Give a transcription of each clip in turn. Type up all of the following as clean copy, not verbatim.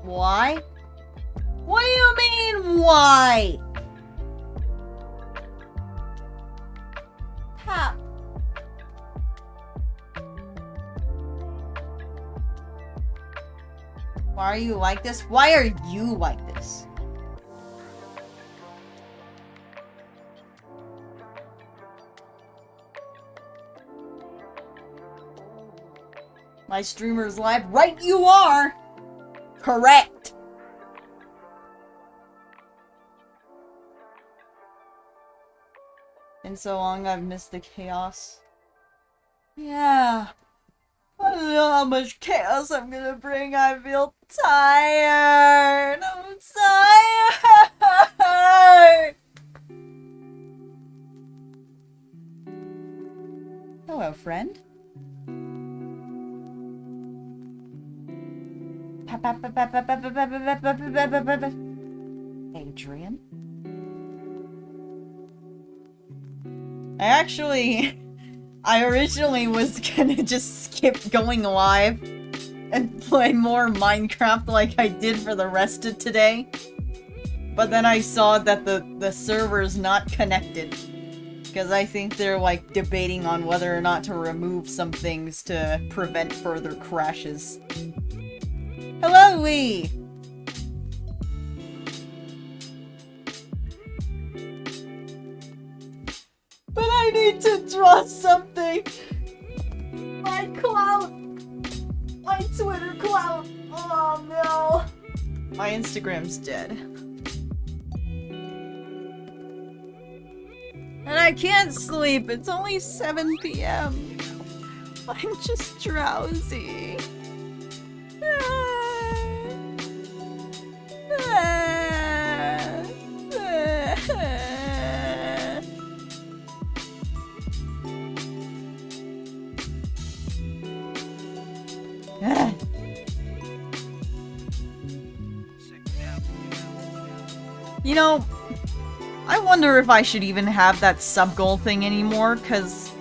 Why? What do you mean, why? Pap. Why are you like this? Why are you like this? My streamer's live. Right you are! Correct! And so long I've missed the chaos. Yeah. I don't know how much chaos I'm gonna bring. I feel tired. I'm tired. Hello, friend. Adrian. I originally was gonna just skip going live and play more Minecraft like I did for the rest of today. But then I saw that the server's not connected. Because I think they're like debating on whether or not to remove some things to prevent further crashes. Hello, Lee! But I need to draw something! My clout! My Twitter clout! Oh no! My Instagram's dead. And I can't sleep, it's only 7 p.m. I'm just drowsy. You know, I wonder if I should even have that sub-goal thing anymore, cause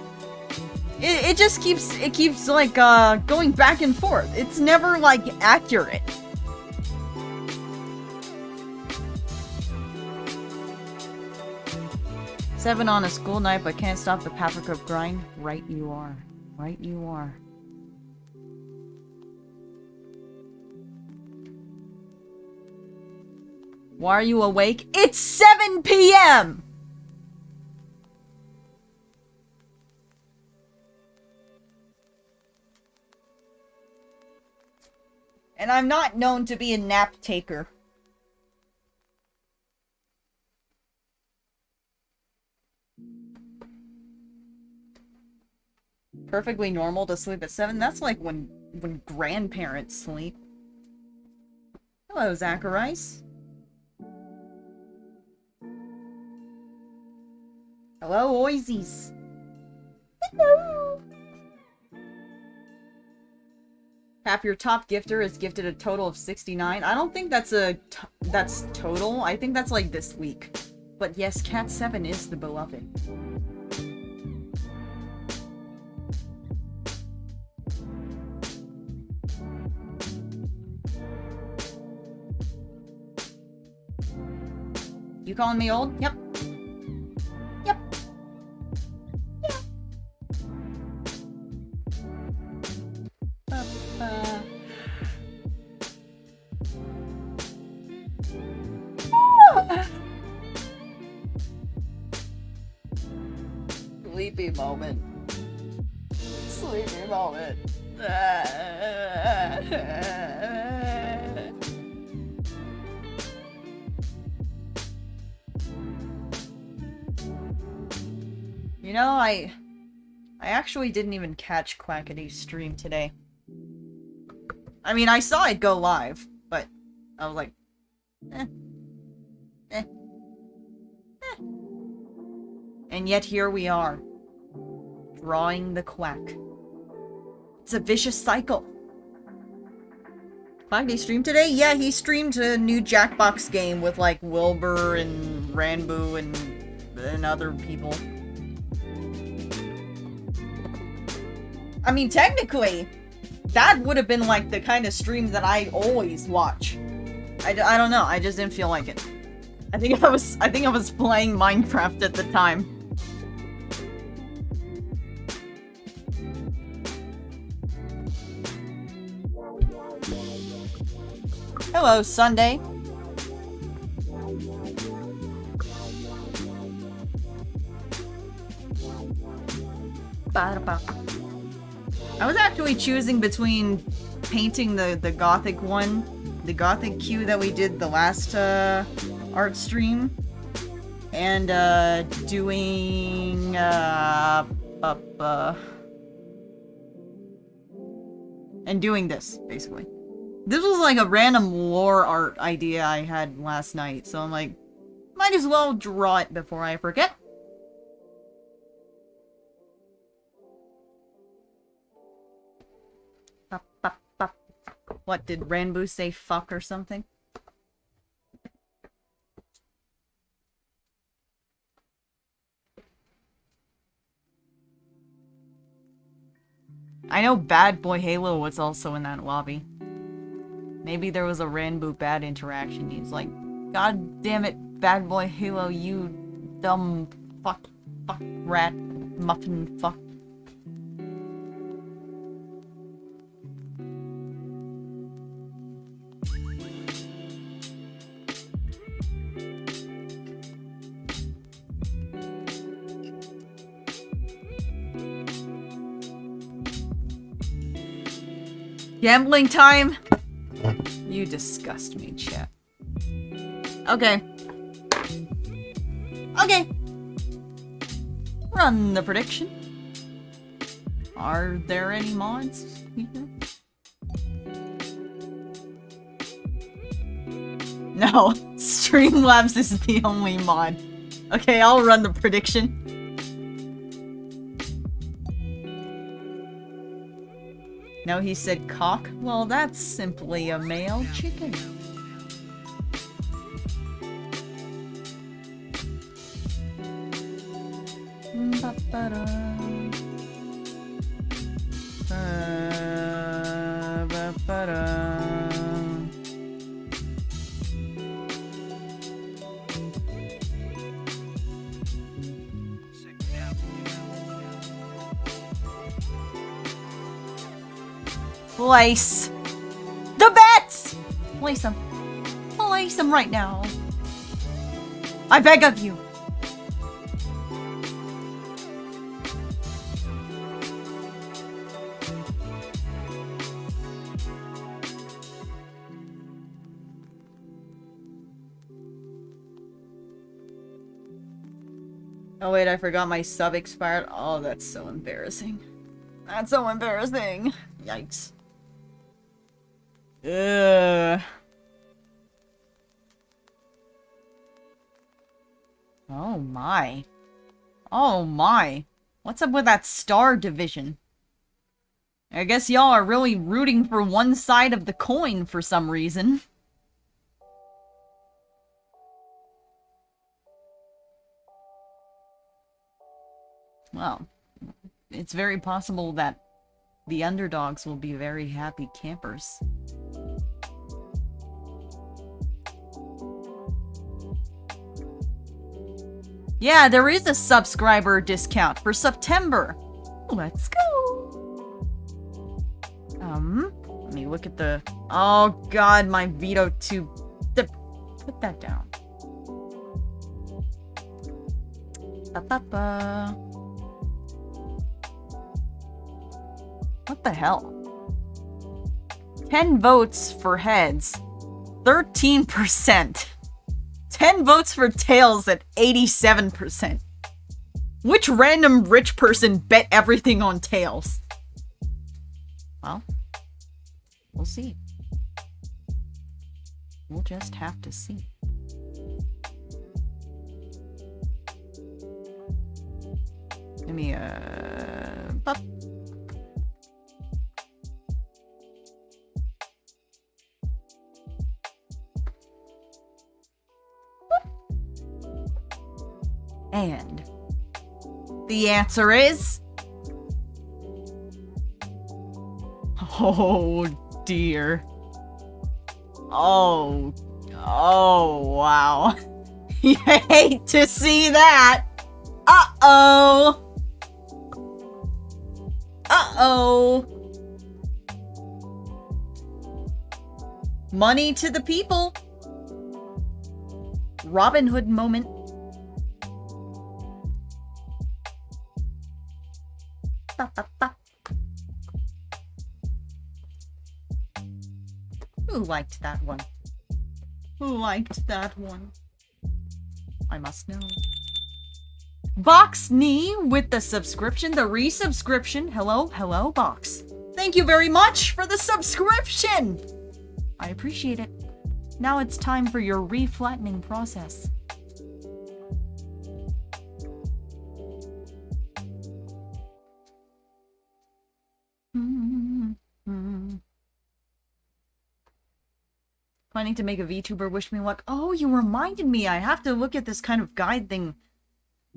it just keeps like going back and forth. It's never like accurate. Seven on a school night, but can't stop the paprika grind. Right you are. Right you are. Why are you awake? It's 7 p.m! And I'm not known to be a nap taker. Perfectly normal to sleep at 7? That's like when grandparents sleep. Hello, Zacharias. Hello, Oisies. Hello. Hap, your top gifter is gifted a total of 69. I don't think that's that's total. I think that's like this week. But yes, Cat 7 is the beloved. You calling me old? Yep. Yep. Yeah. Sleepy moment. Sleepy moment. You know, I actually didn't even catch Quackity's stream today. I mean, I saw it go live, but I was like, And yet here we are, drawing the Quack. It's a vicious cycle. Quackity streamed today? Yeah, he streamed a new Jackbox game with like Wilbur and Ranboo and other people. I mean, technically, that would have been like the kind of stream that I always watch. I don't know, I just didn't feel like it. I think I was playing Minecraft at the time. Hello, Sunday. I was actually choosing between painting the gothic one, the gothic queue that we did the last art stream, and doing and doing this, basically. This was like a random lore art idea I had last night, so I'm like, might as well draw it before I forget. What, did Ranboo say fuck or something? I know Bad Boy Halo was also in that lobby. Maybe there was a Ranboo bad interaction. He's like, God damn it, Bad Boy Halo, you dumb fuck rat muffin fuck. Gambling time? You disgust me, chat. Okay. Okay. Run the prediction. Are there any mods here? No, Streamlabs is the only mod. Okay, I'll run the prediction. No, he said cock? Well, that's simply a male chicken. Place the bets! Place them. Place them right now. I beg of you. Oh wait, I forgot my sub expired. Oh, that's so embarrassing. That's so embarrassing. Yikes. Ugh. Oh my. Oh my. What's up with that star division? I guess y'all are really rooting for one side of the coin for some reason. Well, it's very possible that the underdogs will be very happy campers. Yeah, there is a subscriber discount for September. Let's go. Let me look at the... Oh god, my veto tube. Put that down. Ba-ba-ba. What the hell? 10 votes for heads. 13%. 10 votes for tails at 87%. Which random rich person bet everything on tails? Well, we'll see. We'll just have to see. Give me a... Pop. And the answer is... Oh dear. Oh Oh, wow. You hate to see that. Uh-oh. Uh-oh. Money to the people. Robin Hood moment. Ba, ba, ba. Who liked that one? Who liked that one? I must know. Box Knee with the subscription, the resubscription. Hello, hello, Box. Thank you very much for the subscription! I appreciate it. Now it's time for your reflattening process. Planning to make a VTuber wish me luck. Oh, you reminded me. I have to look at this kind of guide thing.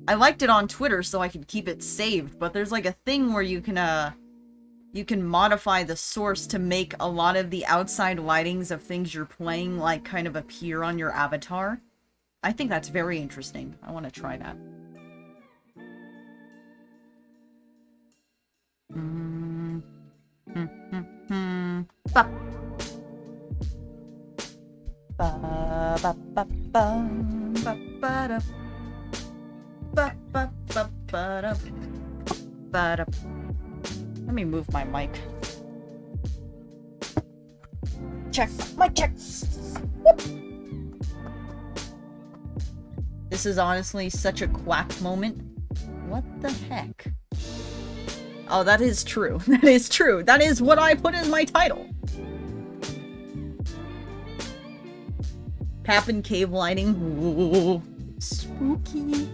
I liked it on Twitter so I could keep it saved, but there's like a thing where you can modify the source to make a lot of the outside lightings of things you're playing like kind of appear on your avatar. I think that's very interesting. I want to try that. Bop. Ba ba ba ba ba ba da. Ba ba ba ba da. Ba da. Let me move my mic. Check. Mic check. Whoop. This is honestly such a Quack moment. What the heck? Oh, that is true. That is true. That is what I put as my title. Happen cave lighting. Ooh, spooky.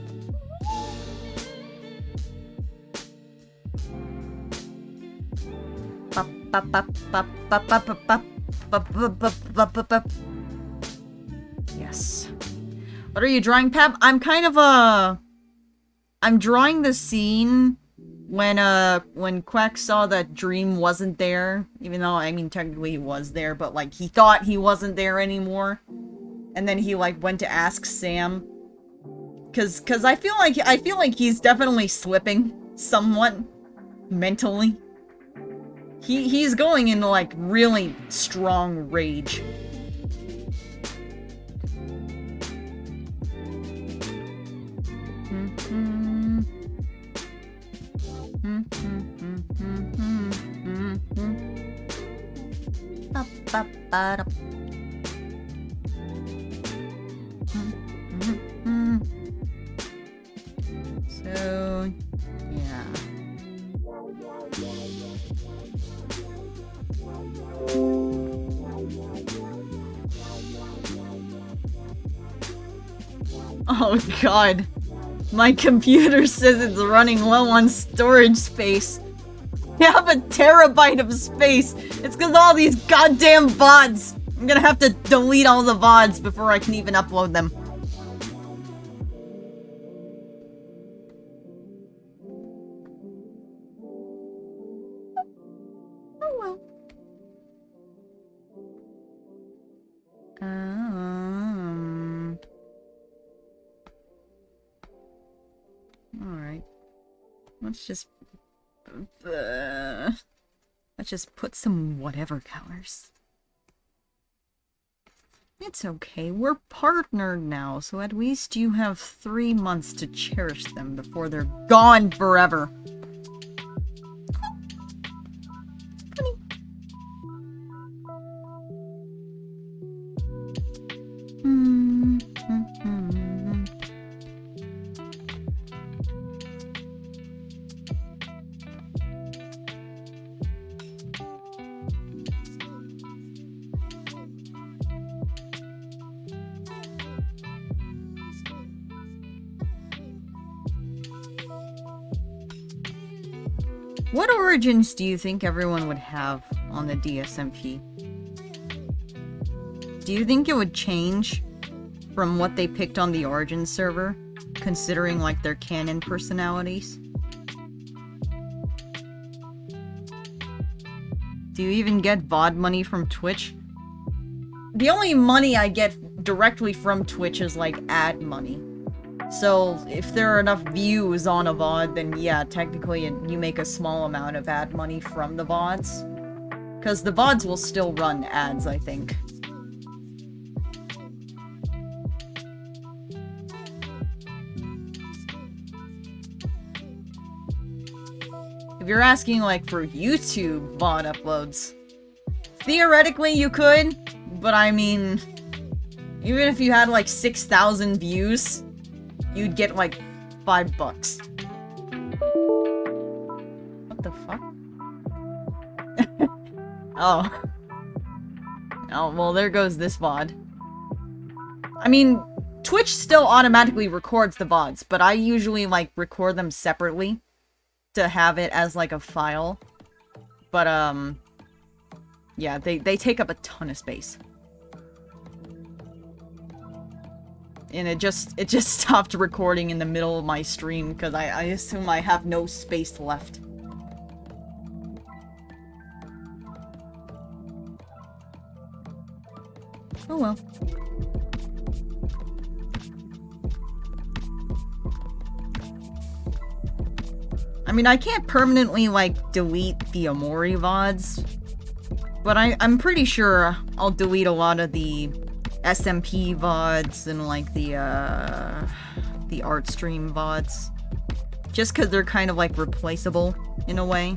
Yes. What are you drawing, Pap? I'm kind of I'm drawing the scene when Quack saw that Dream wasn't there, even though I mean technically he was there, but like he thought he wasn't there anymore. And then he like went to ask Sam, cause I feel like he's definitely slipping somewhat mentally. He's going into like really strong rage. So, yeah. Oh god. My computer says it's running low on storage space. You have a terabyte of space. It's because all these goddamn VODs. I'm gonna have to delete all the VODs before I can even upload them. Oh well. Alright. Let's just put some whatever colors. It's okay, we're partnered now, so at least you have 3 months to cherish them before they're gone forever. Funny. What origins do you think everyone would have on the DSMP? Do you think it would change from what they picked on the Origins server, considering like their canon personalities? Do you even get VOD money from Twitch? The only money I get directly from Twitch as, like, ad money. So, if there are enough views on a VOD, then yeah, technically you make a small amount of ad money from the VODs. Because the VODs will still run ads, I think. If you're asking, like, for YouTube VOD uploads, theoretically you could, but I mean, even if you had, like, 6,000 views, you'd get, like, $5. What the fuck? Oh. Oh, well, there goes this VOD. I mean, Twitch still automatically records the VODs, but I usually, like, record them separately to have it as, like, a file. But, yeah, they take up a ton of space. And it just stopped recording in the middle of my stream, because I assume I have no space left. Oh well. I mean, I can't permanently, like, delete the Omori VODs, but I'm pretty sure I'll delete a lot of the SMP VODs and, like, the art stream VODs. Just because they're kind of, like, replaceable, in a way.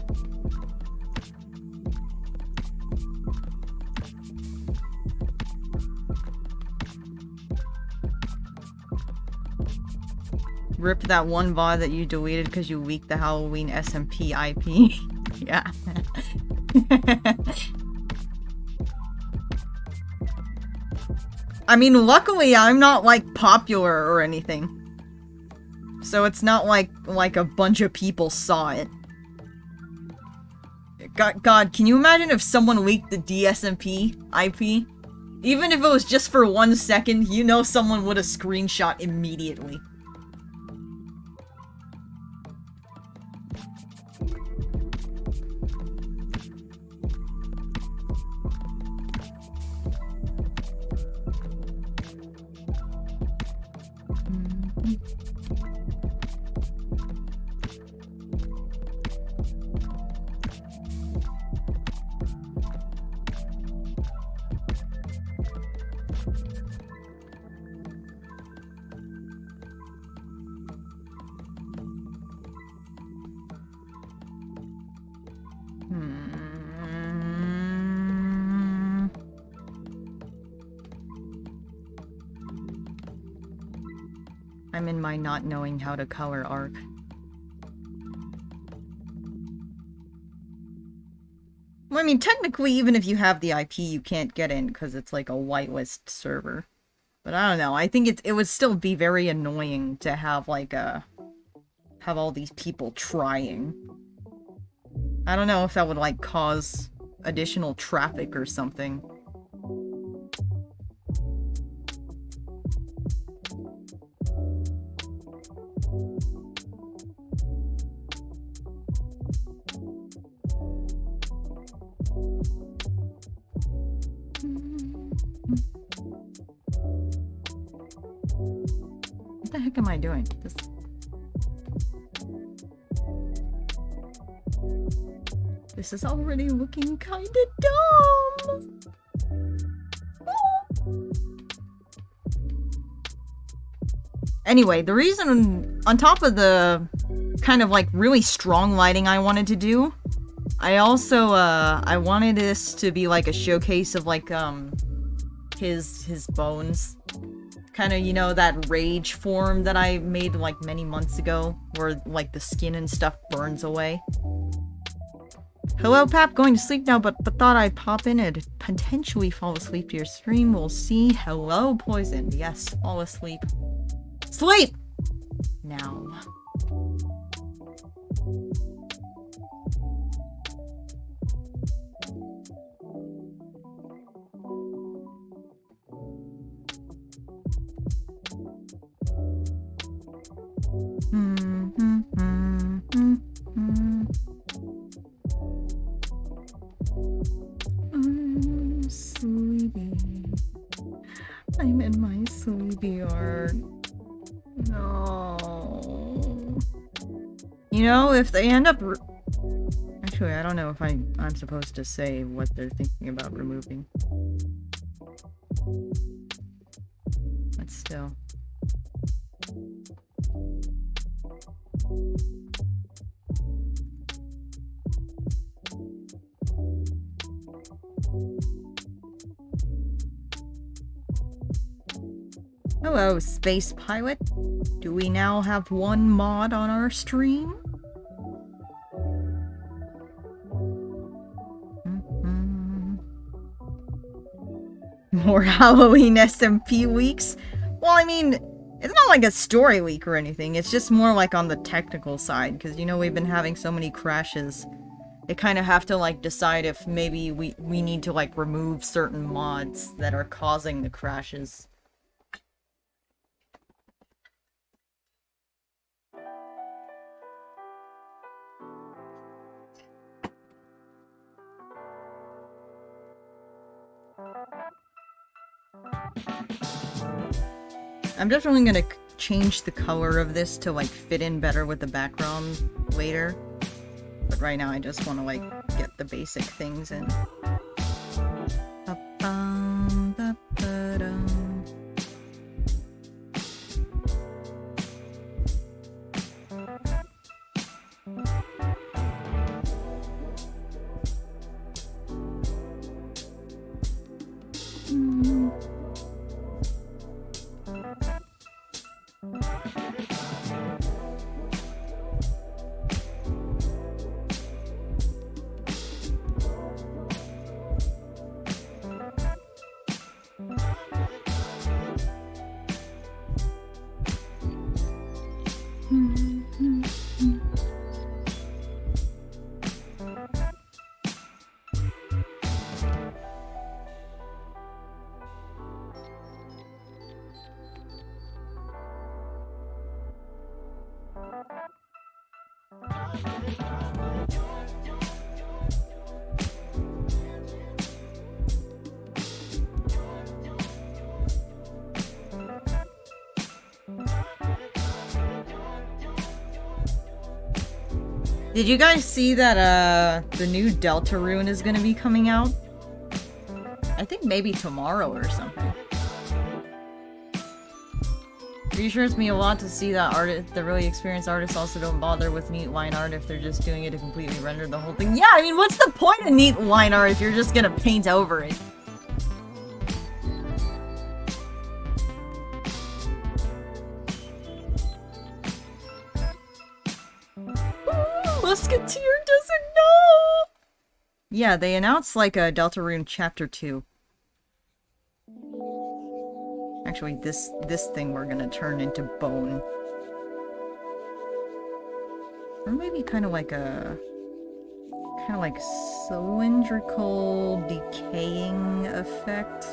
Rip that one VOD that you deleted because you leaked the Halloween SMP IP. Yeah. I mean, luckily I'm not, like, popular or anything. So it's not like a bunch of people saw it. God, can you imagine if someone leaked the DSMP IP? Even if it was just for 1 second, you know someone would have screenshot immediately. I'm in my not knowing how to color arc. Well, I mean, technically, even if you have the IP, you can't get in because it's like a whitelist server. But I don't know. I think it would still be very annoying to have, like, have all these people trying. I don't know if that would, like, cause additional traffic or something. What the heck am I doing? This is already looking kinda dumb! Anyway, the reason, on top of the kind of, like, really strong lighting I wanted to do, I also, I wanted this to be, like, a showcase of, like, his bones. Kind of, you know, that rage form that I made, like, many months ago, where, like, the skin and stuff burns away. Hello, Pap, going to sleep now, but thought I'd pop in and potentially fall asleep to your stream. We'll see. Hello, Poison. Yes, fall asleep. Sleep! Now. I'm sleepy. I'm in my You know, if they end up... Actually, I don't know if I'm supposed to say what they're thinking about removing. But still. Hello, Space Pilot. Do we now have one mod on our stream? More Halloween SMP weeks? Well, I mean, it's not like a story week or anything. It's just more like on the technical side, because, you know, we've been having so many crashes. They kind of have to, like, decide if maybe we need to, like, remove certain mods that are causing the crashes. I'm definitely gonna change the color of this to, like, fit in better with the background later. But right now I just want to, like, get the basic things in. Did you guys see that, the new Deltarune is gonna be coming out? I think maybe tomorrow or something. Reassures me a lot to see that the really experienced artists also don't bother with neat line art if they're just doing it to completely render the whole thing. Yeah, I mean, what's the point of neat line art if you're just gonna paint over it? Musketeer doesn't know! Yeah, they announced, like, a Deltarune Chapter 2. Actually, this thing we're gonna turn into bone. Or maybe kind of like a... kind of like cylindrical decaying effect.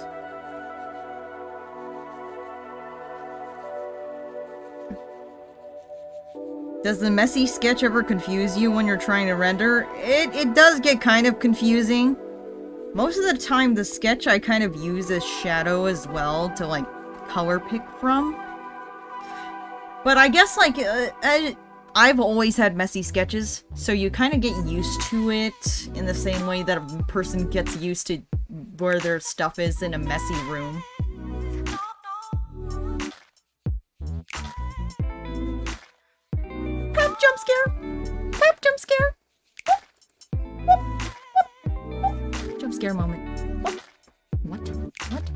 Does the messy sketch ever confuse you when you're trying to render? It does get kind of confusing. Most of the time, the sketch I kind of use as shadow as well to, like, color pick from. But I guess, like, I've always had messy sketches, so you kind of get used to it in the same way that a person gets used to where their stuff is in a messy room. Pop jump scare! Pop jump scare! Jump scare moment. What? What?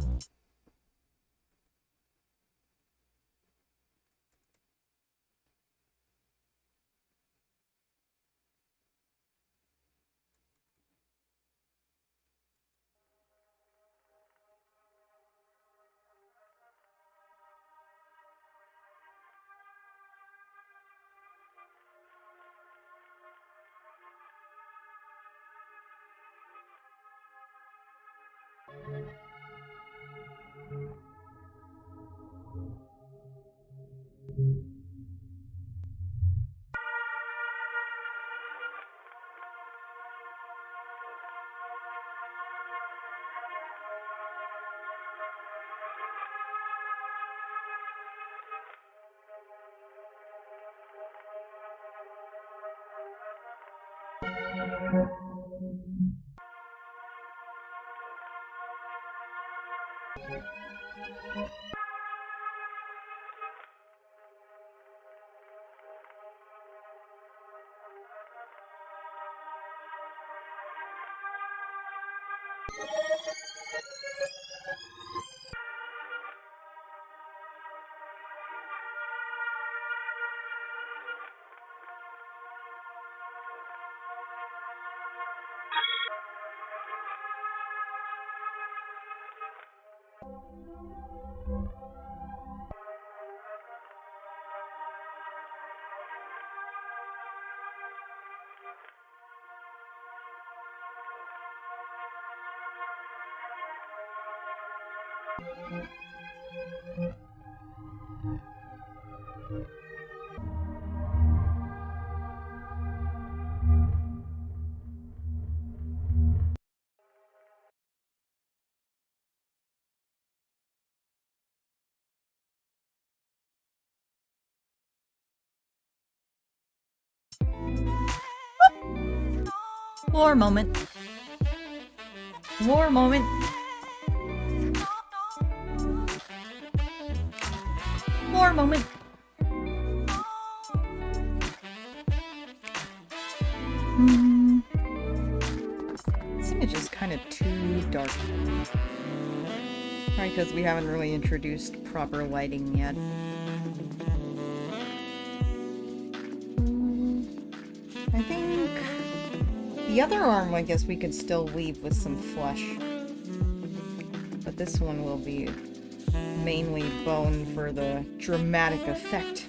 War moment. War moment. War moment. This image is kind of too dark. Probably because we haven't really introduced proper lighting yet. I think the other arm, I guess we could still leave with some flesh. But this one will be mainly bone for the dramatic effect.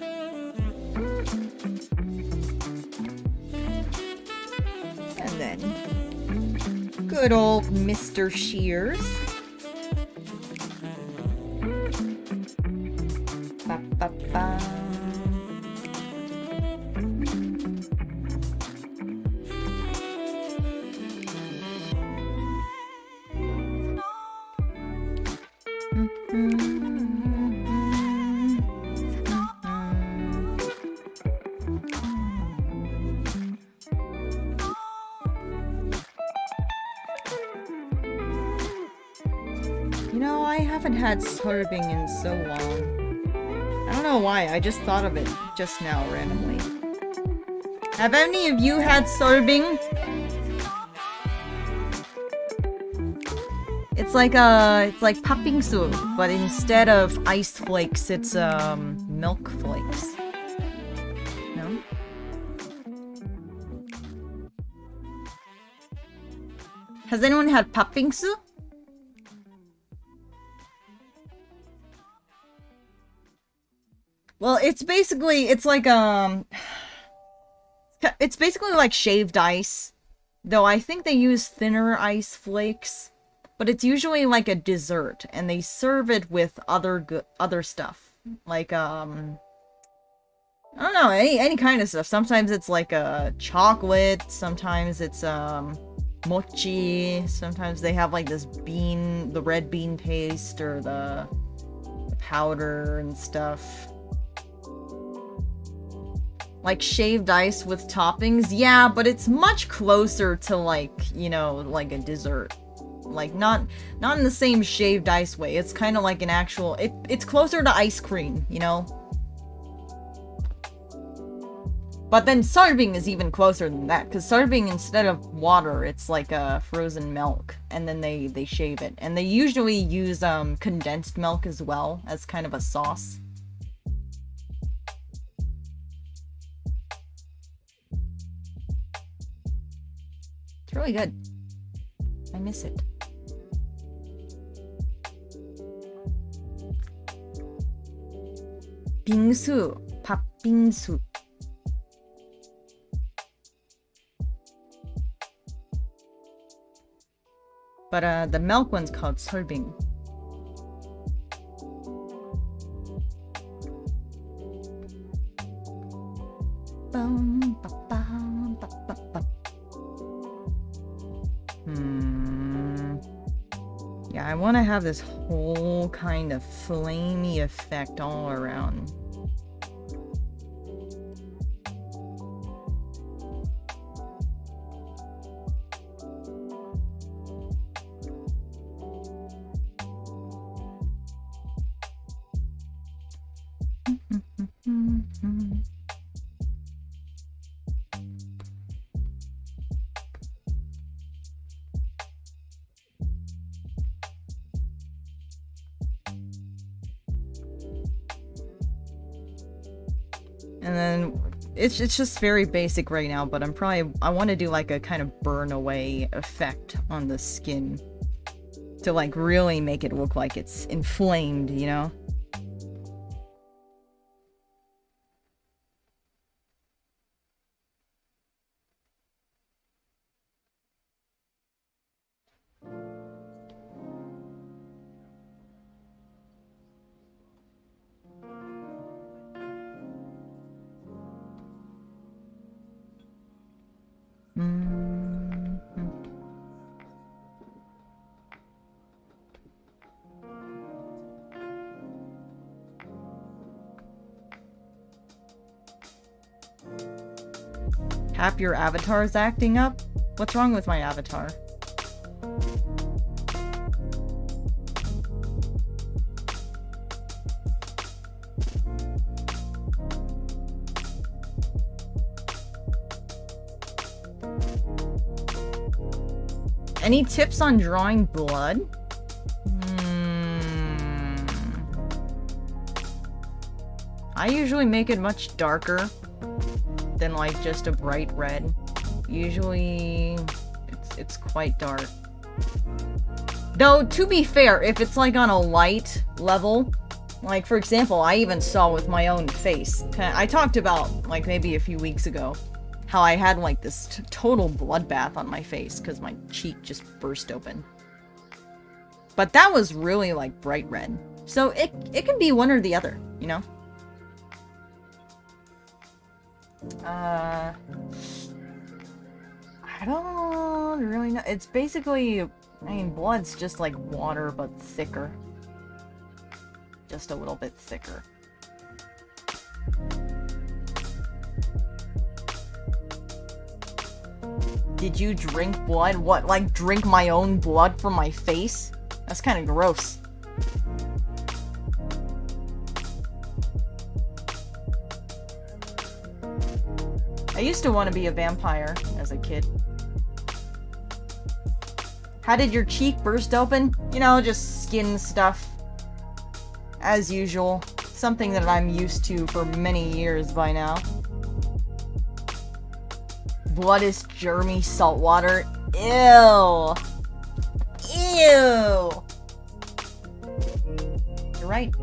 And then good old Mr. Shears. Ba, ba, ba. Had sorbing in so long. I don't know why, I just thought of it just now randomly. Have any of you had sorbing? It's like 팥빙수, but instead of ice flakes, it's milk flakes. No? Has anyone had 팥빙수? Well, it's basically like shaved ice. Though I think they use thinner ice flakes, but it's usually like a dessert and they serve it with other stuff. Like I don't know, any kind of stuff. Sometimes it's like a chocolate, sometimes it's mochi, sometimes they have like this bean, the red bean paste or the powder and stuff. Like shaved ice with toppings, yeah, but it's much closer to like, you know, like a dessert. Like not in the same shaved ice way. It's kind of like an actual, it's closer to ice cream, you know? But then sorbing is even closer than that, because sorbing, instead of water, it's like frozen milk, and then they shave it. And they usually use condensed milk as well as kind of a sauce. It's really good. I miss it. 빙수, 팥빙수. But the milk one's called sorbing. Yeah, I want to have this whole kind of flamey effect all around. And then it's just very basic right now, but I want to do like a kind of burn away effect on the skin to like really make it look like it's inflamed, you know? Hap, your avatar's acting up? What's wrong with my avatar? Any tips on drawing blood? I usually make it much darker than like just a bright red. Usually it's quite dark. Though, to be fair, if it's like on a light level, like for example, I even saw with my own face. I talked about like maybe a few weeks ago how I had like this total bloodbath on my face because my cheek just burst open. But that was really like bright red. So it can be one or the other, you know? I don't really know. It's basically, I mean, blood's just like water, but thicker. Just a little bit thicker. Did you drink blood? What, like drink my own blood from my face? That's kind of gross. I used to want to be a vampire as a kid. How did your cheek burst open? You know, just skin stuff. As usual. Something that I'm used to for many years by now. Blood is germy saltwater. Ew. Ew. You're right.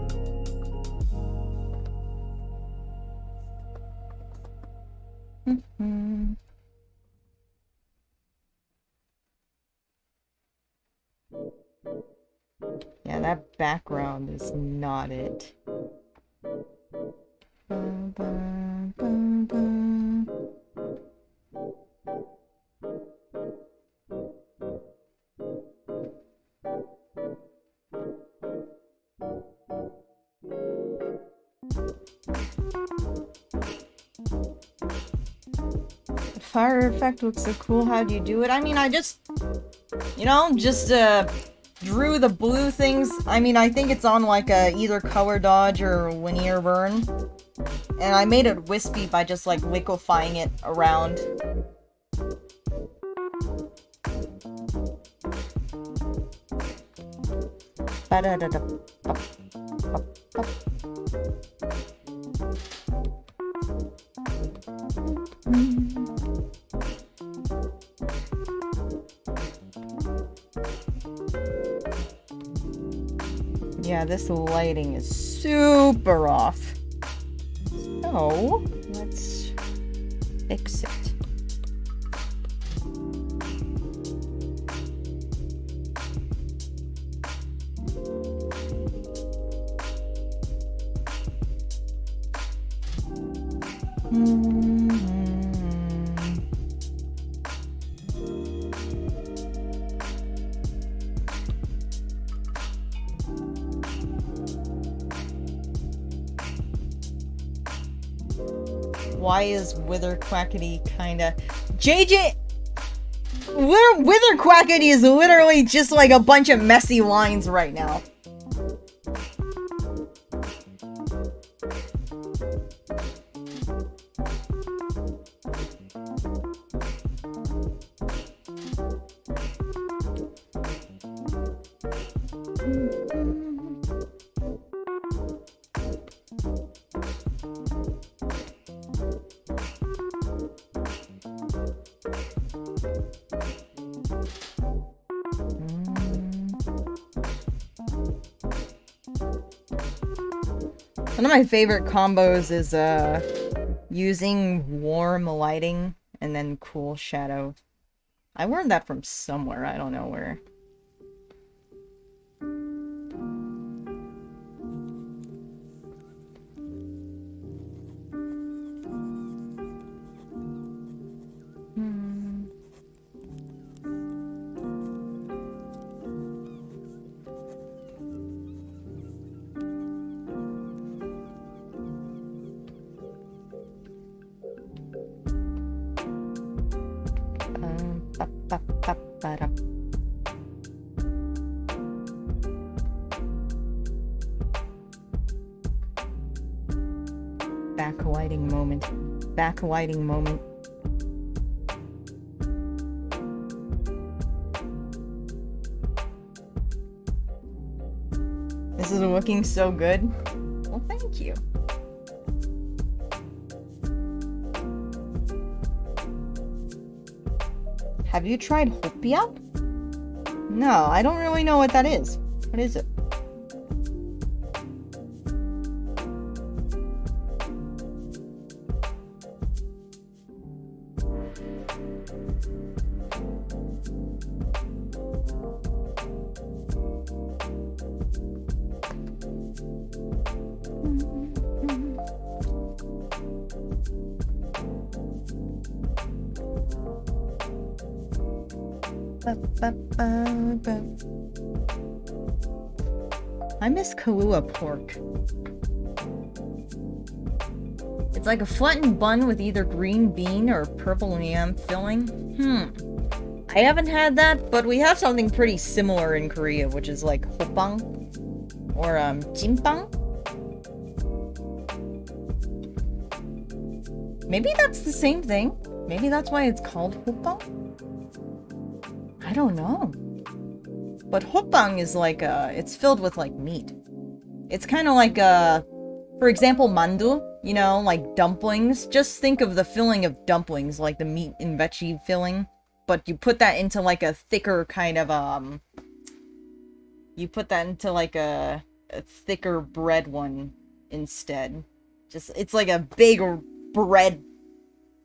Yeah, that background is not it. The fire effect looks so cool. How do you do it? I mean, I just, you know, just drew the blue things. I mean, I think it's on like a either color dodge or linear burn. And I made it wispy by just like liquefying it around. Yeah, this lighting is super off. So, let's fix it. Why is Wither Quackity kinda... JJ! Wither Quackity is literally just like a bunch of messy lines right now. One of my favorite combos is using warm lighting and then cool shadow. I learned that from somewhere, I don't know where. Backlighting moment. Backlighting moment. This is looking so good. Well, thank you. Have you tried hopia? No, I don't really know what that is. What is it? I miss Kahlua pork. It's like a flattened bun with either green bean or purple yam filling. I haven't had that, but we have something pretty similar in Korea, which is like hoppang or jimpang. Maybe that's the same thing. Maybe that's why it's called hoppang. I don't know. But hoppang is like, it's filled with, like, meat. It's kind of like, for example, mandu, you know, like dumplings. Just think of the filling of dumplings, like the meat and veggie filling. But you put that into, like, a thicker kind of, you put that into, like, a thicker bread one instead. Just, it's like a big bread.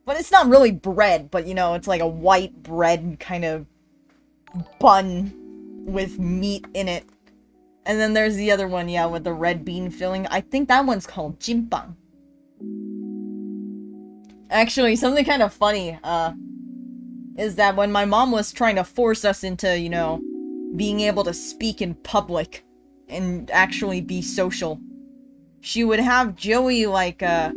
But it's not really bread, but, you know, it's like a white bread kind of bun with meat in it. And then there's the other one, yeah, with the red bean filling. I think that one's called jimpang. Actually, something kind of funny, is that when my mom was trying to force us into, you know, being able to speak in public and actually be social, she would have Joey, like, I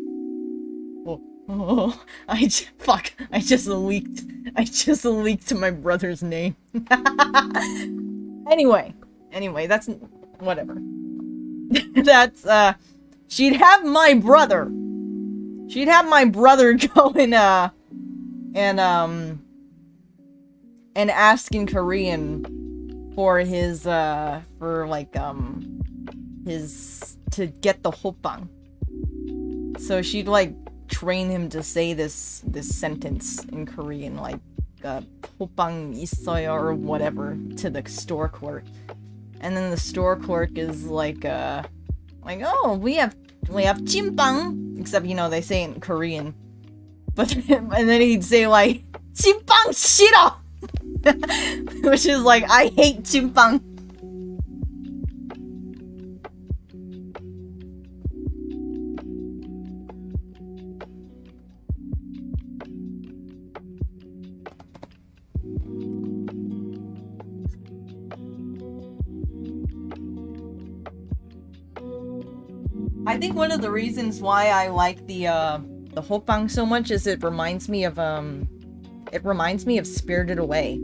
just leaked my brother's name. Anyway, that's, whatever. That's, she'd have my brother go and ask in Korean for his, to get the hoppang. So she'd, like, train him to say this sentence in Korean, like, hoppang 있어요 or whatever, to the store clerk. And then the store clerk is like, oh, we have jimpang, except, you know, they say it in Korean. But, and then he'd say, like, jimpang 싫어! Which is like, I hate jimpang. I think one of the reasons why I like the hoppang so much is it reminds me of Spirited Away.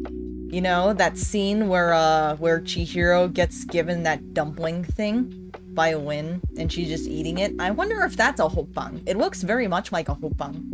You know, that scene where Chihiro gets given that dumpling thing by Lin and she's just eating it. I wonder if that's a hoppang. It looks very much like a hoppang.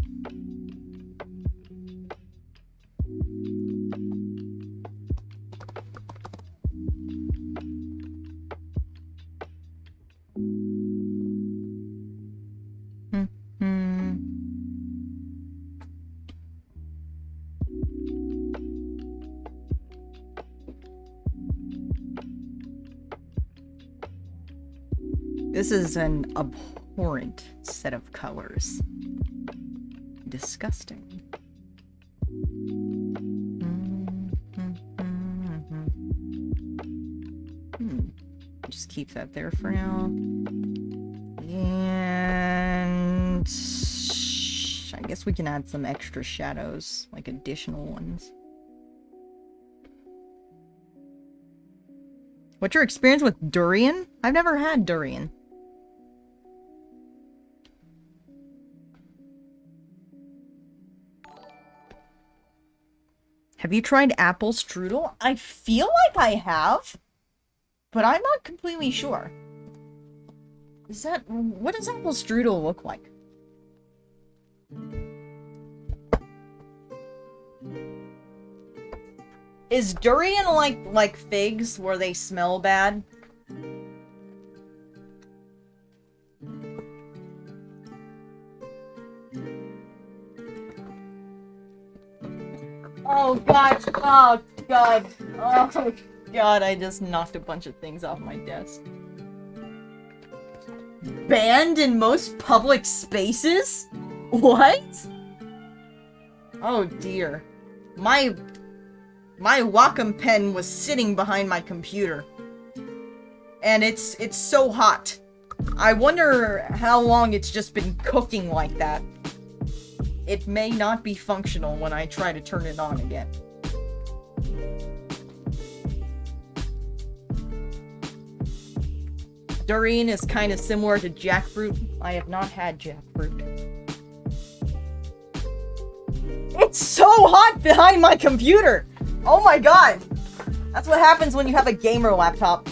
This is an abhorrent set of colors. Disgusting. Just keep that there for now. And I guess we can add some extra shadows, like additional ones. What's your experience with durian? I've never had durian. Have you tried apple strudel? I feel like I have, but I'm not completely sure. What does apple strudel look like? Is durian like figs where they smell bad? Oh god, oh god, oh god, I just knocked a bunch of things off my desk. Banned in most public spaces? What? Oh dear. My Wacom pen was sitting behind my computer. And it's so hot. I wonder how long it's just been cooking like that. It may not be functional when I try to turn it on again. Durian is kind of similar to jackfruit. I have not had jackfruit. It's so hot behind my computer! Oh my god! That's what happens when you have a gamer laptop.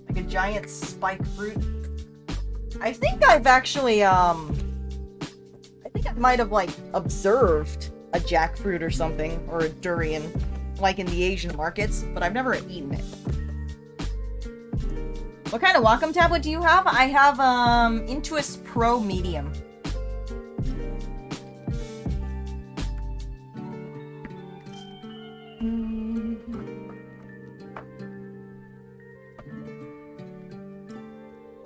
Like a giant spike fruit. I think I've actually, I think I might have, like, observed a jackfruit or something, or a durian, like in the Asian markets, but I've never eaten it. What kind of Wacom tablet do you have? I have, Intuos Pro Medium.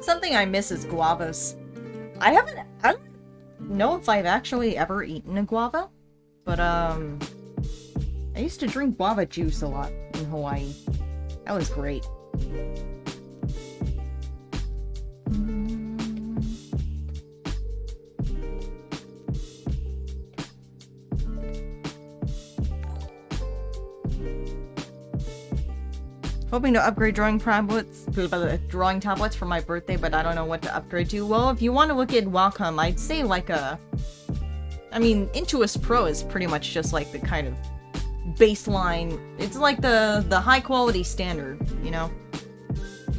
Something I miss is guavas. I don't know if I've actually ever eaten a guava, but, I used to drink guava juice a lot in Hawaii. That was great. Hoping to upgrade drawing tablets for my birthday, but I don't know what to upgrade to. Well, if you want to look at Wacom, I'd say like I mean, Intuos Pro is pretty much just like the kind of baseline. It's like the high quality standard, you know?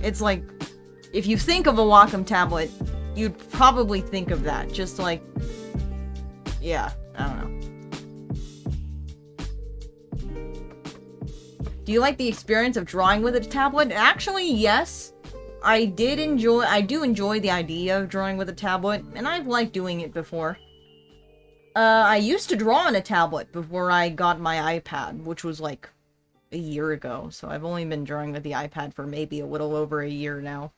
It's like, if you think of a Wacom tablet, you'd probably think of that. Just like, yeah, I don't know. Do you like the experience of drawing with a tablet? Actually, yes. I do enjoy the idea of drawing with a tablet, and I've liked doing it before. I used to draw on a tablet before I got my iPad, which was like a year ago, so I've only been drawing with the iPad for maybe a little over a year now.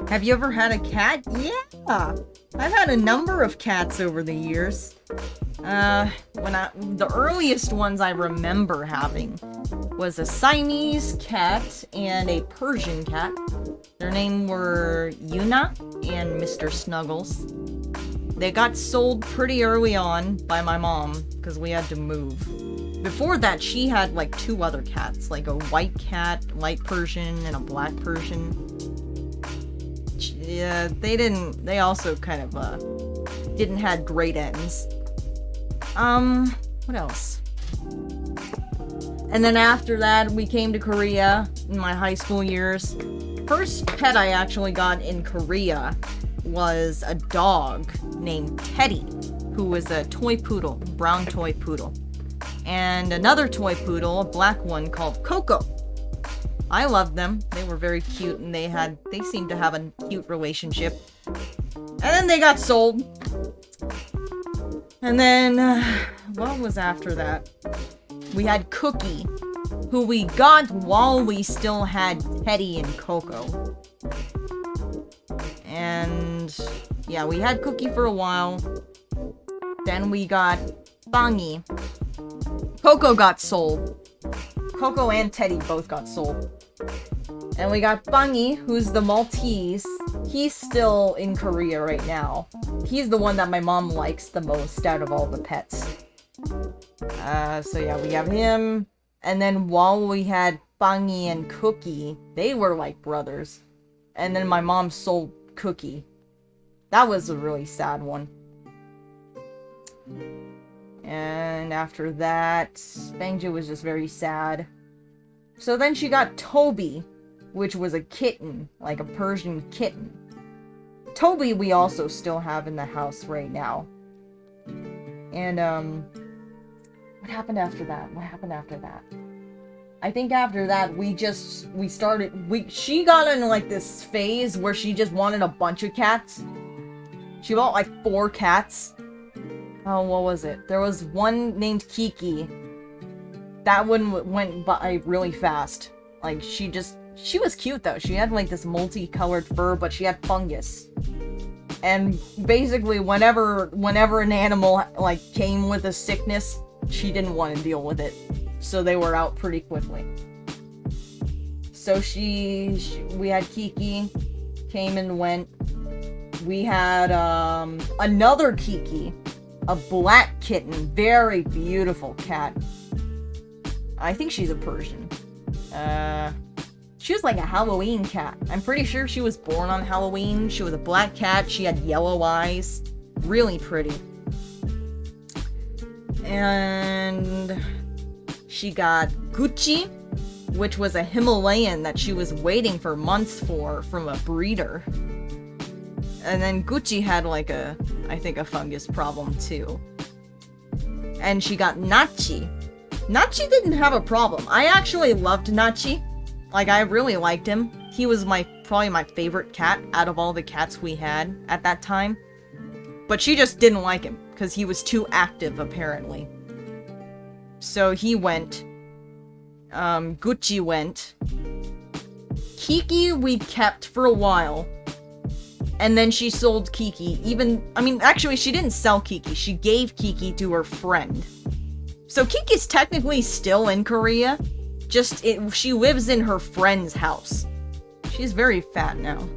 Have you ever had a cat? Yeah! I've had a number of cats over the years. The earliest ones I remember having was a Siamese cat and a Persian cat. Their names were Yuna and Mr. Snuggles. They got sold pretty early on by my mom, because we had to move. Before that, she had like 2 other cats, like a white cat, light Persian, and a black Persian. Yeah, they also kind of, didn't have great ends. What else? And then after that, we came to Korea in my high school years. First pet I actually got in Korea was a dog named Teddy, who was a toy poodle, brown toy poodle. And another toy poodle, a black one called Coco. I loved them. They were very cute, and they seemed to have a cute relationship. And then they got sold. And then, what was after that? We had Cookie, who we got while we still had Teddy and Coco. And, yeah, we had Cookie for a while. Then we got Bangi. Coco got sold. Coco and Teddy both got sold. And we got Bangi, who's the Maltese. He's still in Korea right now. He's the one that my mom likes the most out of all the pets. So yeah, we have him. And then while we had Bangi and Cookie, they were like brothers. And then my mom sold Cookie. That was a really sad one. And after that, Bangja was just very sad. So then she got Toby, which was a kitten, like a Persian kitten. Toby we also still have in the house right now. And, what happened after that? I think after that, she got into like this phase where she just wanted a bunch of cats. She bought like 4 cats. Oh, what was it? There was one named Kiki. That one went by really fast. Like, she was cute though. She had like this multicolored fur, but she had fungus. And basically, whenever an animal like came with a sickness, she didn't want to deal with it. So they were out pretty quickly. So we had Kiki, came and went. We had another Kiki, a black kitten, very beautiful cat. I think she's a Persian. She was like a Halloween cat. I'm pretty sure she was born on Halloween. She was a black cat. She had yellow eyes. Really pretty. And she got Gucci, which was a Himalayan that she was waiting for months from a breeder. And then Gucci had like I think a fungus problem too. And she got Nachi. Nachi didn't have a problem. I actually loved Nachi. Like, I really liked him. He was probably my favorite cat out of all the cats we had at that time. But she just didn't like him, because he was too active, apparently. So he went. Gucci went. Kiki we kept for a while. And then she sold Kiki. Actually, she didn't sell Kiki. She gave Kiki to her friend. So Kiki's technically still in Korea. She lives in her friend's house. She's very fat now.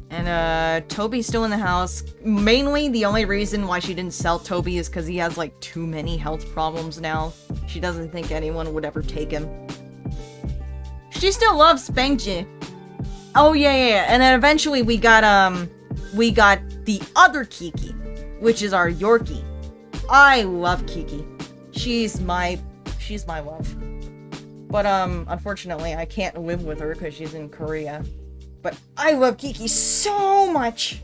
And, Toby's still in the house. Mainly, the only reason why she didn't sell Toby is because he has, like, too many health problems now. She doesn't think anyone would ever take him. She still loves Bangji. Oh, yeah. And then eventually we got the other Kiki, which is our Yorkie. I love Kiki. She's my love. But, unfortunately, I can't live with her because she's in Korea. But I love Kiki so much!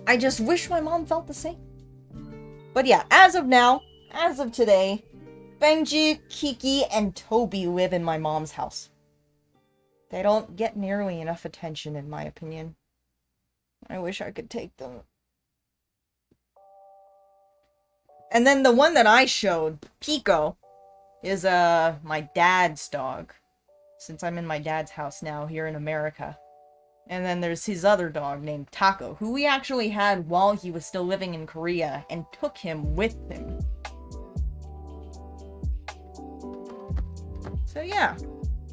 I just wish my mom felt the same. But yeah, as of today, Benji, Kiki, and Toby live in my mom's house. They don't get nearly enough attention, in my opinion. I wish I could take them. And then the one that I showed, Pico, is my dad's dog. Since I'm in my dad's house now, here in America. And then there's his other dog named Taco, who we actually had while he was still living in Korea, and took him with him. So yeah,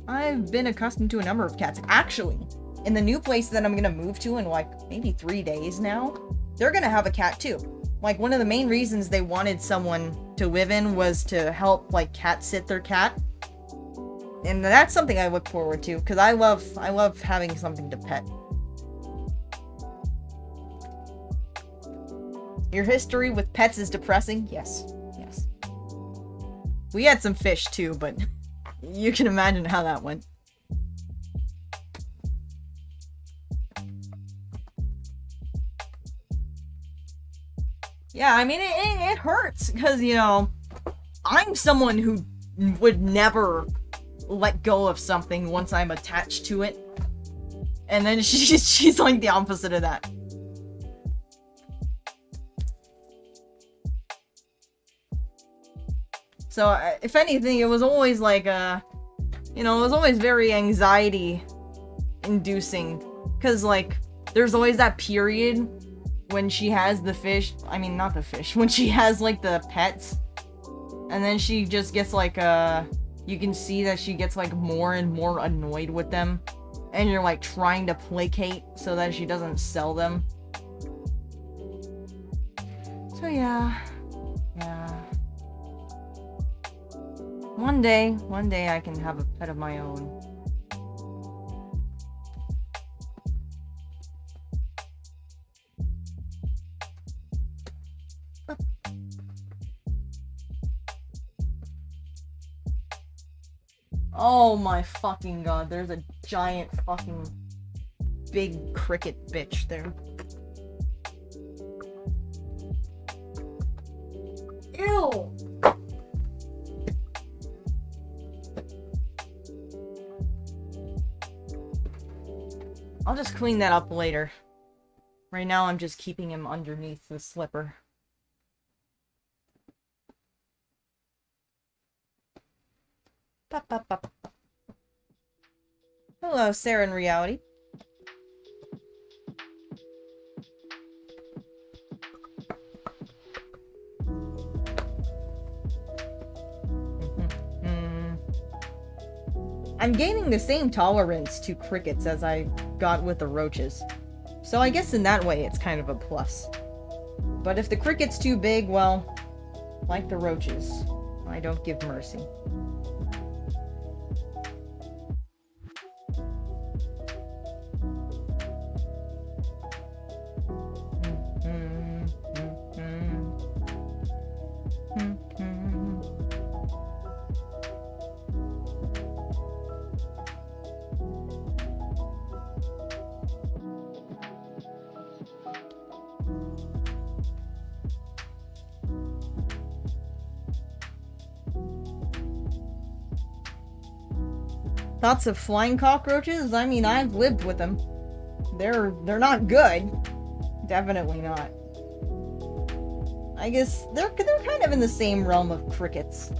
I've been accustomed to a number of cats. Actually, in the new place that I'm gonna move to in like maybe 3 days now, they're gonna have a cat too. Like, one of the main reasons they wanted someone to live in was to help, like, cat sit their cat. And that's something I look forward to, because I love having something to pet. Your history with pets is depressing? Yes. Yes. We had some fish, too, but you can imagine how that went. Yeah, I mean, it hurts, because, you know, I'm someone who would never let go of something once I'm attached to it. And then she's like the opposite of that. So, if anything, it was always like, you know, it was always very anxiety-inducing. Because, like, there's always that period when she has the fish, I mean, not the fish, when she has, like, the pets, and then she just gets, like, you can see that she gets, like, more and more annoyed with them, and you're, like, trying to placate so that she doesn't sell them. So, yeah. One day I can have a pet of my own. Oh my fucking god, there's a giant fucking big cricket bitch there. Ew! I'll just clean that up later. Right now I'm just keeping him underneath the slipper. Hello, Sarah in reality. I'm gaining the same tolerance to crickets as I got with the roaches. So I guess in that way it's kind of a plus. But if the cricket's too big, well, like the roaches, I don't give mercy. Thoughts of flying cockroaches? I mean, I've lived with them. They're not good. Definitely not. I guess they're kind of in the same realm of crickets.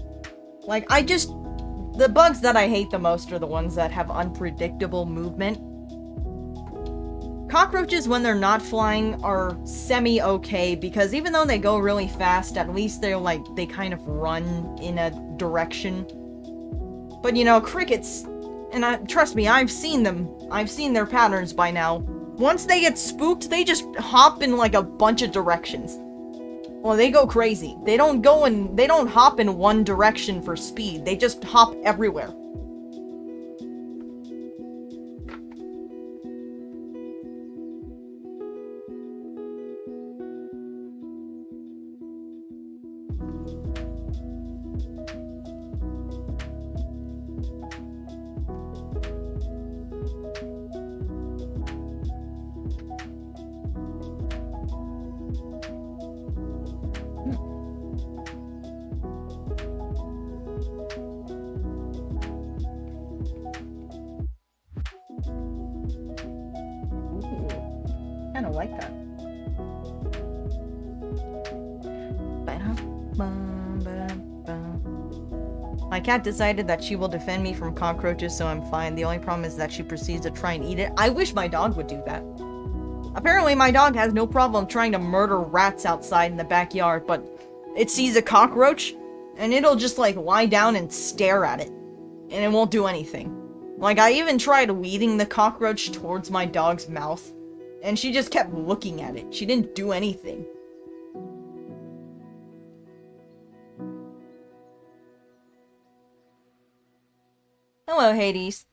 Like, the bugs that I hate the most are the ones that have unpredictable movement. Cockroaches, when they're not flying, are semi-okay, because even though they go really fast, at least they kind of run in a direction. But, you know, crickets, and trust me, I've seen them. I've seen their patterns by now. Once they get spooked, they just hop in, like, a bunch of directions. Well, they go crazy. They don't hop in one direction for speed. They just hop everywhere. Kinda like that. My cat decided that she will defend me from cockroaches, so I'm fine. The only problem is that she proceeds to try and eat it. I wish my dog would do that. Apparently my dog has no problem trying to murder rats outside in the backyard, but it sees a cockroach, and it'll just, like, lie down and stare at it. And it won't do anything. Like, I even tried leading the cockroach towards my dog's mouth, and she just kept looking at it. She didn't do anything. Hello, Hades.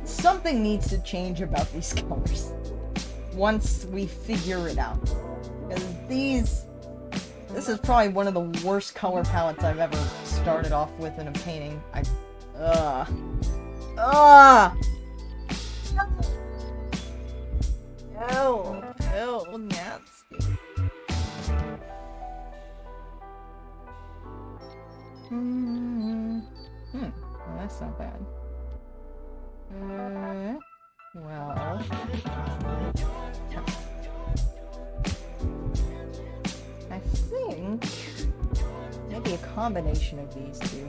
Something needs to change about these colors once we figure it out. Because this is probably one of the worst color palettes I've ever started off with in a painting. Ew, nasty. Well, that's not bad. Well... I think... maybe a combination of these two.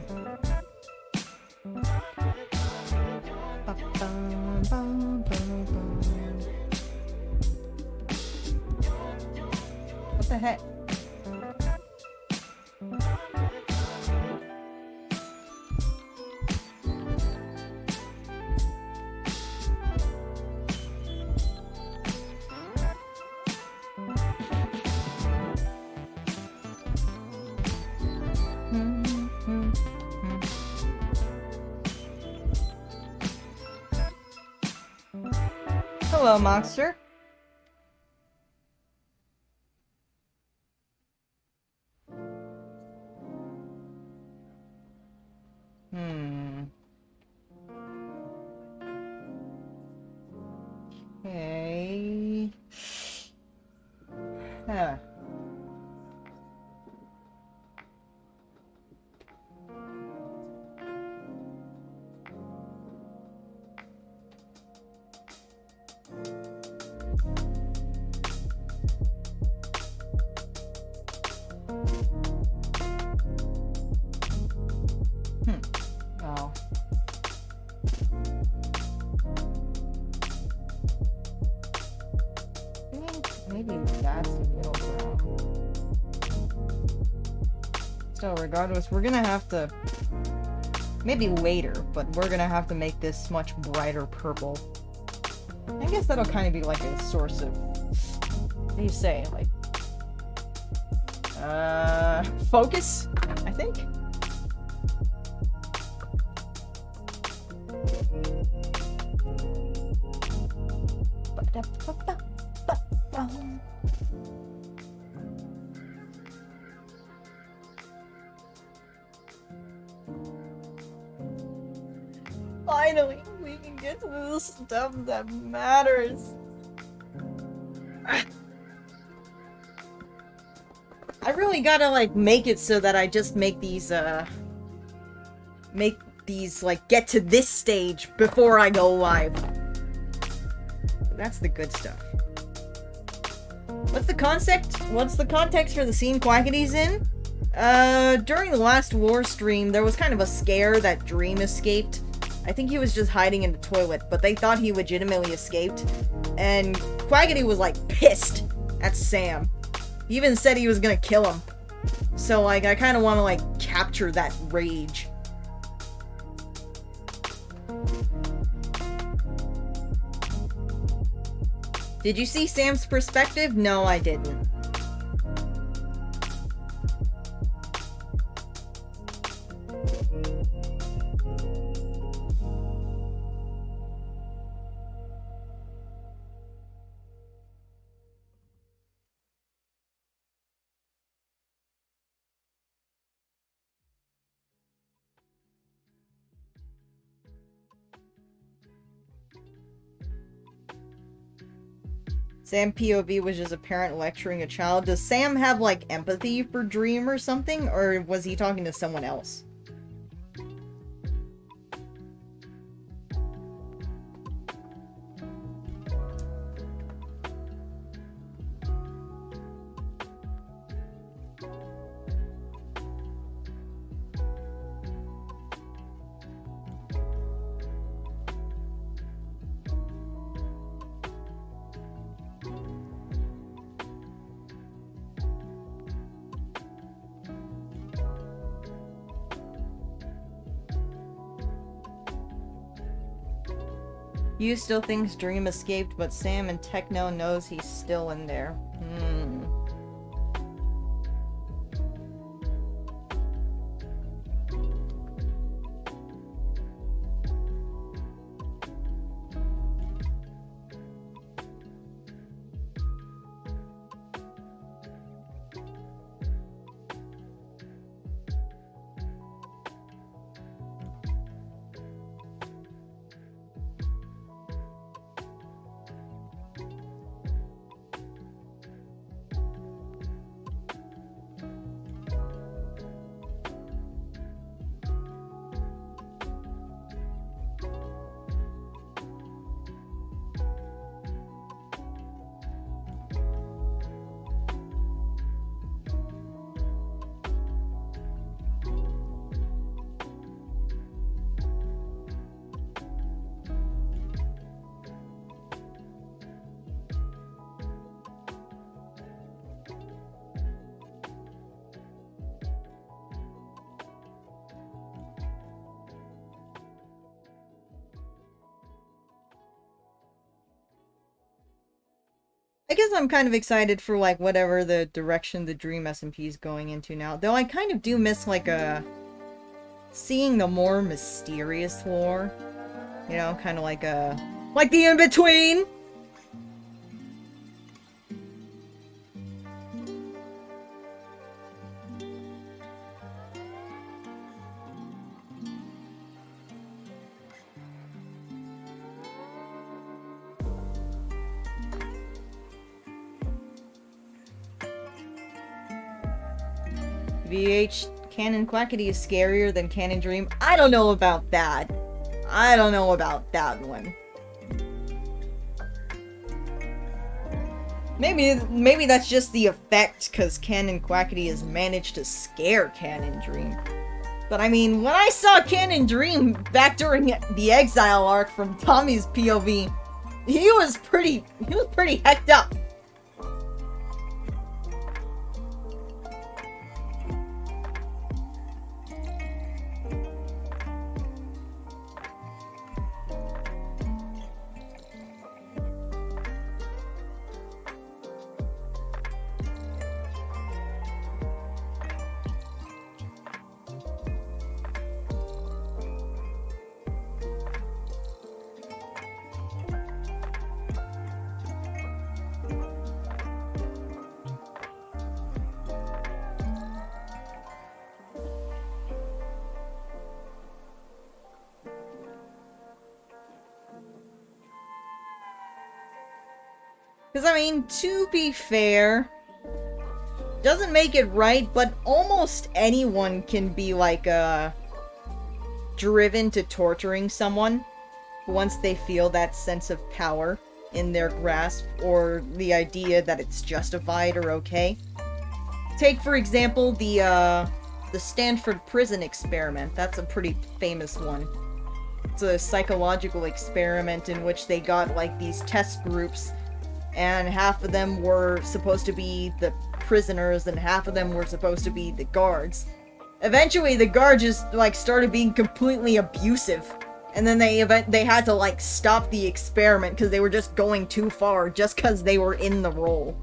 What the heck? Hello, monster. Okay. Oh. I think maybe that's the middle ground. So regardless, we're gonna have to... maybe later, but we're gonna have to make this much brighter purple. I guess that'll kind of be like a source of... what do you say? Like... focus? I think? Finally, we can get to the stuff that matters. I really gotta, like, make it so that I just make these, like, get to this stage before I go live. That's the good stuff. What's the context for the scene Quackity's in? During the last war stream, there was kind of a scare that Dream escaped. I think he was just hiding in the toilet, but they thought he legitimately escaped. And Quackity was, like, pissed at Sam. He even said he was gonna kill him. So, like, I kind of want to, like, capture that rage. Did you see Sam's perspective? No, I didn't. Sam POV was just a parent lecturing a child. Does Sam have, like, empathy for Dream or something? Or was he talking to someone else? You still thinks Dream escaped, but Sam and Techno knows he's still in there. I guess I'm kind of excited for, like, whatever the direction the Dream SMP is going into now. Though I kind of do miss, like, seeing the more mysterious lore. You know, kind of like like the in-between! VH Canon Quackity is scarier than Canon Dream. I don't know about that. I don't know about that one. Maybe that's just the effect, because Canon Quackity has managed to scare Canon Dream. But I mean, when I saw Canon Dream back during the Exile arc from Tommy's POV, he was pretty hecked up. Because, I mean, to be fair, doesn't make it right, but almost anyone can be, like, driven to torturing someone once they feel that sense of power in their grasp, or the idea that it's justified or okay. Take, for example, the Stanford prison experiment. That's a pretty famous one. It's a psychological experiment in which they got, like, these test groups, and half of them were supposed to be the prisoners, and half of them were supposed to be the guards. Eventually, the guards just, like, started being completely abusive, and then they had to, like, stop the experiment because they were just going too far, just because they were in the role.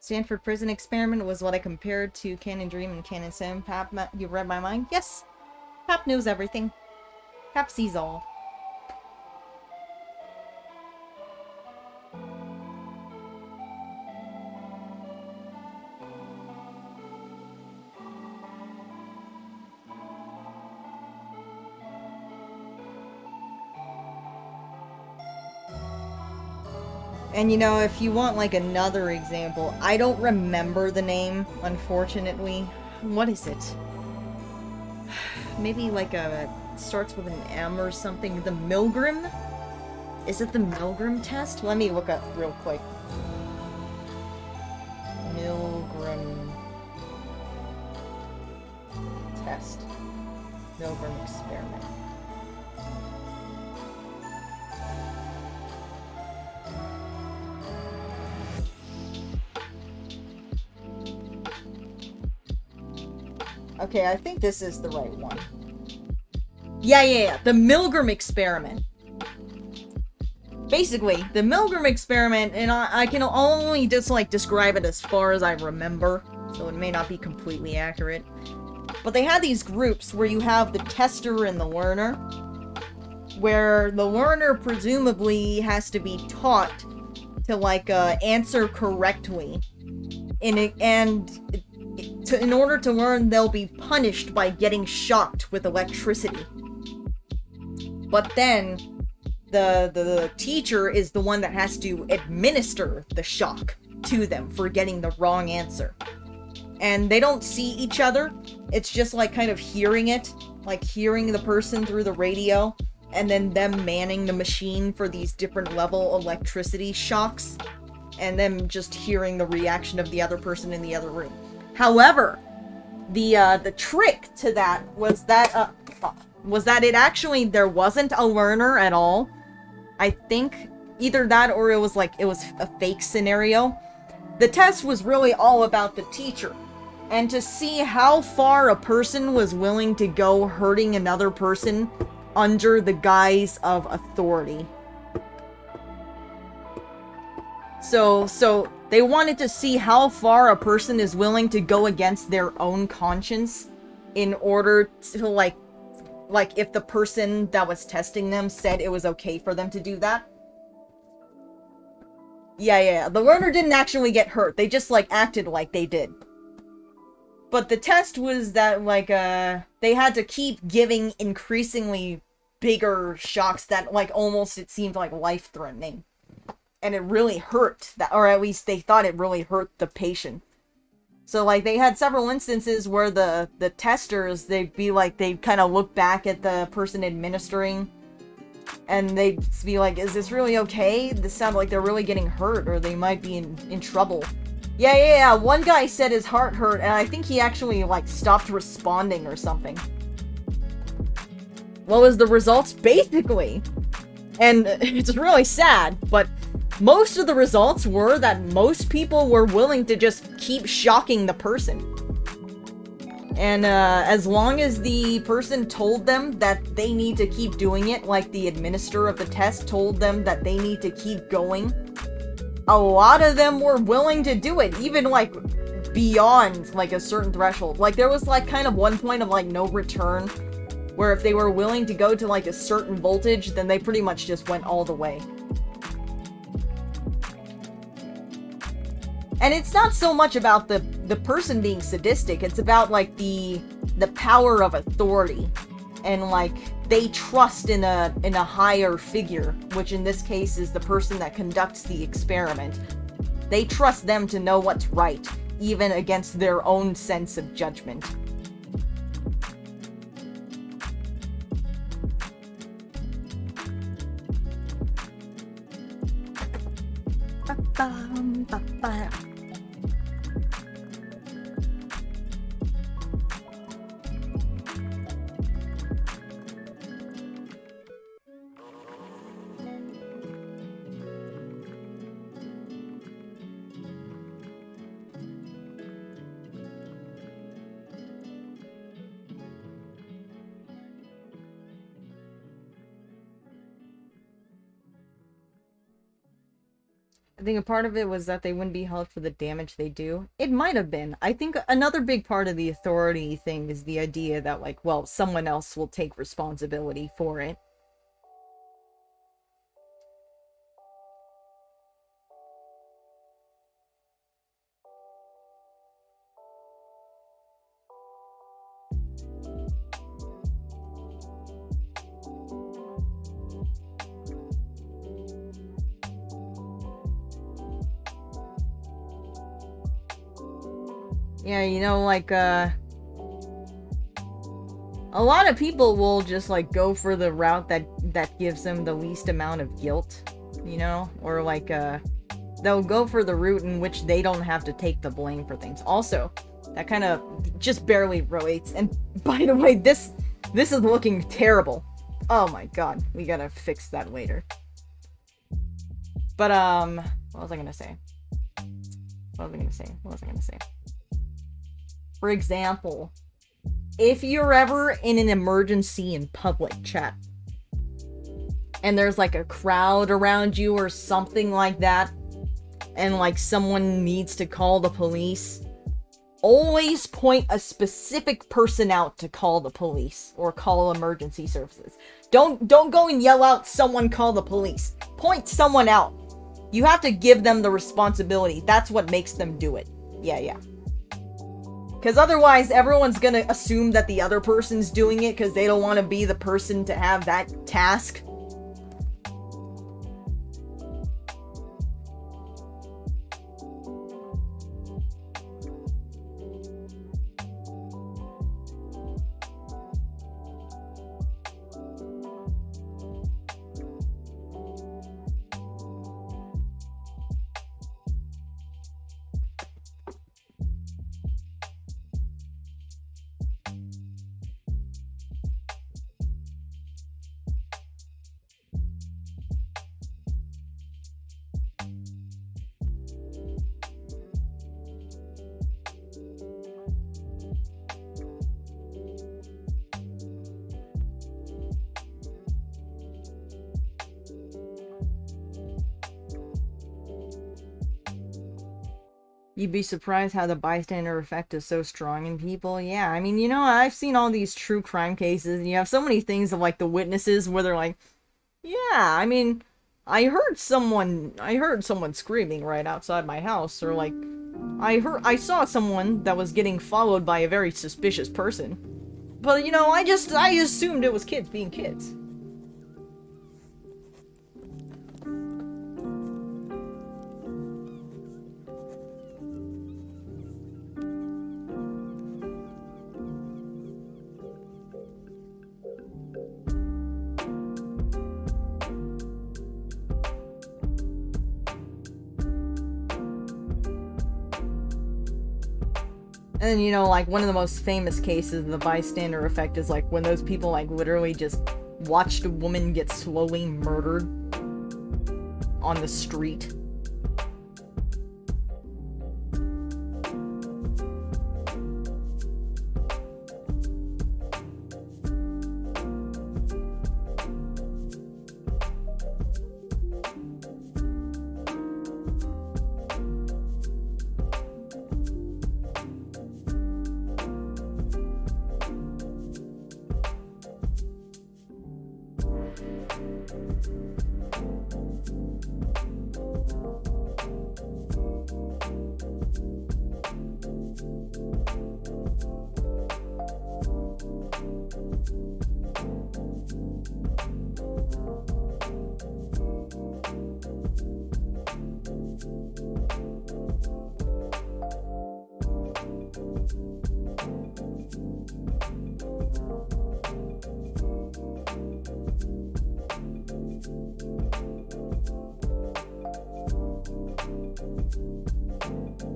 Stanford prison experiment was what I compared to Canon Dream and Canon Sim. Pap, you read my mind? Yes! Pap knows everything. Pap sees all. And you know, if you want like another example, I don't remember the name, unfortunately. What is it? Maybe like starts with an M or something. The Milgram? Is it the Milgram test? Let me look up real quick. Milgram test. Milgram experiment. Okay, I think this is the right one. Yeah. The Milgram experiment. Basically, the Milgram experiment, and I can only just, like, describe it as far as I remember, so it may not be completely accurate. But they had these groups where you have the tester and the learner, where the learner presumably has to be taught to, like, answer correctly. In order to learn, they'll be punished by getting shocked with electricity. But then, the teacher is the one that has to administer the shock to them for getting the wrong answer. And they don't see each other. It's just like kind of hearing it, like hearing the person through the radio, and then them manning the machine for these different level electricity shocks, and them just hearing the reaction of the other person in the other room. However, the trick to that was that it actually, there wasn't a learner at all. I think either that or it was a fake scenario. The test was really all about the teacher, and to see how far a person was willing to go hurting another person under the guise of authority. So they wanted to see how far a person is willing to go against their own conscience in order to, like if the person that was testing them said it was okay for them to do that. Yeah. The learner didn't actually get hurt. They just, like, acted like they did. But the test was that, like, they had to keep giving increasingly bigger shocks that, like, almost it seemed like life-threatening. And it really hurt, or at least they thought it really hurt the patient. So, like, they had several instances where the testers, they'd kind of look back at the person administering, and they'd be like, is this really okay? This sounds like they're really getting hurt, or they might be in trouble. Yeah. One guy said his heart hurt, and I think he actually, like, stopped responding or something. What was the results? Basically. And it's really sad, but most of the results were that most people were willing to just keep shocking the person. And as long as the person told them that they need to keep doing it, like the administrator of the test told them that they need to keep going, a lot of them were willing to do it, even, like, beyond, like, a certain threshold. Like, there was, like, kind of one point of, like, no return, where if they were willing to go to, like, a certain voltage, then they pretty much just went all the way. And it's not so much about the person being sadistic, it's about, like, the power of authority. And, like, they trust in a higher figure, which in this case is the person that conducts the experiment. They trust them to know what's right, even against their own sense of judgment. I think a part of it was that they wouldn't be held for the damage they do. It might have been. I think another big part of the authority thing is the idea that, like, well, someone else will take responsibility for it. Yeah, you know, like, a lot of people will just, like, go for the route that gives them the least amount of guilt, you know? Or, like, they'll go for the route in which they don't have to take the blame for things. Also, that kind of just barely relates. And, by the way, this is looking terrible. Oh my god, we gotta fix that later. But, what was I gonna say? For example, if you're ever in an emergency in public chat, and there's like a crowd around you or something like that, and like someone needs to call the police, always point a specific person out to call the police or call emergency services. Don't go and yell out, "Someone call the police." Point someone out. You have to give them the responsibility. That's what makes them do it. Yeah. Because otherwise, everyone's gonna assume that the other person's doing it because they don't want to be the person to have that task. You'd be surprised how the bystander effect is so strong in people. Yeah, I mean, you know, I've seen all these true crime cases, and you have so many things of, like, the witnesses where they're like, yeah, I mean, I heard someone screaming right outside my house, or, like, I saw someone that was getting followed by a very suspicious person. But, you know, I assumed it was kids being kids. And, you know, like, one of the most famous cases of the bystander effect is, like, when those people, like, literally just watched a woman get slowly murdered on the street.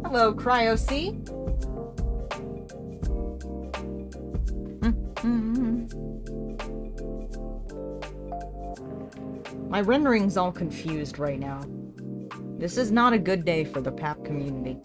Hello, Cryo-C. My rendering's all confused right now. This is not a good day for the PAP community.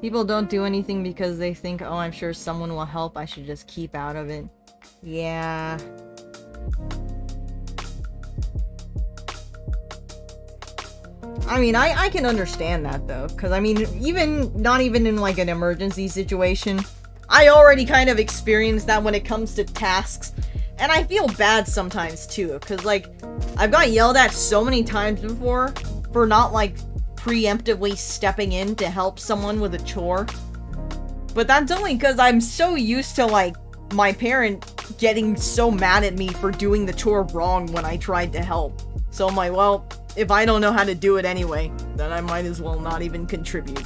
People don't do anything because they think, oh, I'm sure someone will help, I should just keep out of it. Yeah. I mean, I can understand that, though, because, I mean, not even in, like, an emergency situation, I already kind of experienced that when it comes to tasks, and I feel bad sometimes, too, because, like, I've got yelled at so many times before for not, like, preemptively stepping in to help someone with a chore, but that's only because I'm so used to, like, my parent getting so mad at me for doing the chore wrong when I tried to help. So I'm like, well, if I don't know how to do it anyway, then I might as well not even contribute.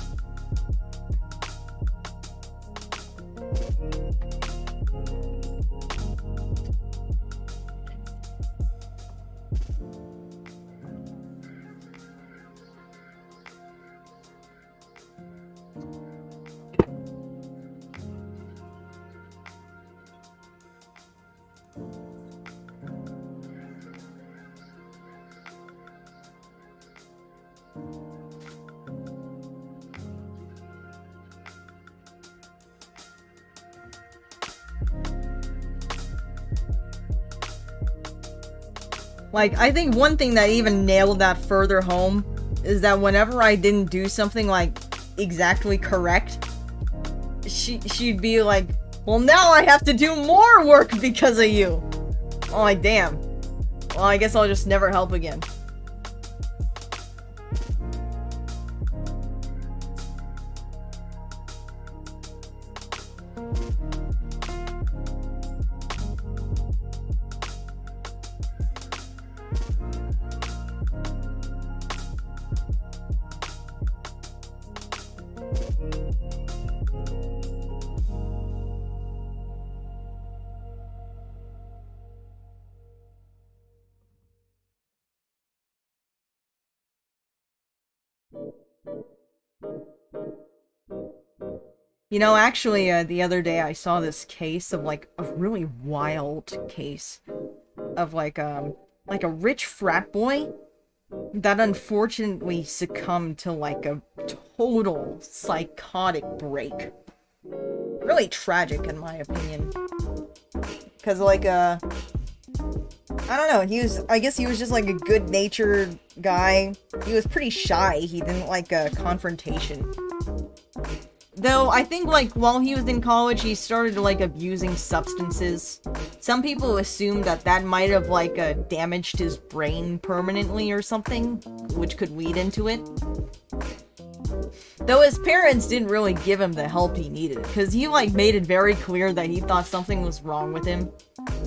Like, I think one thing that even nailed that further home is that whenever I didn't do something, like, exactly correct, she'd be like, well, now I have to do more work because of you. I'm like, damn. Well, I guess I'll just never help again. You know, actually, the other day I saw this case of, like, a really wild case of, like a rich frat boy that unfortunately succumbed to, like, a total psychotic break. Really tragic, in my opinion. Because, like, I don't know, I guess he was just, like, a good-natured guy. He was pretty shy, he didn't like a confrontation. Though, I think, like, while he was in college, he started, like, abusing substances. Some people assume that that might have, like, damaged his brain permanently or something, which could lead into it. Though his parents didn't really give him the help he needed, because he, like, made it very clear that he thought something was wrong with him,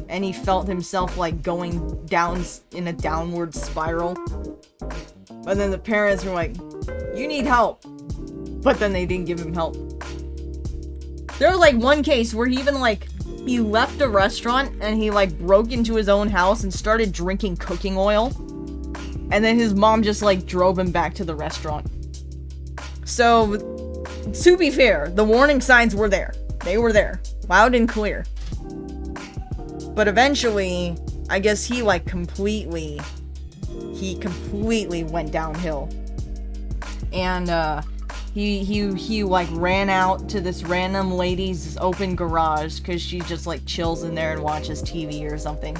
and he felt himself, like, going down in a downward spiral. But then the parents were like, you need help. But then they didn't give him help. There was, like, one case where he even, like, he left a restaurant and he, like, broke into his own house and started drinking cooking oil. And then his mom just, like, drove him back to the restaurant. So, to be fair, the warning signs were there. They were there. Loud and clear. But eventually, I guess he, like, completely went downhill. And, he like ran out to this random lady's open garage because she just like chills in there and watches TV or something.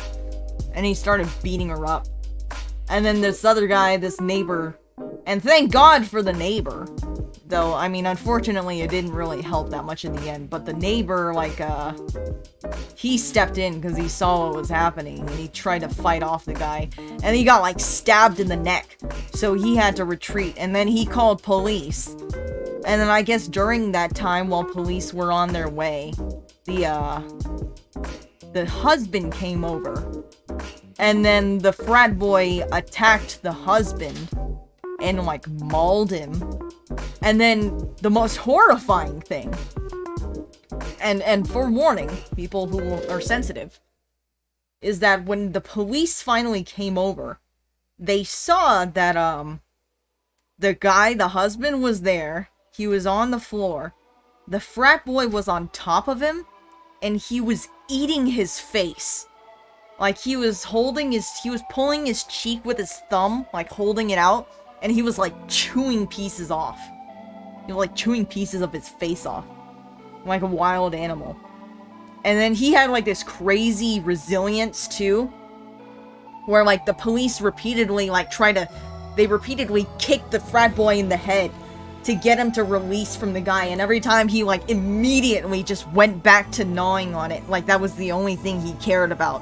And he started beating her up. And then this other guy, this neighbor, and thank God for the neighbor. Though, I mean, unfortunately, it didn't really help that much in the end. But the neighbor, like, he stepped in because he saw what was happening. And he tried to fight off the guy. And he got, like, stabbed in the neck. So he had to retreat. And then he called police. And then I guess during that time, while police were on their way, the husband came over. And then the frat boy attacked the husband and, like, mauled him. And then the most horrifying thing, and forewarning people who are sensitive, is that when the police finally came over, they saw that, the guy, the husband, was there. He was on the floor. The frat boy was on top of him, and he was eating his face. Like, he was pulling his cheek with his thumb, like, holding it out, and he was, like, chewing pieces off. He was like chewing pieces of his face off. Like a wild animal. And then he had like this crazy resilience too. Where like the police repeatedly like they repeatedly kicked the frat boy in the head to get him to release from the guy. And every time he like immediately just went back to gnawing on it. Like that was the only thing he cared about.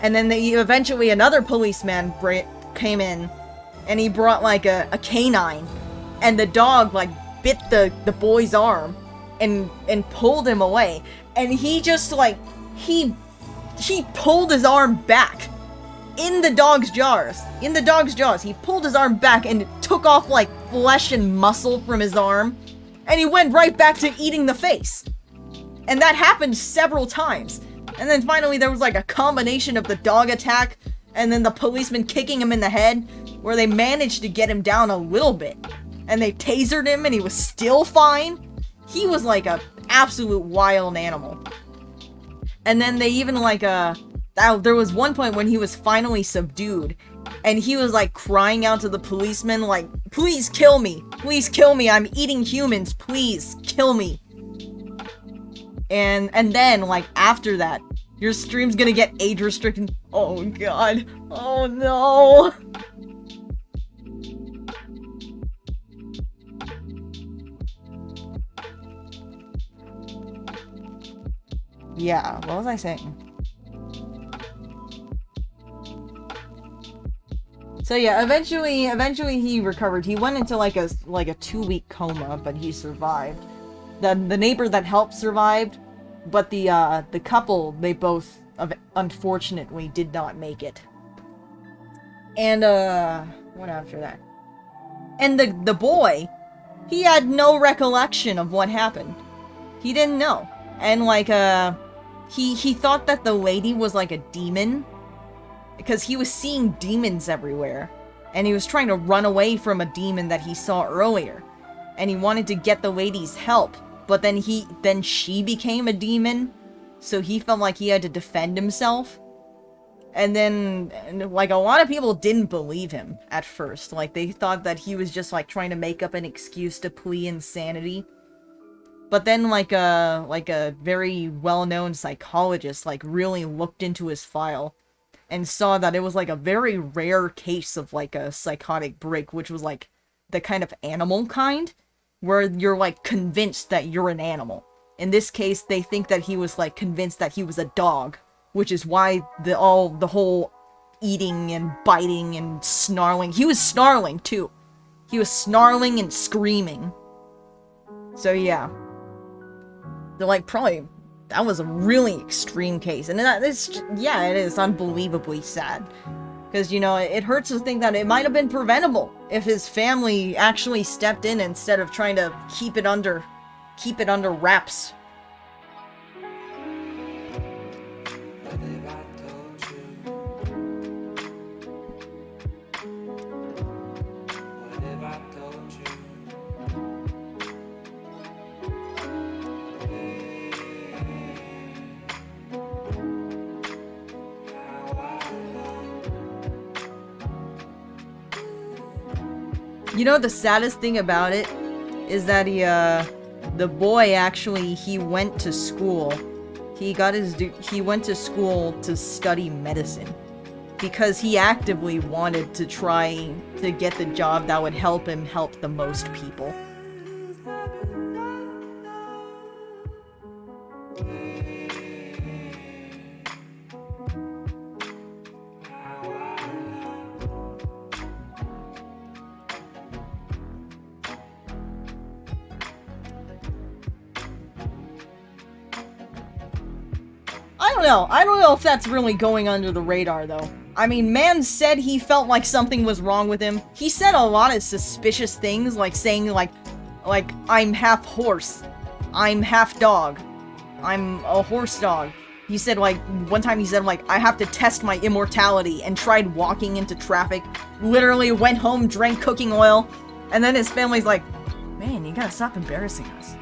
And then eventually another policeman came in. And he brought like a canine. And the dog like bit the boy's arm. And pulled him away. And he just like, he pulled his arm back. In the dog's jaws. He pulled his arm back and took off like flesh and muscle from his arm. And he went right back to eating the face. And that happened several times. And then finally there was like a combination of the dog attack and then the policeman kicking him in the head, where they managed to get him down a little bit. And they tasered him and he was still fine. He was like a absolute wild animal. And then they even like there was one point when he was finally subdued, and he was like crying out to the policeman like, please kill me, I'm eating humans, please kill me. And then like after that, your stream's gonna get age restricted. Oh god, oh no. Yeah, what was I saying? So yeah, eventually he recovered. He went into like a 2-week coma, but he survived. The neighbor that helped survived, but the couple, they both unfortunately did not make it. And what after that? And the boy, he had no recollection of what happened. He didn't know. And like he thought that the lady was like a demon. Because he was seeing demons everywhere. And he was trying to run away from a demon that he saw earlier. And he wanted to get the lady's help. But then she became a demon. So he felt like he had to defend himself. And then, like, a lot of people didn't believe him at first. Like, they thought that he was just, like, trying to make up an excuse to plead insanity. But then, like a very well-known psychologist, like, really looked into his file. And saw that it was, like, a very rare case of, like, a psychotic break, which was, like, the kind of animal kind, where you're, like, convinced that you're an animal. In this case, they think that he was, like, convinced that he was a dog, which is why the whole eating and biting and snarling. He was snarling, too. He was snarling and screaming. So, yeah. They're, like, probably... That was a really extreme case. And it is unbelievably sad. Because, you know, it hurts to think that it might have been preventable if his family actually stepped in instead of trying to keep it under wraps. You know, the saddest thing about it is that the boy actually, he went to school. He went to school to study medicine because he actively wanted to try to get the job that would help him help the most people. I don't know if that's really going under the radar, though. I mean, man said he felt like something was wrong with him. He said a lot of suspicious things, like saying, like, I'm half horse. I'm half dog. I'm a horse dog. He said, like, one time he said, like, I have to test my immortality, and tried walking into traffic. Literally went home, drank cooking oil, and then his family's like, man, you gotta stop embarrassing us.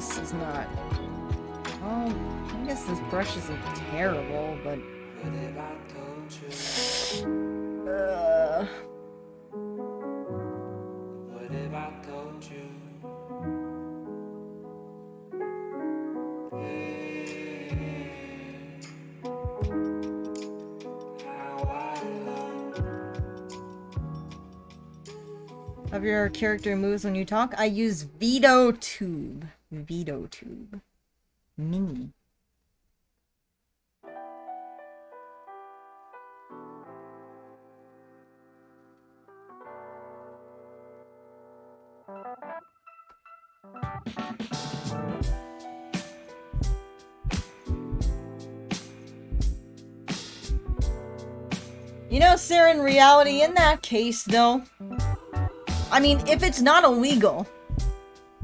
this is not... Oh, I guess this brush isn't terrible, but... What if I told you? Have your character moves when you talk? I use VideoTube. VideoTube. Mini. You know, Sarah, in reality, in that case, though, I mean, if it's not illegal,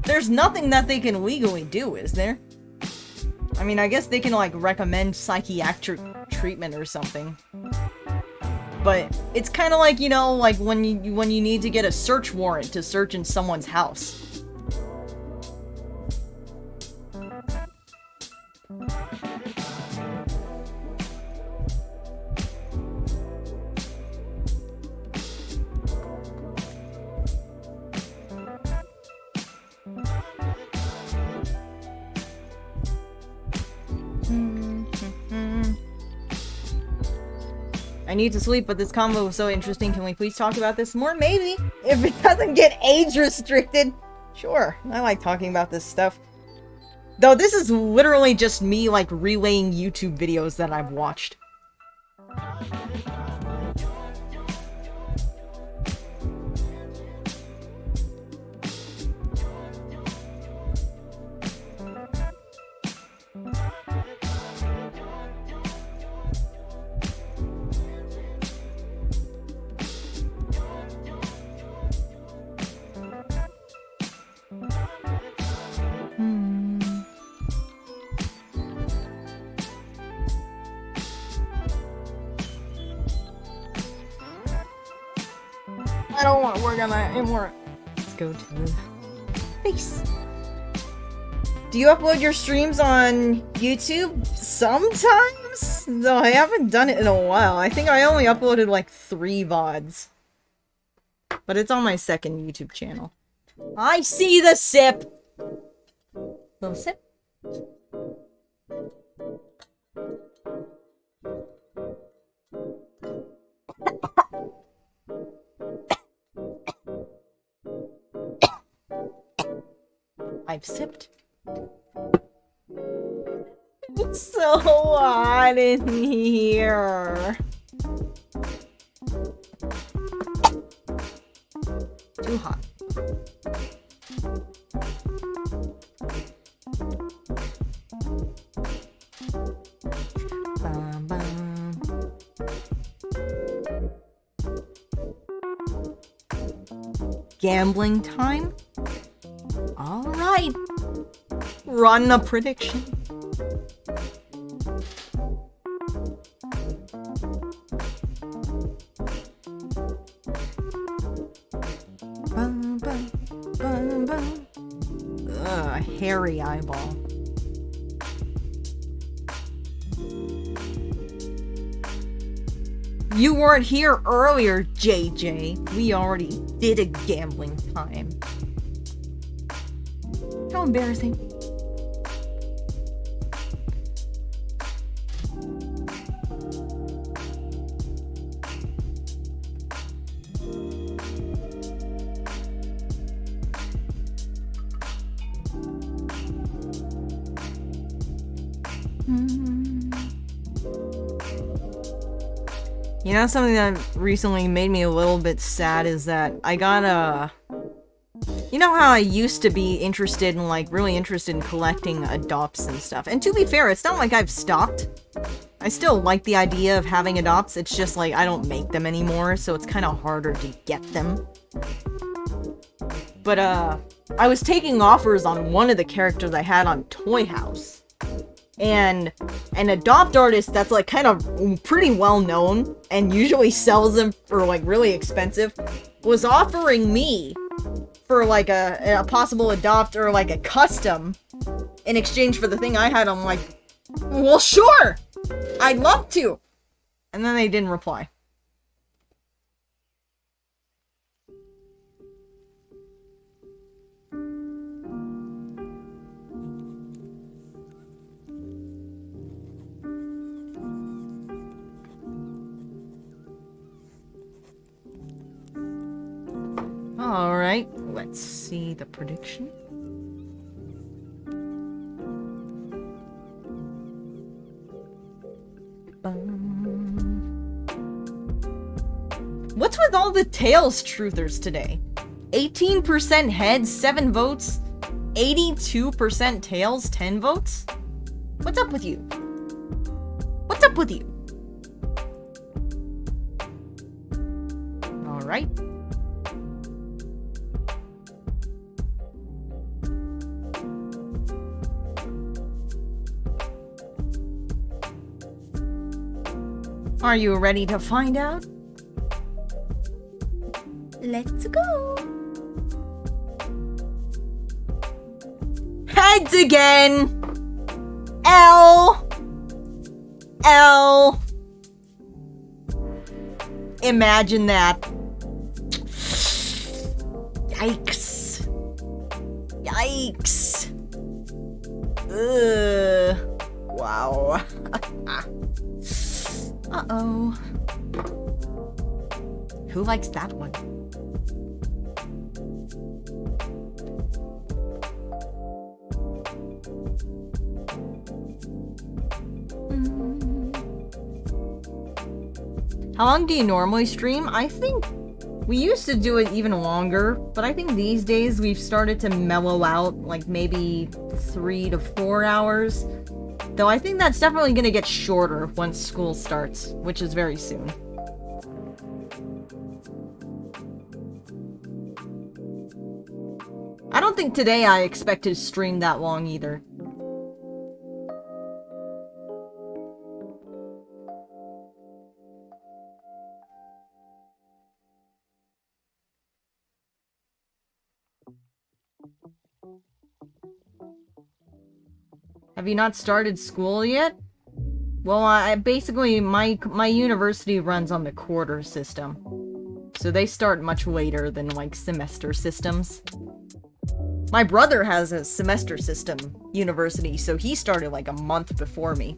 there's nothing that they can legally do, is there? I mean, I guess they can, like, recommend psychiatric treatment or something. But it's kind of like, you know, like when you need to get a search warrant to search in someone's house. I need to sleep, but this convo was so interesting. Can we please talk about this more? Maybe. If it doesn't get age restricted. Sure. I like talking about this stuff. Though this is literally just me, like, relaying YouTube videos that I've watched. I don't want to work on that anymore. Let's go to the face. Do you upload your streams on YouTube? Sometimes? Though I haven't done it in a while. I think I only uploaded like 3 VODs. But it's on my second YouTube channel. I see the sip! Little sip. I've sipped. It's so hot in here. Too hot. Bum, bum. Gambling time? Alright. Run a prediction. Bum, bum, bum, bum. Ugh, hairy eyeball. You weren't here earlier, JJ. We already did a gambling time. How embarrassing. You know, something that recently made me a little bit sad is that I got a... You know how I used to be interested in, like, really interested in collecting adopts and stuff. And to be fair, it's not like I've stopped. I still like the idea of having adopts, it's just like I don't make them anymore, so it's kind of harder to get them. But, I was taking offers on one of the characters I had on Toy House. And an adopt artist that's, like, kind of pretty well known and usually sells them for, like, really expensive was offering me for like a possible adopt or like a custom in exchange for the thing I had. I'm like, well, sure, I'd love to. And then they didn't reply. Alright, let's see the prediction. What's with all the Tails truthers today? 18% heads, 7 votes. 82% Tails, 10 votes? What's up with you? What's up with you? Alright. Are you ready to find out? Let's go! Heads again! L. Imagine that. Yikes. Yikes. Ugh. Wow. Uh-oh. Who likes that one? How long do you normally stream? I think we used to do it even longer, but I think these days we've started to mellow out, like maybe 3 to 4 hours. Though I think that's definitely gonna get shorter once school starts, which is very soon. I don't think today I expect to stream that long either. Have you not started school yet? Well, I basically, my university runs on the quarter system. So they start much later than, like, semester systems. My brother has a semester system university, so he started, like, a month before me.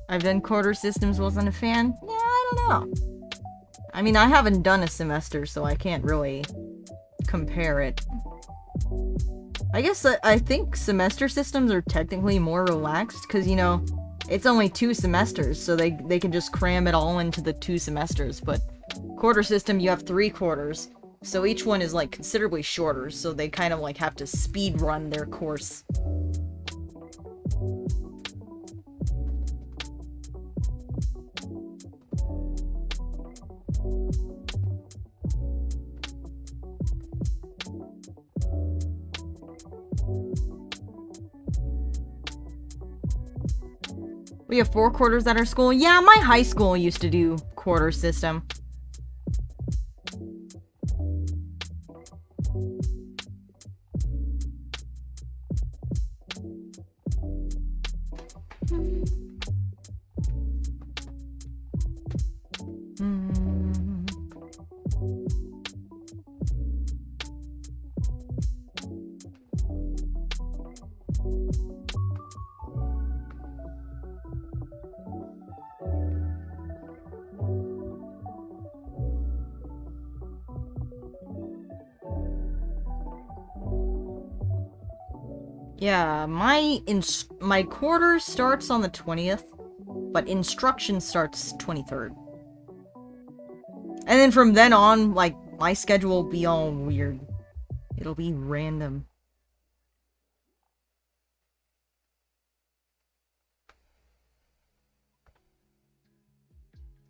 I've done quarter systems, wasn't a fan? Yeah, I don't know. I mean, I haven't done a semester, so I can't really compare it. I guess I think semester systems are technically more relaxed, because, you know, it's only 2 semesters, so they can just cram it all into the 2 semesters, but quarter system, you have 3 quarters, so each one is, like, considerably shorter, so they kind of, like, have to speed run their course. We have 4 quarters at our school. Yeah, my high school used to do quarter system. Yeah, my quarter starts on the 20th, but instruction starts 23rd. And then from then on, like, my schedule will be all weird. It'll be random.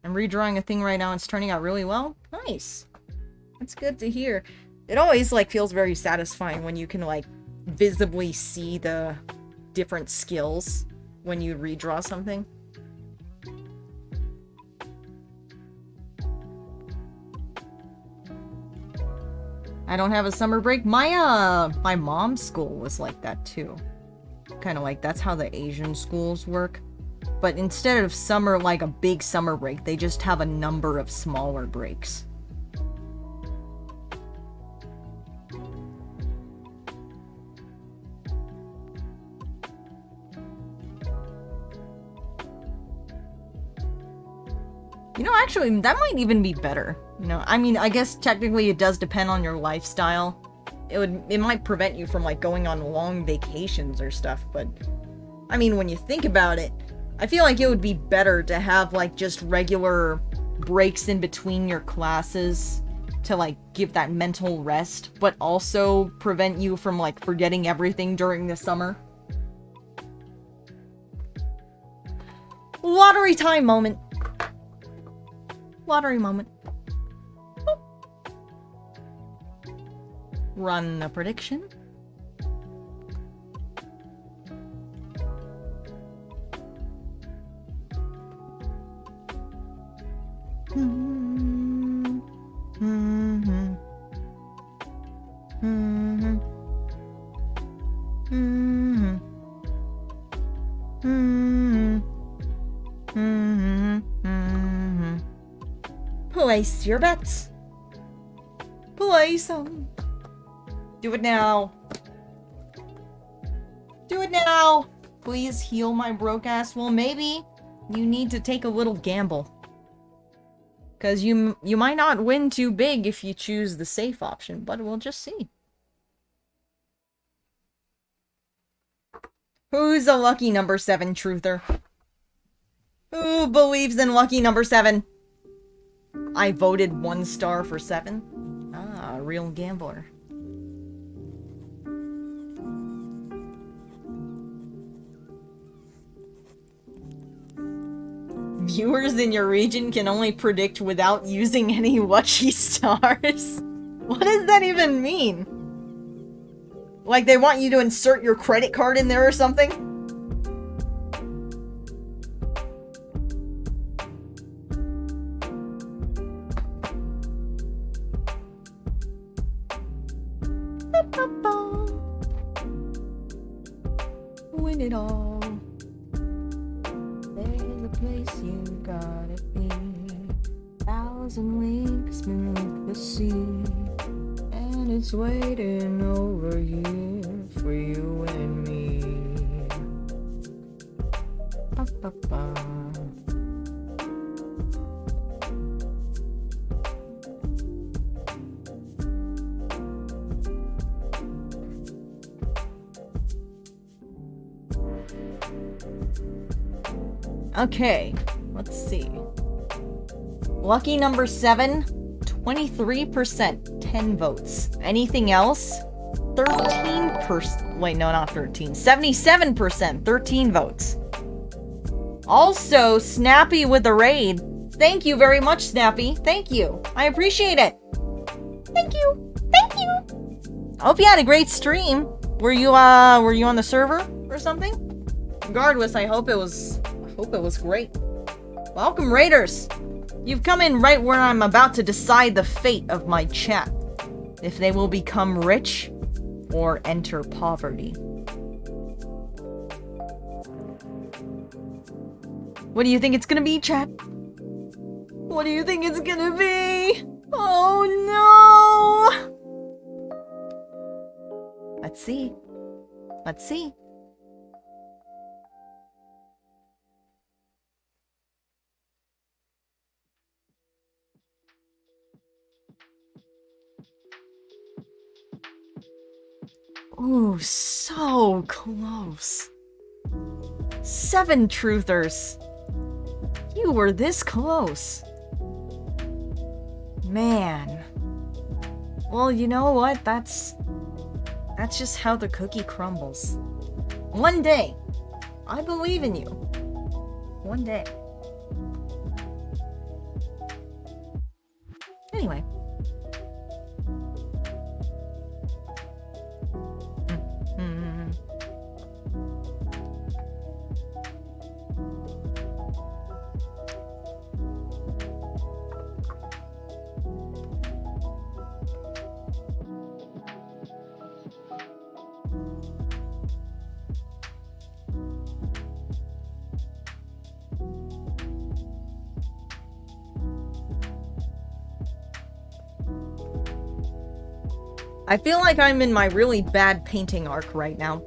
I'm redrawing a thing right now and it's turning out really well. Nice. That's good to hear. It always, like, feels very satisfying when you can, like, visibly see the different skills when you redraw something. I don't have a summer break. My mom's school was like that too. Kind of like that's how the Asian schools work. But instead of summer, like a big summer break, they just have a number of smaller breaks. You know, actually, that might even be better. You know, I mean, I guess technically it does depend on your lifestyle. It might prevent you from, like, going on long vacations or stuff, but I mean, when you think about it, I feel like it would be better to have, like, just regular breaks in between your classes to, like, give that mental rest, but also prevent you from, like, forgetting everything during the summer. Lottery time moment. Lottery moment. Boop. Run the prediction. Place your bets. Place them. Do it now. Do it now. Please heal my broke ass. Well, maybe you need to take a little gamble. Because you might not win too big if you choose the safe option, but we'll just see. Who's a lucky number 7 truther? Who believes in lucky number 7? I voted 1 star for 7. Ah, real gambler. Viewers in your region can only predict without using any lucky stars? What does that even mean? Like they want you to insert your credit card in there or something? Win it all. There's a place you gotta be. 1,000 links beneath the sea, and it's waiting over here for you and me. Ba, ba, ba. Okay, let's see. Lucky number 7, 23%, 10 votes. Anything else? 13%. Wait, no, not 13. 77%, 13 votes. Also, Snappy with the raid. Thank you very much, Snappy. Thank you. I appreciate it. Thank you. Thank you. I hope you had a great stream. Were you on the server or something? Regardless, I hope it was great. Welcome, Raiders! You've come in right where I'm about to decide the fate of my chat. If they will become rich or enter poverty. What do you think it's gonna be, chat? What do you think it's gonna be? Oh no! Let's see. Let's see. Ooh, so close. 7 truthers. You were this close. Man. Well, you know what? That's just how the cookie crumbles. One day. I believe in you. One day. Anyway. I feel like I'm in my really bad painting arc right now.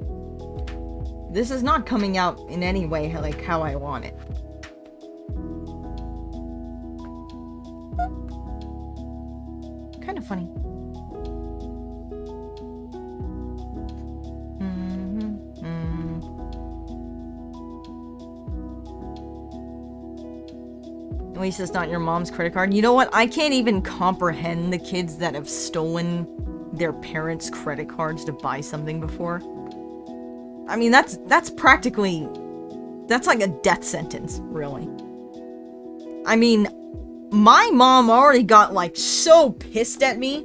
This is not coming out in any way like how I want it. Kind of funny. At least it's not your mom's credit card. You know what? I can't even comprehend the kids that have stolen their parents' credit cards to buy something before. I mean, that's practically... That's like a death sentence, really. I mean, my mom already got, like, so pissed at me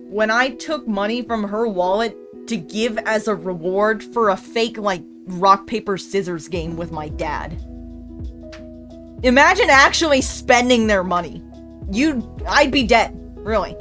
when I took money from her wallet to give as a reward for a fake, like, rock, paper, scissors game with my dad. Imagine actually spending their money. I'd be dead, really.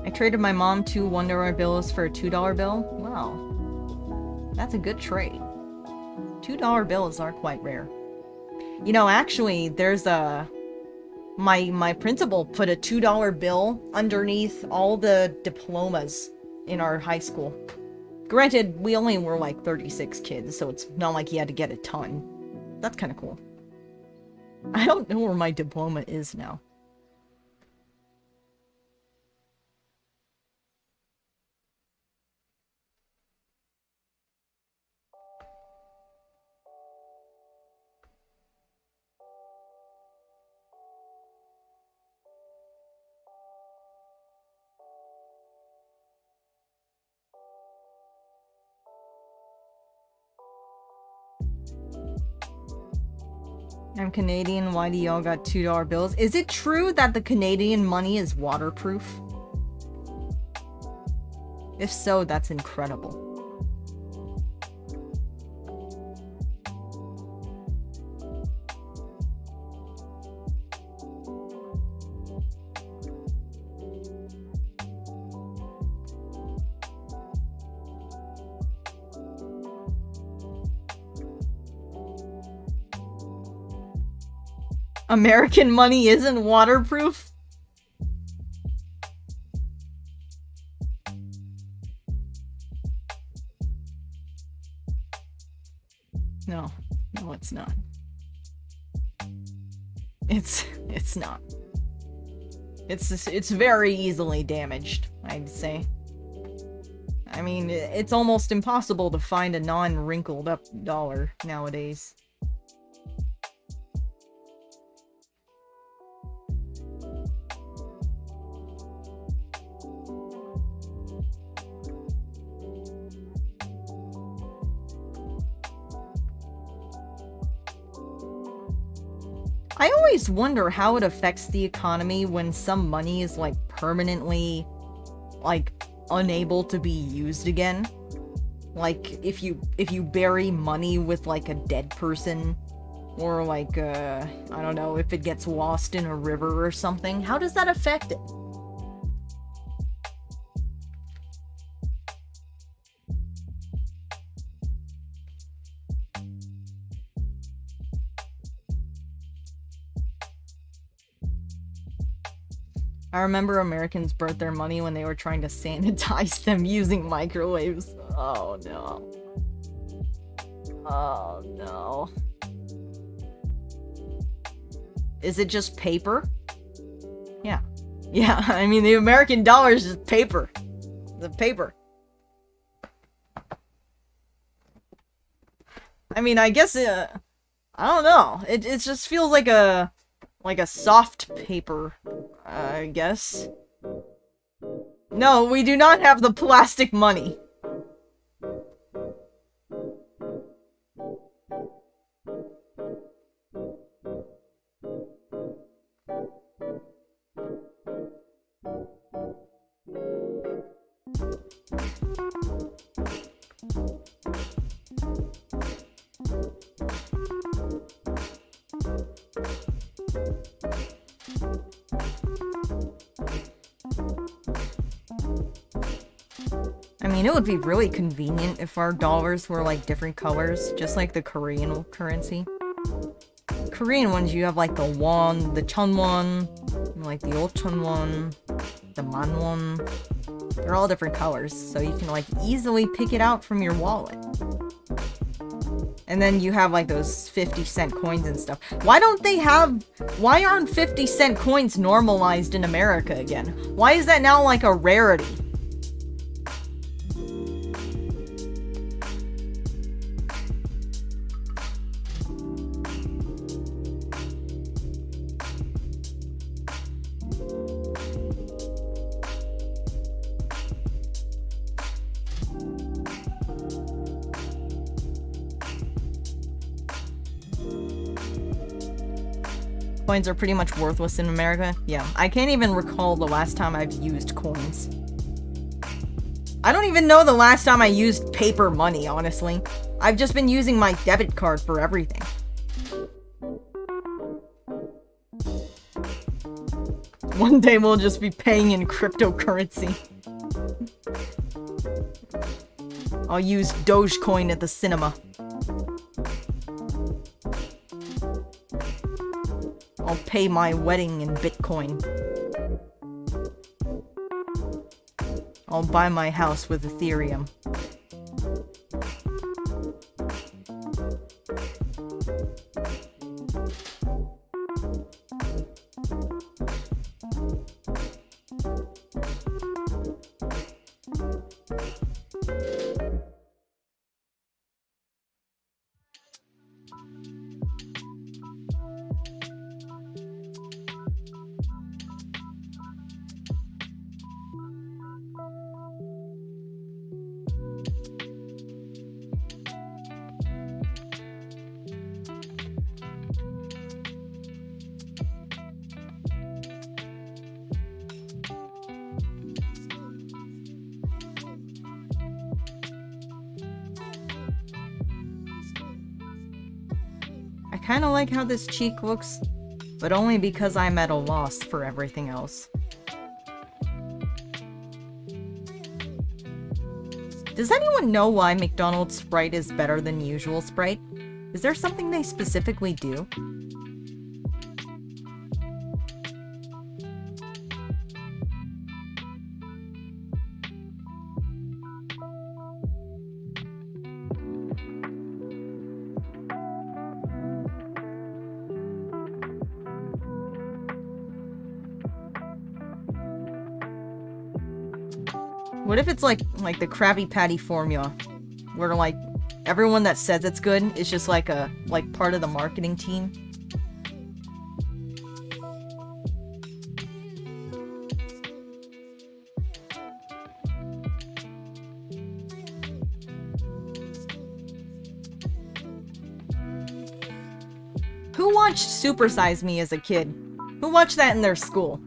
I traded my mom 2 $1 bills for a $2 bill. Wow. That's a good trade. $2 bills are quite rare. You know, actually, there's a... My principal put a $2 bill underneath all the diplomas in our high school. Granted, we only were like 36 kids, so it's not like he had to get a ton. That's kind of cool. I don't know where my diploma is now. I'm Canadian, why do y'all got $2 bills? Is it true that the Canadian money is waterproof? If so, that's incredible. American money isn't waterproof? No, it's not. It's not. It's very easily damaged, I'd say. I mean, it's almost impossible to find a non-wrinkled up dollar nowadays. I always wonder how it affects the economy when some money is, like, permanently, like, unable to be used again. Like, if you bury money with, like, a dead person, or, like, I don't know, if it gets lost in a river or something, how does that affect it? I remember Americans burnt their money when they were trying to sanitize them using microwaves. Oh no. Oh no. Is it just paper? Yeah. Yeah, I mean the American dollar is just paper. The paper. I mean, I guess I don't know. It just feels like a soft paper, I guess. No, we do not have the plastic money. I mean, it would be really convenient if our dollars were like different colors, just like the Korean currency. Korean ones, you have like the won, the chunwon, like the ochunwon, the manwon. They're all different colors, so you can like easily pick it out from your wallet. And then you have like those 50-cent coins and stuff. Why aren't 50-cent coins normalized in America again? Why is that now like a rarity? Coins are pretty much worthless in America. Yeah, I can't even recall the last time I've used coins. I don't even know the last time I used paper money, honestly. I've just been using my debit card for everything. One day we'll just be paying in cryptocurrency. I'll use Dogecoin at the cinema. I'll pay my wedding in Bitcoin. I'll buy my house with Ethereum. I kinda like how this cheek looks, but only because I'm at a loss for everything else. Does anyone know why McDonald's Sprite is better than usual Sprite? Is there something they specifically do? What if it's like the Krabby Patty formula, where like everyone that says it's good is just like part of the marketing team? Who watched Super Size Me as a kid? Who watched that in their school?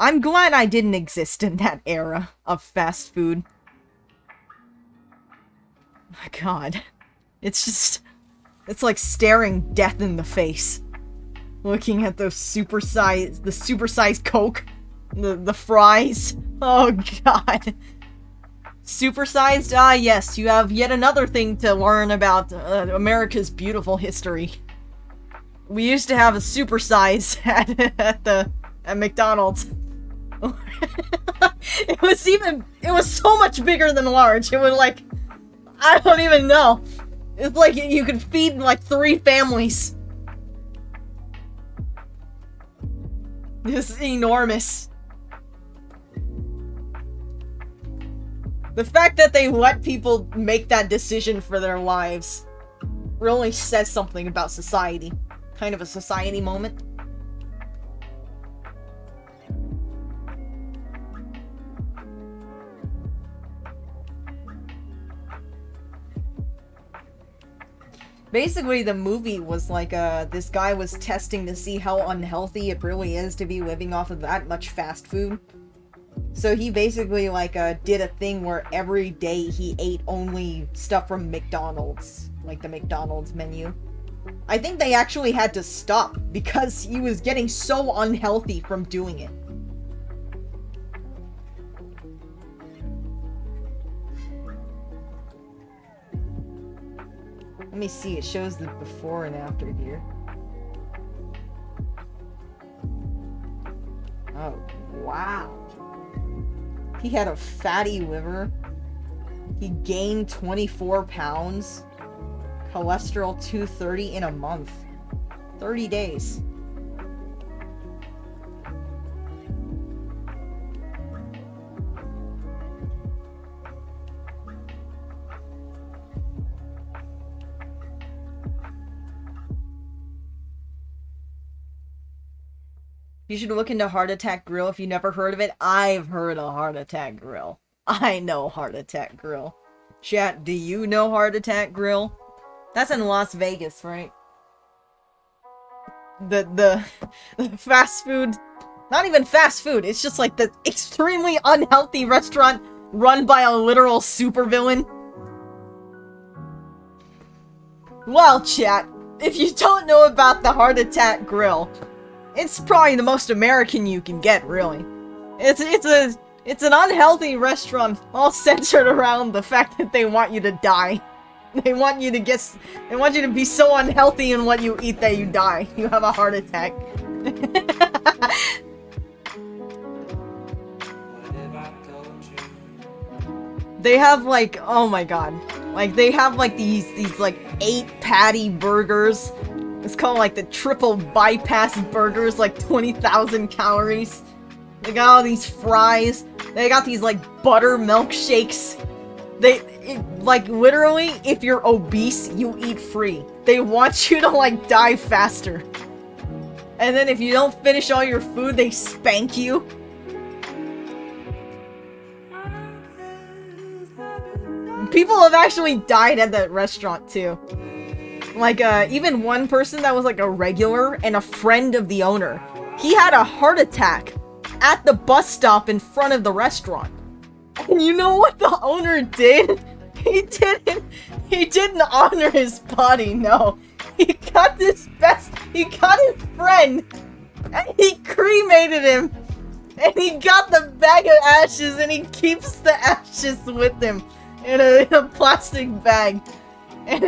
I'm glad I didn't exist in that era of fast food. My God. It's like staring death in the face. Looking at those the supersized Coke. The fries. Oh God. Supersized? Ah, yes, you have yet another thing to learn about America's beautiful history. We used to have a supersize at McDonald's. It was so much bigger than large. It was like, I don't even know. It's like you could feed like 3 families. This is enormous. The fact that they let people make that decision for their lives really says something about society. Kind of a society moment. Basically, the movie was like, this guy was testing to see how unhealthy it really is to be living off of that much fast food. So he basically, like, did a thing where every day he ate only stuff from McDonald's. Like the McDonald's menu. I think they actually had to stop because he was getting so unhealthy from doing it. Let me see, it shows the before and after here. Oh, wow. He had a fatty liver. He gained 24 pounds. Cholesterol 230 in a month. 30 days. You should look into Heart Attack Grill if you never heard of it. I've heard of Heart Attack Grill. I know Heart Attack Grill. Chat, do you know Heart Attack Grill? That's in Las Vegas, right? The fast food... Not even fast food, it's just like the extremely unhealthy restaurant run by a literal supervillain. Well, chat, if you don't know about the Heart Attack Grill, it's probably the most American you can get, really. It's an unhealthy restaurant, all centered around the fact that they want you to die. They want you to be so unhealthy in what you eat that you die. You have a heart attack. They have like, oh my god. Like they have like these like 8 patty burgers. It's called like the triple bypass burgers, like 20,000 calories. They got all these fries. They got these like butter milkshakes. Like literally, if you're obese, you eat free. They want you to like die faster. And then if you don't finish all your food, they spank you. People have actually died at that restaurant too. Like, even one person that was like a regular and a friend of the owner. He had a heart attack at the bus stop in front of the restaurant. And you know what the owner did? He didn't honor his body, no. He got his friend, and he cremated him. And he got the bag of ashes, and he keeps the ashes with him in a plastic bag. And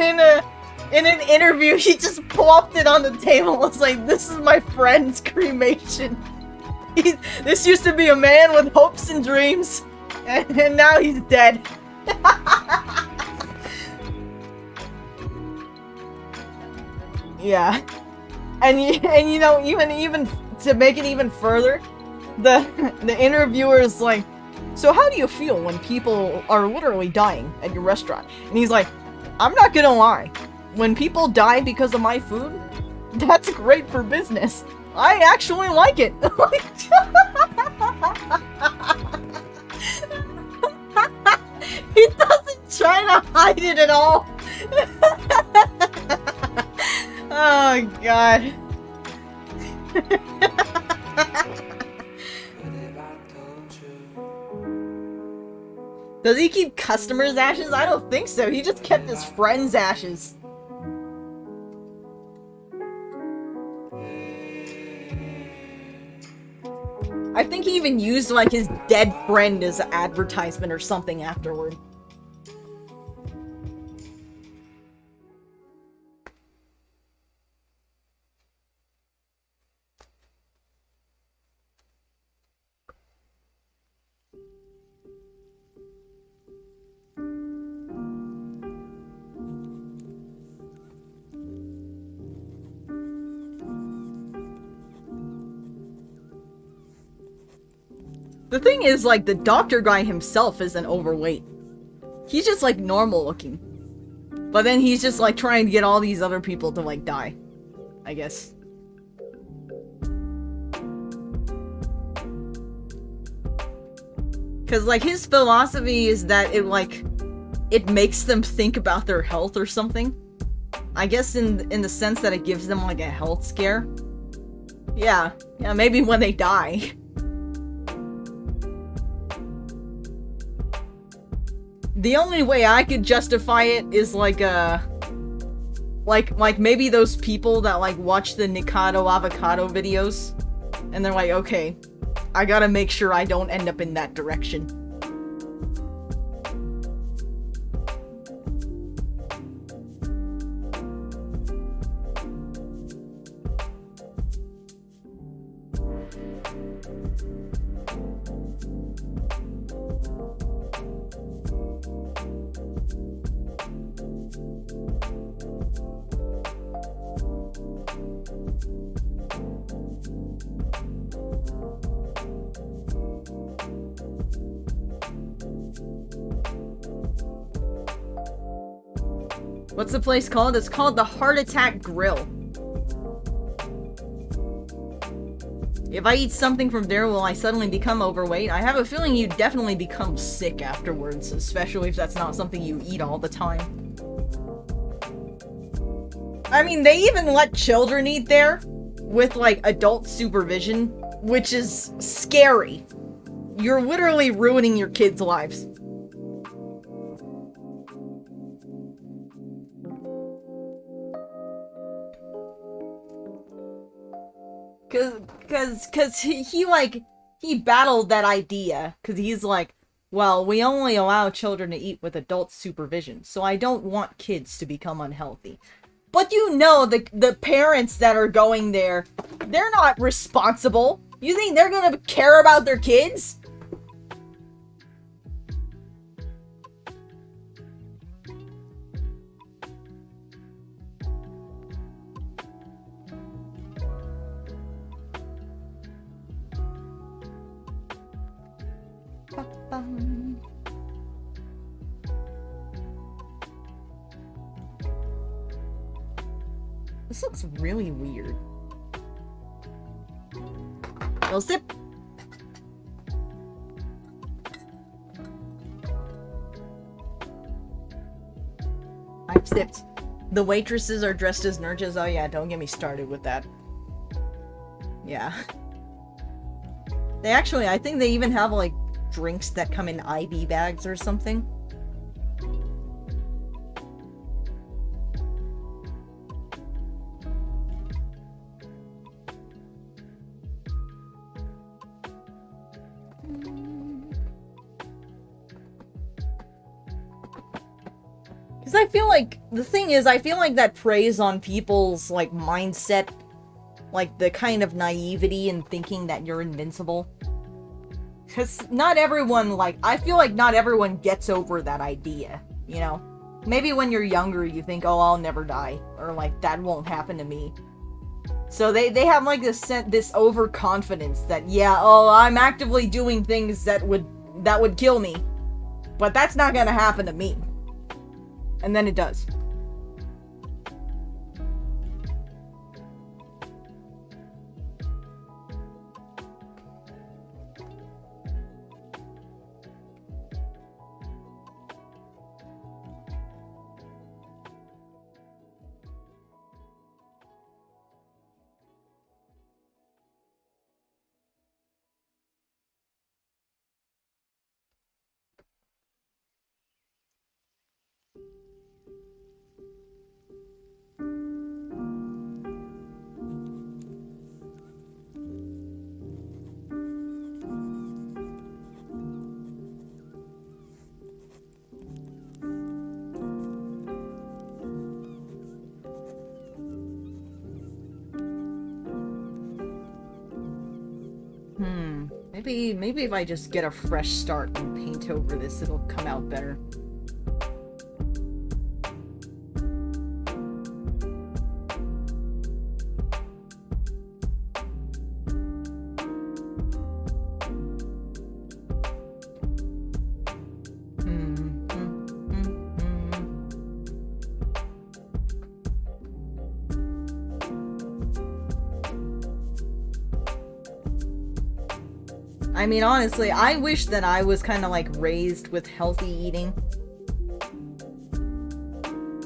in an interview, he just plopped it on the table and was like, "This is my friend's cremation. This used to be a man with hopes and dreams, and now he's dead." Yeah. And you know, even to make it even further, the interviewer is like, "So how do you feel when people are literally dying at your restaurant?" And he's like, "I'm not gonna lie. When people die because of my food, that's great for business. I actually like it." He doesn't try to hide it at all. Oh god. Does he keep customers' ashes? I don't think so. He just kept his friends' ashes. I think he even used, like, his dead friend as an advertisement or something afterward. The thing is, like, the doctor guy himself isn't overweight. He's just, like, normal looking. But then he's just, like, trying to get all these other people to, like, die. I guess. Because, like, his philosophy is that it makes them think about their health or something. I guess in the sense that it gives them, like, a health scare. Yeah, maybe when they die. The only way I could justify it is like maybe those people that like watch the Nikado avocado videos and they're like, okay, I gotta make sure I don't end up in that direction. What's the place called? It's called the Heart Attack Grill. If I eat something from there, will I suddenly become overweight? I have a feeling you definitely become sick afterwards, especially if that's not something you eat all the time. I mean, they even let children eat there with, like, adult supervision, which is scary. You're literally ruining your kids' lives. Cause he battled that idea, cause he's like, well, we only allow children to eat with adult supervision, so I don't want kids to become unhealthy. But you know, the parents that are going there, they're not responsible. You think they're gonna care about their kids? This looks really weird. Little sip. I've sipped. The waitresses are dressed as nurses. Oh yeah, don't get me started with that. Yeah. They actually, I think they even have like drinks that come in IV bags or something. Because I feel like, the thing is, I feel like that preys on people's, like, mindset. Like, the kind of naivety and thinking that you're invincible. Because not everyone, like, I feel like not everyone gets over that idea, you know? Maybe when you're younger, you think, oh, I'll never die. Or, like, that won't happen to me. So they have, like, this overconfidence that, yeah, oh, I'm actively doing things that would kill me. But that's not gonna happen to me. And then it does. Maybe if I just get a fresh start and paint over this, it'll come out better. I mean, honestly, I wish that I was kind of like raised with healthy eating.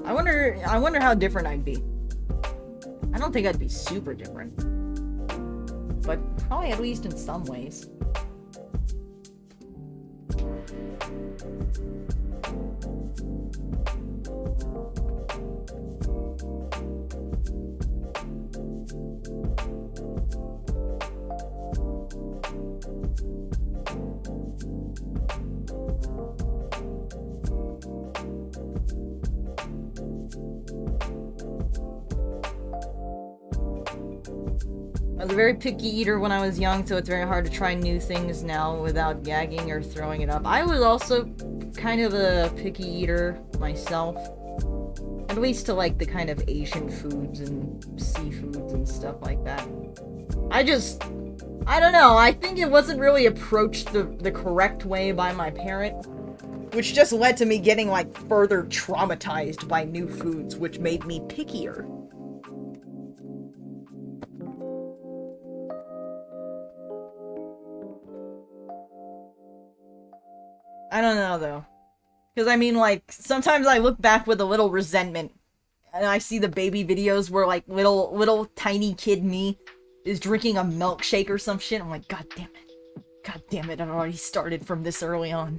I wonder how different I'd be. I don't think I'd be super different, but probably at least in some ways. I was a very picky eater when I was young, so it's very hard to try new things now without gagging or throwing it up. I was also kind of a picky eater myself. At least to like the kind of Asian foods and seafoods and stuff like that. I don't know, I think it wasn't really approached the correct way by my parent. Which just led to me getting like further traumatized by new foods, which made me pickier. I don't know, though. Because, I mean, like, sometimes I look back with a little resentment, and I see the baby videos where, like, little tiny kid me is drinking a milkshake or some shit. I'm like, God damn it. God damn it, I've already started from this early on.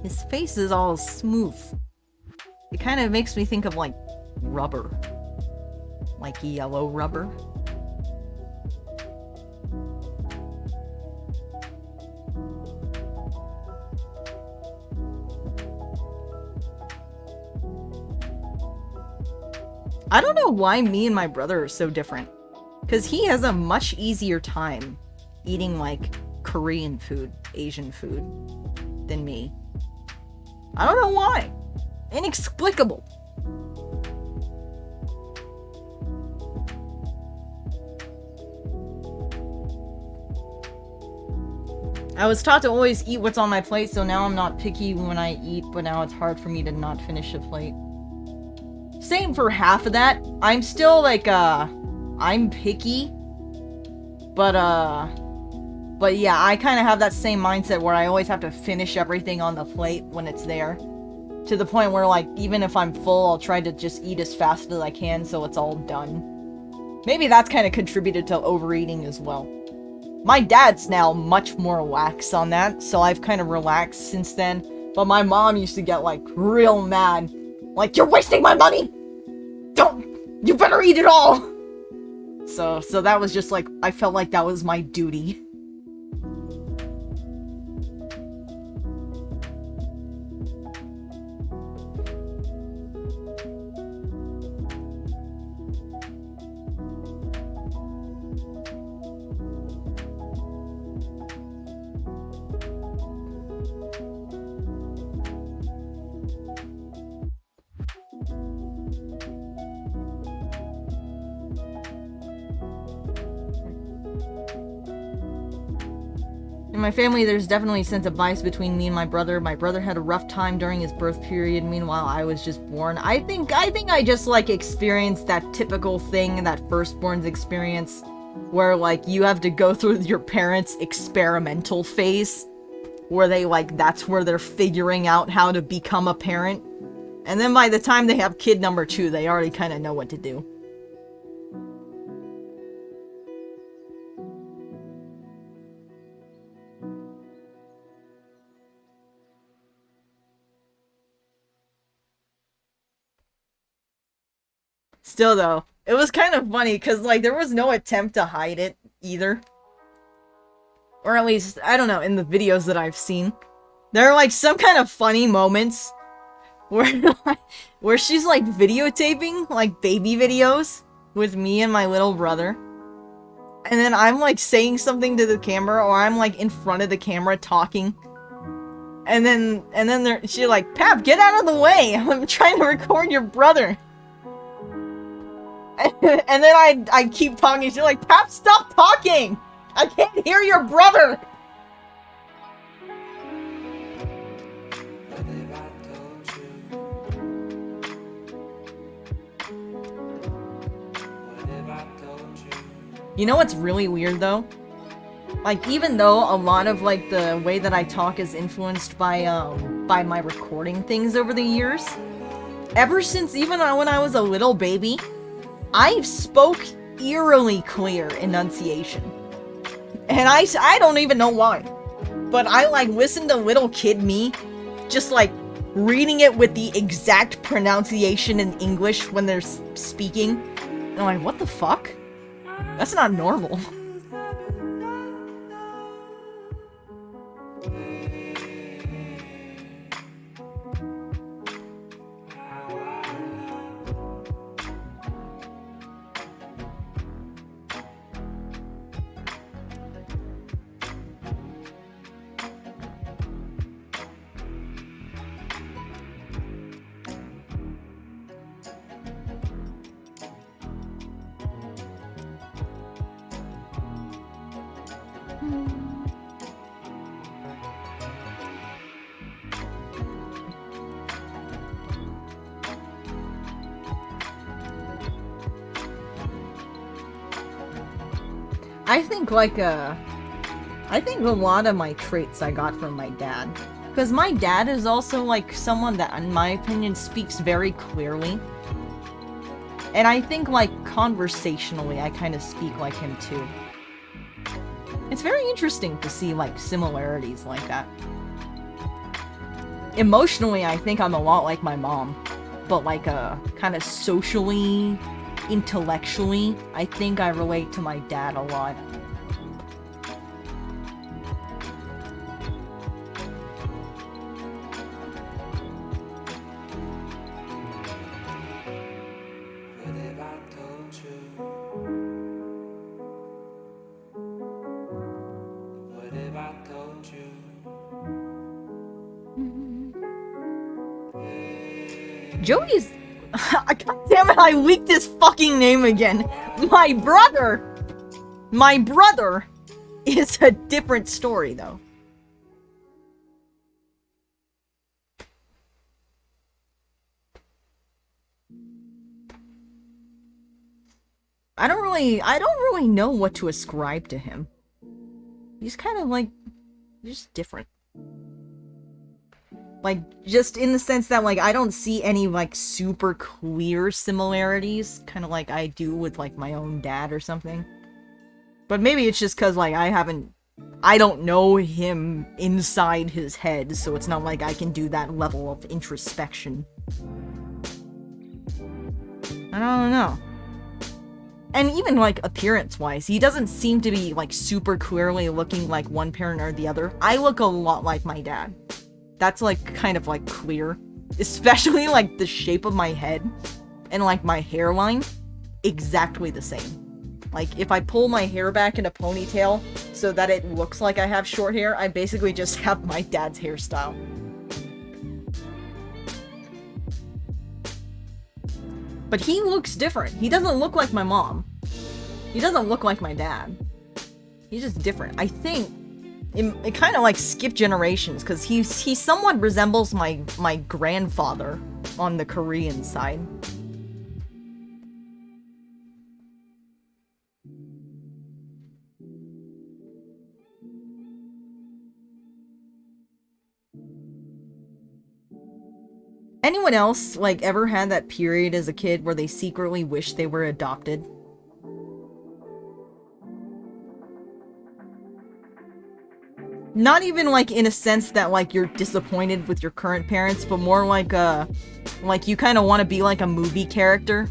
His face is all smooth. It kind of makes me think of, like, rubber. Like yellow rubber. I don't know why me and my brother are so different. Because he has a much easier time eating, like, Korean food, Asian food, than me. I don't know why. Inexplicable. I was taught to always eat what's on my plate, so now I'm not picky when I eat, but now it's hard for me to not finish a plate. Same for half of that. I'm still like, I'm picky. But yeah, I kind of have that same mindset where I always have to finish everything on the plate when it's there. To the point where, like, even if I'm full, I'll try to just eat as fast as I can so it's all done. Maybe that's kind of contributed to overeating as well. My dad's now much more lax on that, so I've kind of relaxed since then. But my mom used to get, like, real mad. Like, you're wasting my money! Don't! You better eat it all! So that was just like, I felt like that was my duty. In my family, there's definitely a sense of bias between me and my brother. My brother had a rough time during his birth period, meanwhile I was just born. I think I just, like, experienced that typical thing, that firstborn's experience, where, like, you have to go through your parents' experimental phase, where they, like, that's where they're figuring out how to become a parent. And then by the time they have kid number 2, they already kind of know what to do. Still, though, It was kind of funny, because, like, there was no attempt to hide it, either. Or at least, I don't know, in the videos that I've seen. There are, like, some kind of funny moments where, where she's, like, videotaping, like, baby videos with me and my little brother. And then I'm, like, saying something to the camera, or I'm, like, in front of the camera talking. And then she's like, Pap, get out of the way! I'm trying to record your brother! And then I keep talking, she's like, Pap, stop talking! I can't hear your brother! What have I told you? What have I told you? You know what's really weird, though? Like, even though a lot of, like, the way that I talk is influenced by my recording things over the years, ever since even when I was a little baby, I spoke eerily clear enunciation. And I don't even know why. But I, like, listen to little kid me, just, like, reading it with the exact pronunciation in English when they're speaking. And I'm like, what the fuck? That's not normal. I think a lot of my traits I got from my dad. Because my dad is also, like, someone that, in my opinion, speaks very clearly. And I think, like, conversationally, I kind of speak like him, too. It's very interesting to see, like, similarities like that. Emotionally, I think I'm a lot like my mom. But, like, kind of socially, intellectually, I think I relate to my dad a lot. What have I told you? What have I told you? Joey's... God damn it, I leaked his fucking name again! My brother! My brother is a different story, though. I don't really know what to ascribe to him. He's kind of like, just different. Like, just in the sense that, like, I don't see any, like, super clear similarities, kind of like I do with, like, my own dad or something. But maybe it's just because, like, I don't know him inside his head, so it's not like I can do that level of introspection. I don't know. And even, like, appearance-wise, he doesn't seem to be, like, super clearly looking like one parent or the other. I look a lot like my dad. That's, like, kind of, like, clear. Especially, like, the shape of my head and, like, my hairline. Exactly the same. Like, if I pull my hair back in a ponytail so that it looks like I have short hair, I basically just have my dad's hairstyle. But he looks different. He doesn't look like my mom. He doesn't look like my dad. He's just different. I think it kind of like skipped generations because he somewhat resembles my grandfather on the Korean side. Anyone else, like, ever had that period as a kid where they secretly wish they were adopted? Not even, like, in a sense that, like, you're disappointed with your current parents, but more like you kind of want to be like a movie character.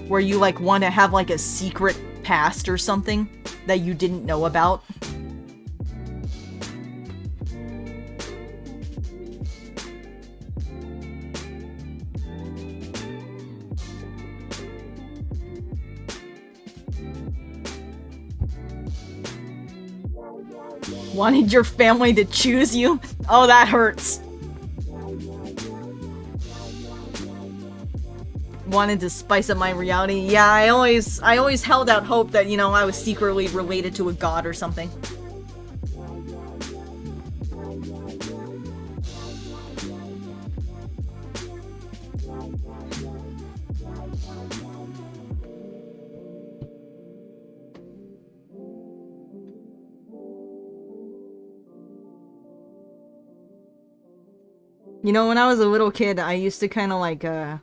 where you like want to have like a secret past or something that you didn't know about. Wanted your family to choose you? Oh, that hurts. Wanted to spice up my reality. Yeah, I always held out hope that, you know, I was secretly related to a god or something. You know, when I was a little kid, I used to kind of like, I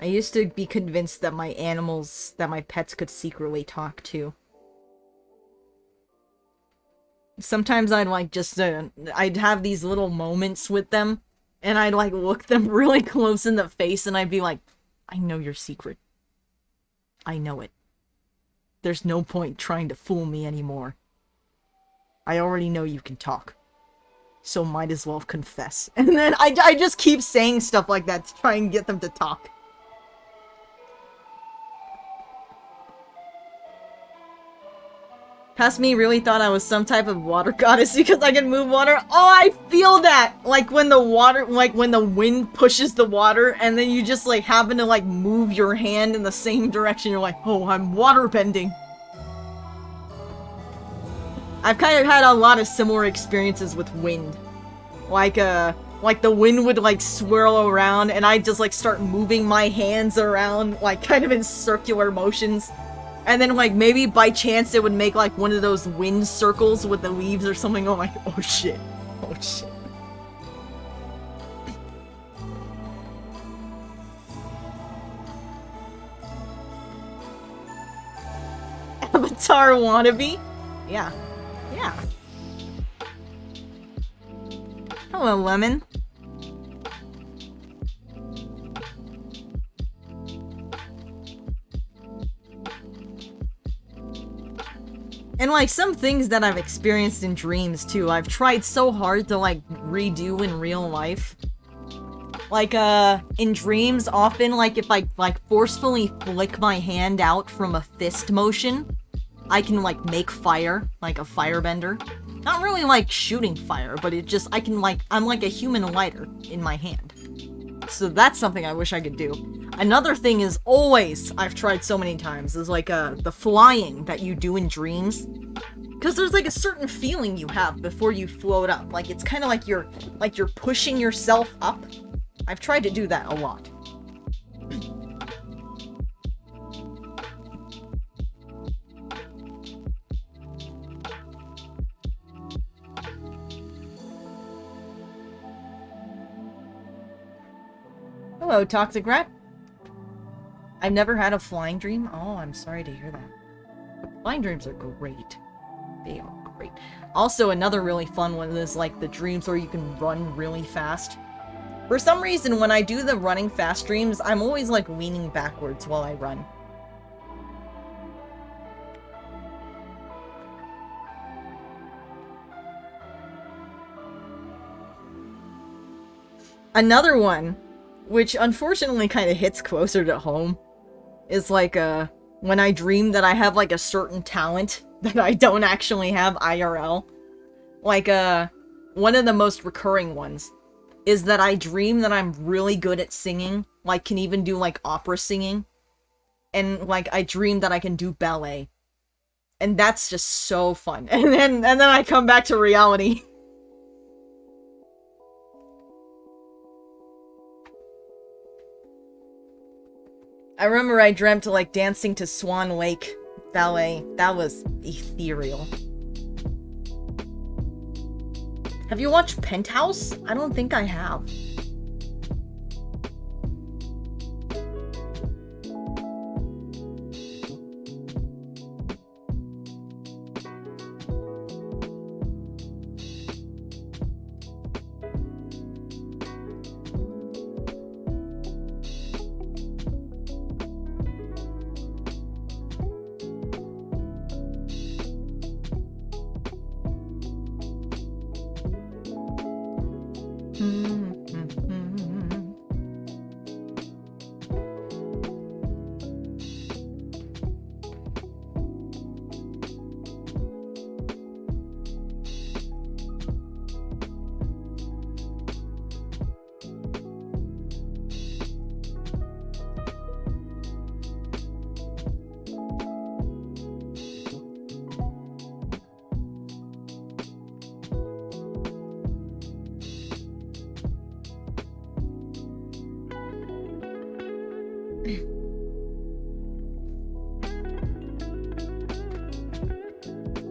used to be convinced that my animals, that my pets could secretly talk to. Sometimes I'd like just, I'd have these little moments with them, and I'd like look them really close in the face, and I'd be like, I know your secret. I know it. There's no point trying to fool me anymore. I already know you can talk. So might as well confess. And then I just keep saying stuff like that to try and get them to talk. Past me really thought I was some type of water goddess because I can move water. Oh, I feel that! Like when the water, like when the wind pushes the water and then you just like happen to like move your hand in the same direction. You're like, oh, I'm water bending. I've kind of had a lot of similar experiences with wind. Like the wind would like swirl around and I'd just like start moving my hands around like kind of in circular motions. And then like maybe by chance it would make like one of those wind circles with the leaves or something. I'm like, oh shit. Oh shit. Avatar wannabe? Yeah. Yeah. Hello, Lemon. And like some things that I've experienced in dreams too, I've tried so hard to like redo in real life. Like in dreams often like if I like forcefully flick my hand out from a fist motion, I can like make fire, like a firebender. Not really like shooting fire, but it just, I can like, I'm like a human lighter in my hand. So that's something I wish I could do. Another thing is always, I've tried so many times, is like the flying that you do in dreams. Because there's like a certain feeling you have before you float up. Like it's kind of like you're pushing yourself up. I've tried to do that a lot. Hello, Toxic Rat. I've never had a flying dream. Oh, I'm sorry to hear that. Flying dreams are great. They are great. Also, another really fun one is like the dreams where you can run really fast. For some reason, when I do the running fast dreams, I'm always like leaning backwards while I run. Another one, which unfortunately kind of hits closer to home, is like when I dream that I have like a certain talent that I don't actually have IRL. Like one of the most recurring ones is that I dream that I'm really good at singing, like can even do like opera singing. And like I dream that I can do ballet. And that's just so fun. And then I come back to reality. I remember I dreamt like dancing to Swan Lake ballet. That was ethereal. Have you watched Penthouse? I don't think I have.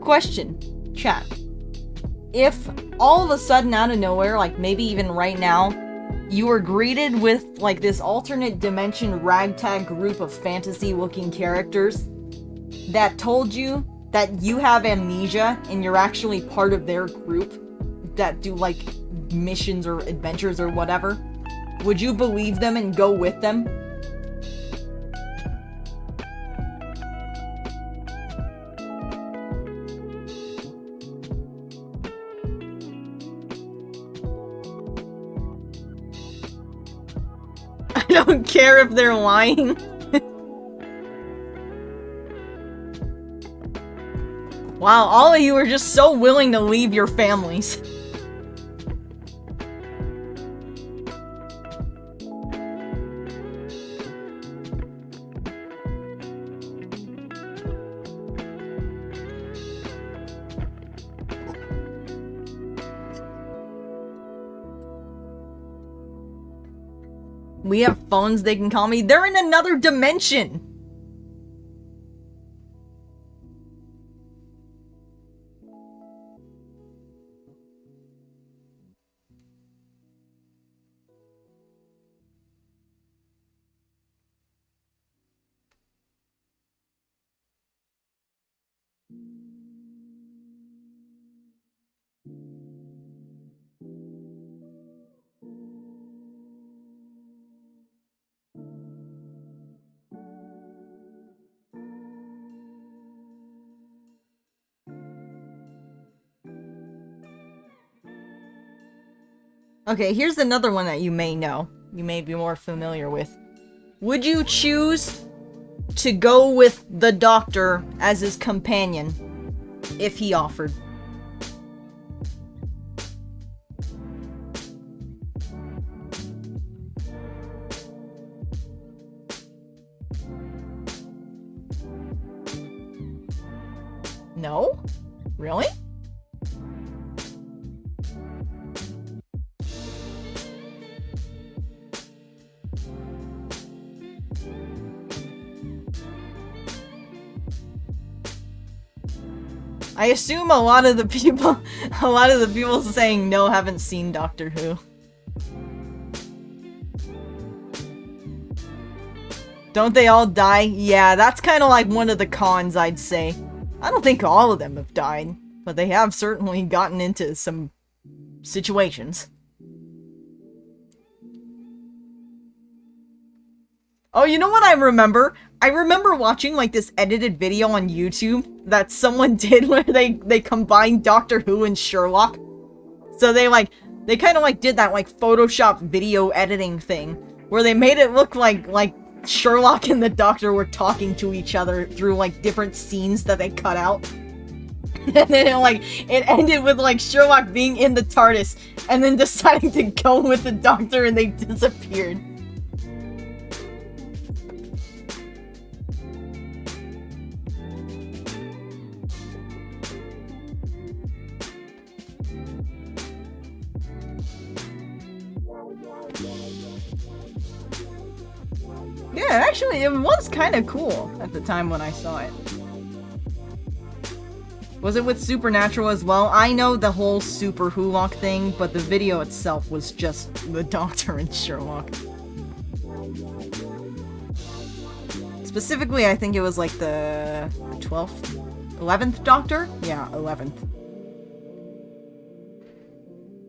Question, chat. If all of a sudden out of nowhere, like maybe even right now, you were greeted with like this alternate dimension ragtag group of fantasy-looking characters that told you that you have amnesia and you're actually part of their group that do like missions or adventures or whatever, would you believe them and go with them? I don't care if they're lying. Wow, all of you are just so willing to leave your families. We have phones they can call me. They're in another dimension! Okay, here's another one that you may know. You may be more familiar with. Would you choose to go with the doctor as his companion if he offered? No? Really? I assume a lot of the people saying no haven't seen Doctor Who. Don't they all die? Yeah, that's kind of like one of the cons, I'd say. I don't think all of them have died, but they have certainly gotten into some situations. Oh, you know what I remember? I remember watching like this edited video on YouTube that someone did where they combined Doctor Who and Sherlock. So they kind of like did that like Photoshop video editing thing where they made it look like Sherlock and the Doctor were talking to each other through like different scenes that they cut out. And then it ended with like Sherlock being in the TARDIS and then deciding to go with the Doctor and they disappeared. Yeah, actually, it was kind of cool at the time when I saw it. Was it with Supernatural as well? I know the whole Super Wholock thing, but the video itself was just the Doctor and Sherlock. Specifically, I think it was like the 12th? 11th Doctor? Yeah, 11th.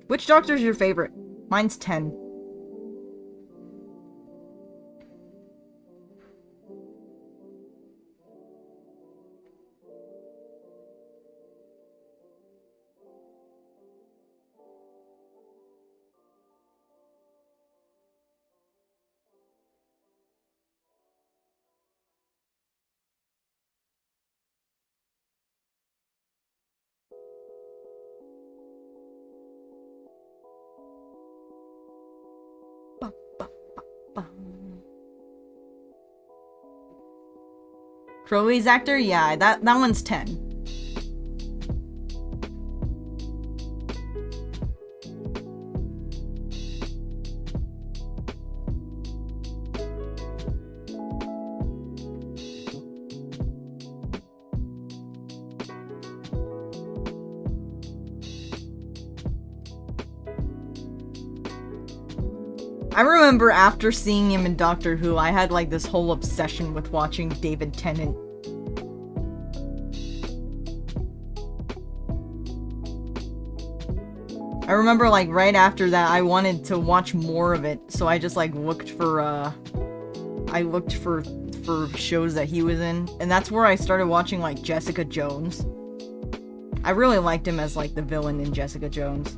Which Doctor's your favorite? Mine's 10. Crowley's actor? Yeah, that one's 10. I remember after seeing him in Doctor Who, I had like this whole obsession with watching David Tennant. I remember like right after that, I wanted to watch more of it, so I just like looked for shows that he was in, and that's where I started watching like Jessica Jones. I really liked him as like the villain in Jessica Jones.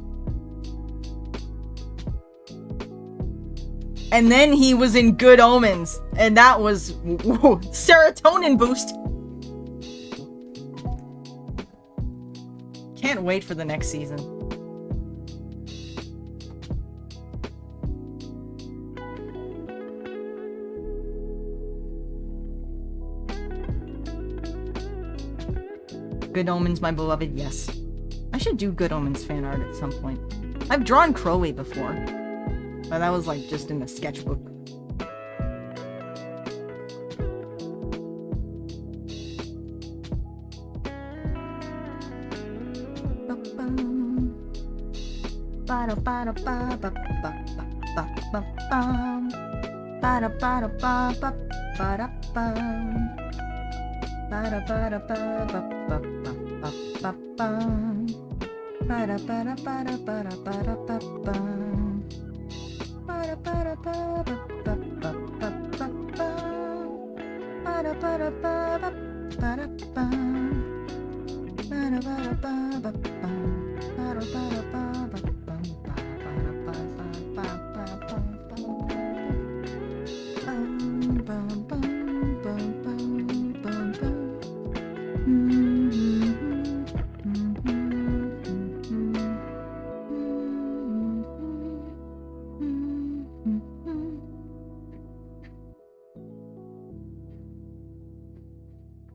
And then he was in Good Omens, and that was whoa, serotonin boost. Can't wait for the next season. Good Omens, my beloved, yes. I should do Good Omens fan art at some point. I've drawn Crowley before, but that was like just in the sketchbook.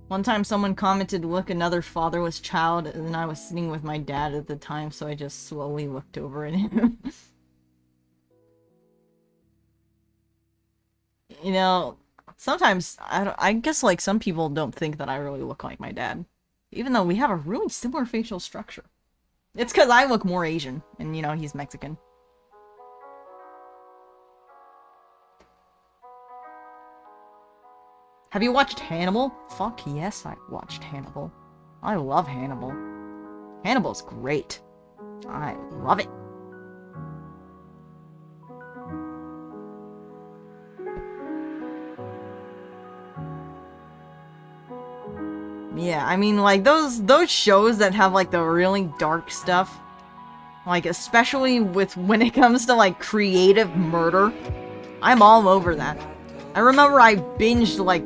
One time someone commented, look, another fatherless child, and I was sitting with my dad at the time, so I just slowly looked over at him. You know, sometimes, I guess, like, some people don't think that I really look like my dad. Even though we have a really similar facial structure. It's because I look more Asian, and, you know, he's Mexican. Have you watched Hannibal? Fuck yes, I watched Hannibal. I love Hannibal. Hannibal's great. I love it. Yeah, I mean, like, those shows that have, like, the really dark stuff, like, especially with when it comes to, like, creative murder, I'm all over that. I remember I binged, like,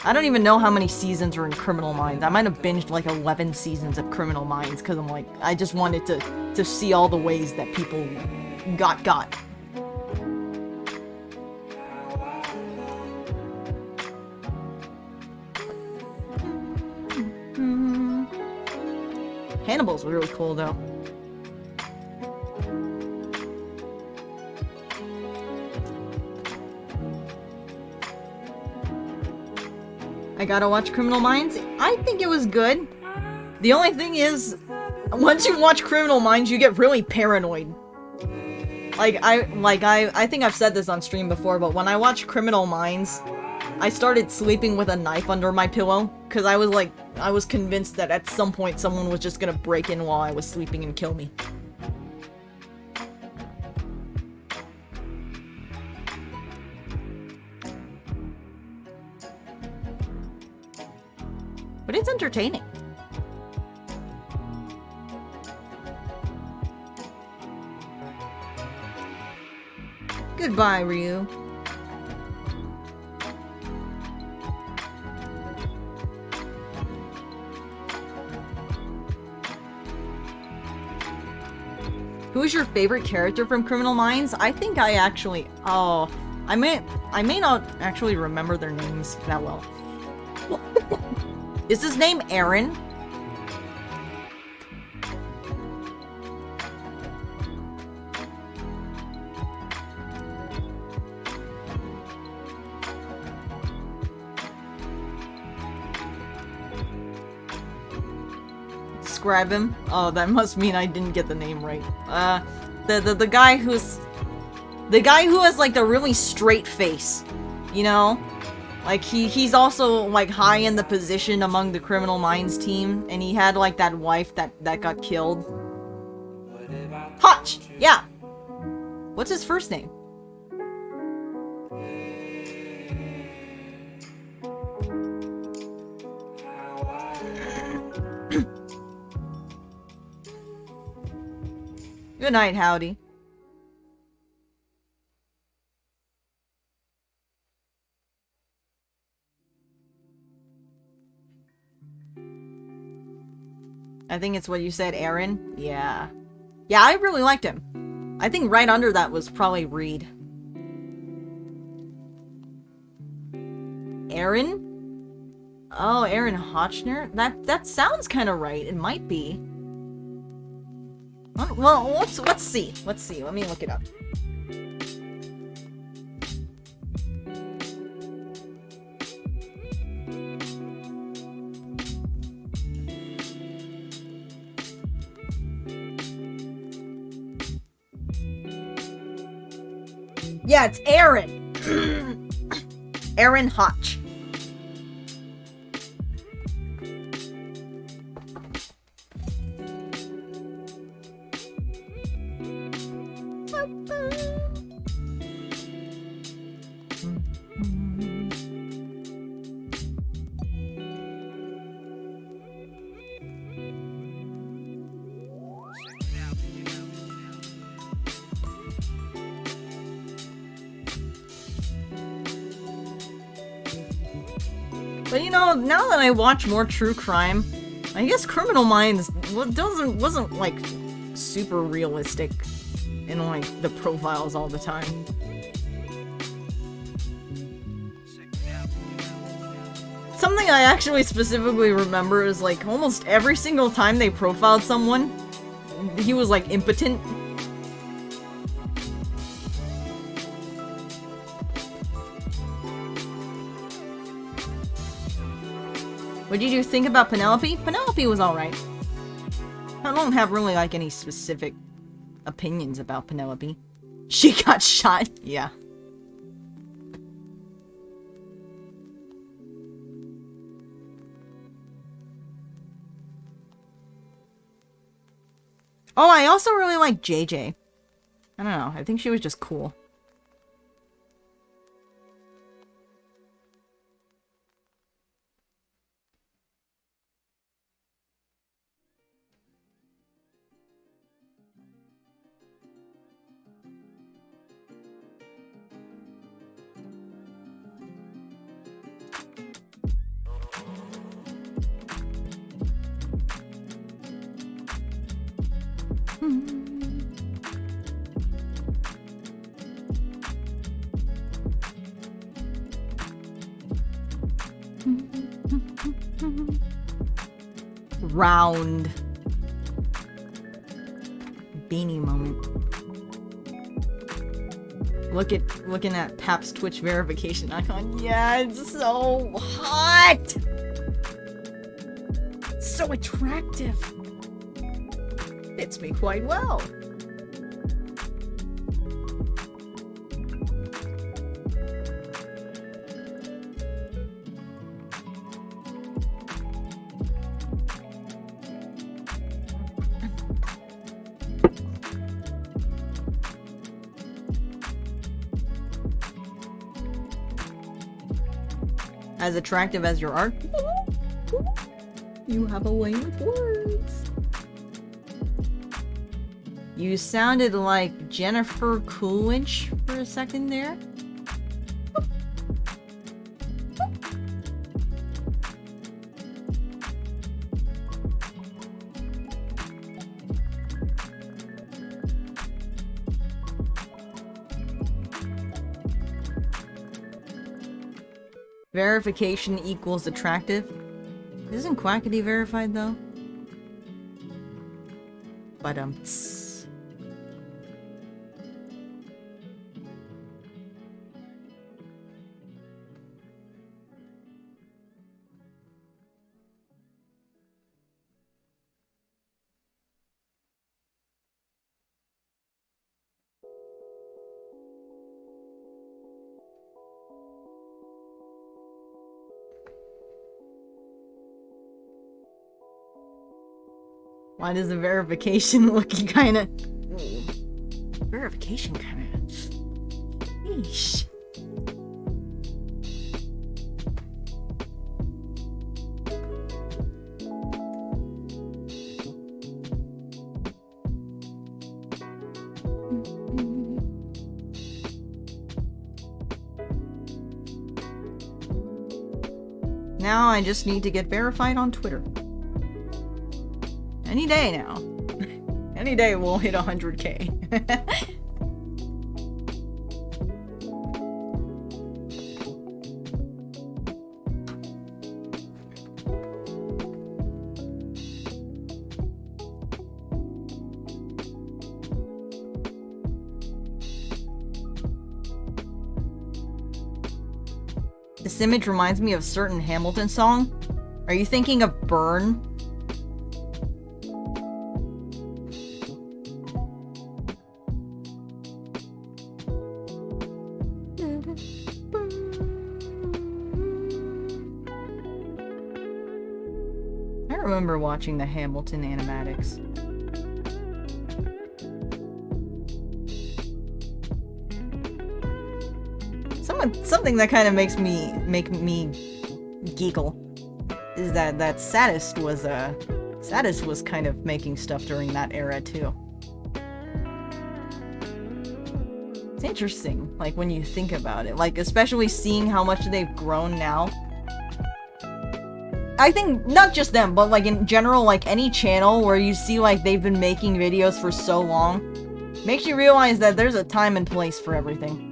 I don't even know how many seasons are in Criminal Minds. I might have binged like 11 seasons of Criminal Minds because I'm like, I just wanted to see all the ways that people got. Hannibal's really cool though. I gotta watch Criminal Minds. I think it was good. The only thing is, once you watch Criminal Minds, you get really paranoid. I think I've said this on stream before, but when I watched Criminal Minds, I started sleeping with a knife under my pillow, because I was convinced that at some point someone was just gonna break in while I was sleeping and kill me. But it's entertaining. Goodbye, Ryu. Who's your favorite character from Criminal Minds? I think I actually... Oh, I may not actually remember their names that well. Is his name Aaron? Describe him. Oh, that must mean I didn't get the name right. The guy who's... The guy who has, like, the really straight face. You know? Like, he's also, like, high in the position among the Criminal Minds team, and he had, like, that wife that got killed. Hotch! Yeah! What's his first name? Good night, Howdy. I think it's what you said, Aaron? Yeah. Yeah, I really liked him. I think right under that was probably Reed. Aaron? Oh, Aaron Hotchner? That sounds kind of right. It might be. Well, let's see. Let's see. Let me look it up. Yeah, it's Aaron. Aaron Hotch. But you know, now that I watch more true crime, I guess Criminal Minds wasn't like super realistic in like the profiles all the time. Something I actually specifically remember is like almost every single time they profiled someone, he was like impotent. What did you think about Penelope? Penelope was alright. I don't have really like any specific opinions about Penelope. She got shot? Yeah. Oh, I also really like JJ. I don't know, I think she was just cool. Round beanie moment. Looking at Pap's Twitch verification icon. Yeah, it's so hot. So attractive. Fits me quite well. As attractive as your art? You have a way with words. You sounded like Jennifer Coolidge for a second there. Verification equals attractive. Isn't Quackity verified though? But why does the verification look kinda... Verification kinda... Yeesh. Now I just need to get verified on Twitter. Any day now. Any day we'll hit 100K. This image reminds me of a certain Hamilton song. Are you thinking of Burn? I remember watching the Hamilton animatics. Something that kind of makes me giggle is that Sadist was kind of making stuff during that era too. It's interesting, like when you think about it, like especially seeing how much they've grown now. I think not just them, but like in general, like any channel where you see like they've been making videos for so long, makes you realize that there's a time and place for everything.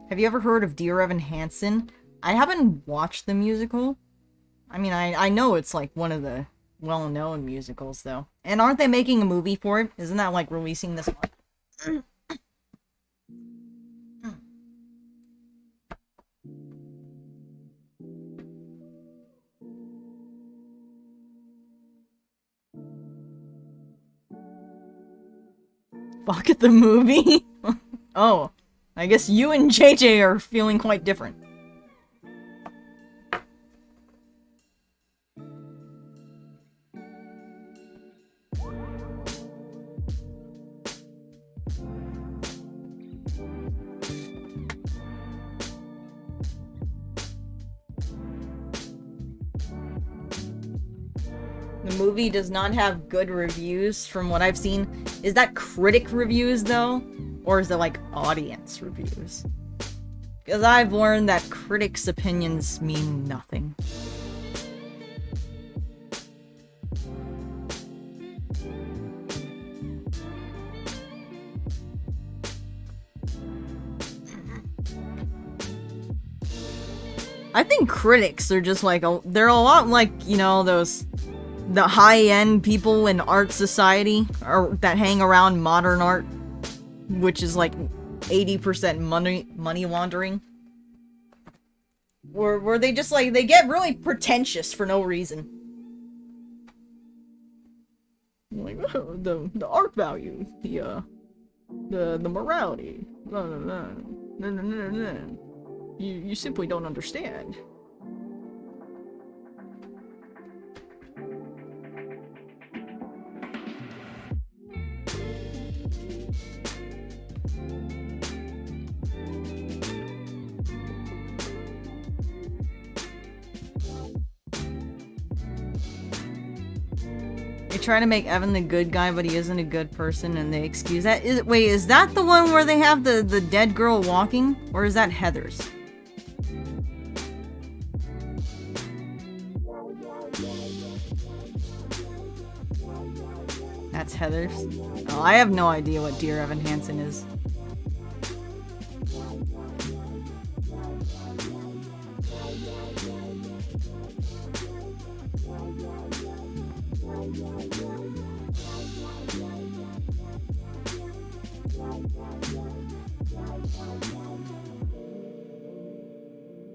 Have you ever heard of Dear Evan Hansen? I haven't watched the musical. I mean, I know it's like one of the well-known musicals, though. And aren't they making a movie for it? Isn't that like releasing this month? Fuck at the movie? Oh. I guess you and JJ are feeling quite different. The movie does not have good reviews from what I've seen. Is that critic reviews though? Or is it like audience reviews? Because I've learned that critics' opinions mean nothing. I think critics are just like, they're a lot like, you know, the high-end people in art society or that hang around modern art, which is like 80% money laundering. Where they just like, they get really pretentious for no reason. Like, the art value, the morality. No. You simply don't understand. They try to make Evan the good guy, but he isn't a good person, and they excuse that. Wait, is that the one where they have the dead girl walking? Or is that Heather's? That's Heather's? Oh, I have no idea what Dear Evan Hansen is.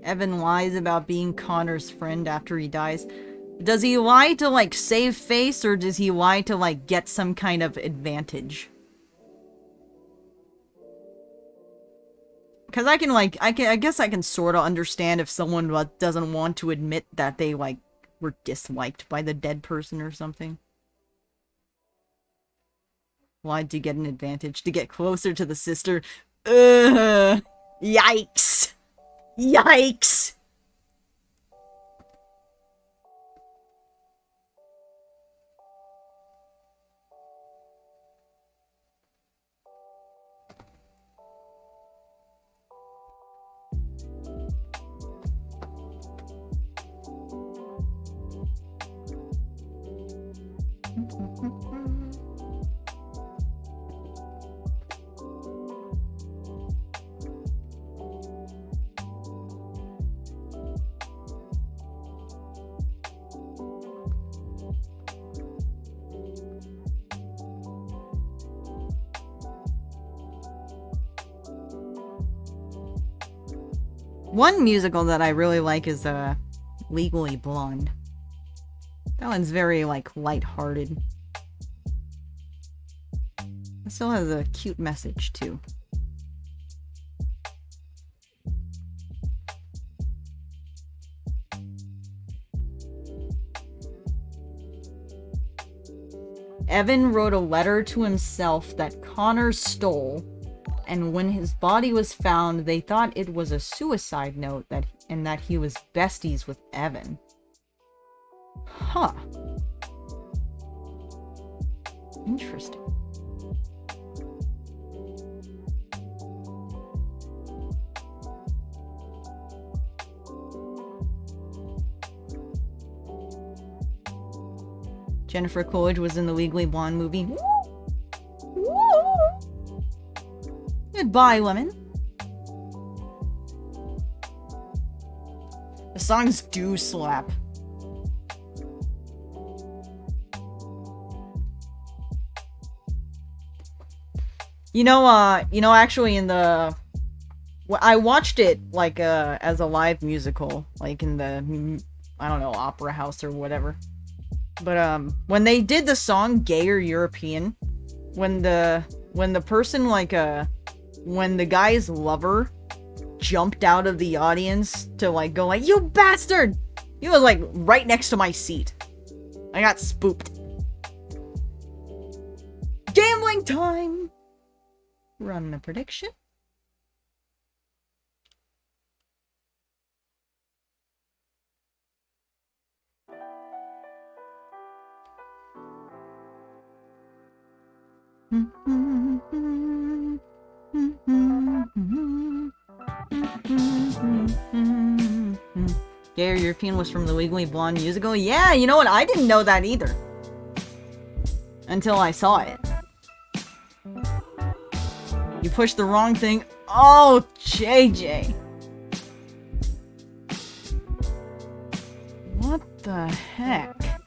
Evan lies about being Connor's friend after he dies. Does he lie to, like, save face, or does he lie to, like, get some kind of advantage? Because I can, like, I guess I can sort of understand if someone doesn't want to admit that they, like, were disliked by the dead person or something. Lied to get an advantage, to get closer to the sister. Ugh! Yikes! Yikes! One musical that I really like is Legally Blonde. That one's very, like, lighthearted. It still has a cute message, too. Evan wrote a letter to himself that Connor stole, and when his body was found, they thought it was a suicide note and that he was besties with Evan. Huh. Interesting. Jennifer Coolidge was in the Legally Blonde movie. Woo! Woo! Goodbye, Lemon. The songs do slap. Actually in the... I watched it, like, as a live musical, like in the, I don't know, opera house or whatever. But, when they did the song Gay or European, when the person, like, when the guy's lover jumped out of the audience to, like, go like, "You bastard!" He was, like, right next to my seat. I got spooked. Gambling time! Run the prediction. Gay or European was from the Legally Blonde musical? Yeah, you know what? I didn't know that either. Until I saw it. You pushed the wrong thing. Oh, JJ. What the heck?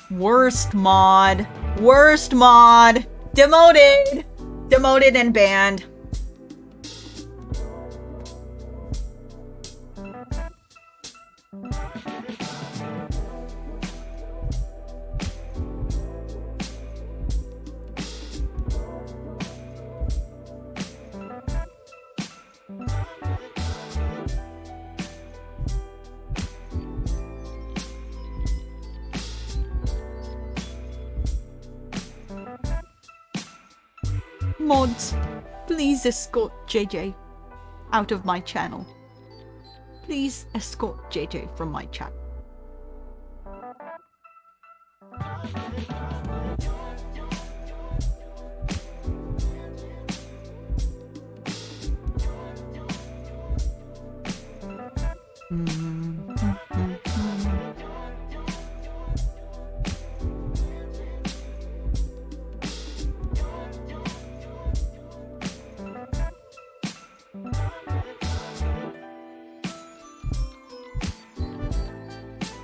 Worst mod. Worst mod. Demoted. Demoted and banned. Mods, please escort JJ out of my channel. Please escort JJ from my chat.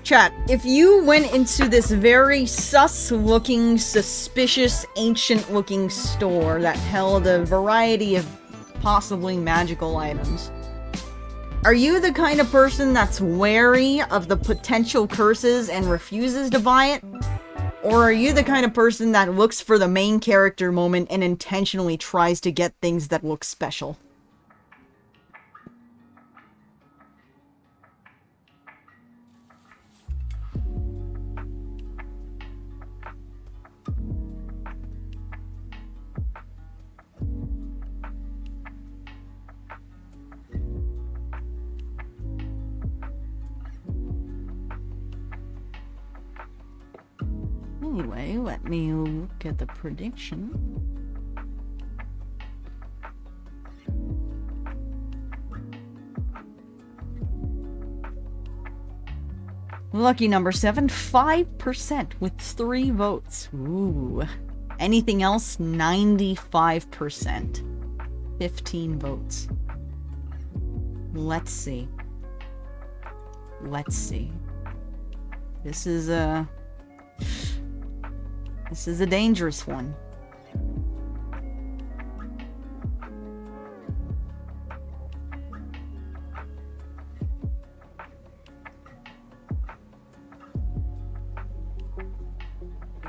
Chat, if you went into this very sus-looking, suspicious, ancient-looking store that held a variety of possibly magical items, are you the kind of person that's wary of the potential curses and refuses to buy it? Or are you the kind of person that looks for the main character moment and intentionally tries to get things that look special? Anyway, let me look at the prediction. Lucky number 7, 5% with 3 votes. Ooh. Anything else? 95%. 15 votes. Let's see. Let's see. This is a dangerous one.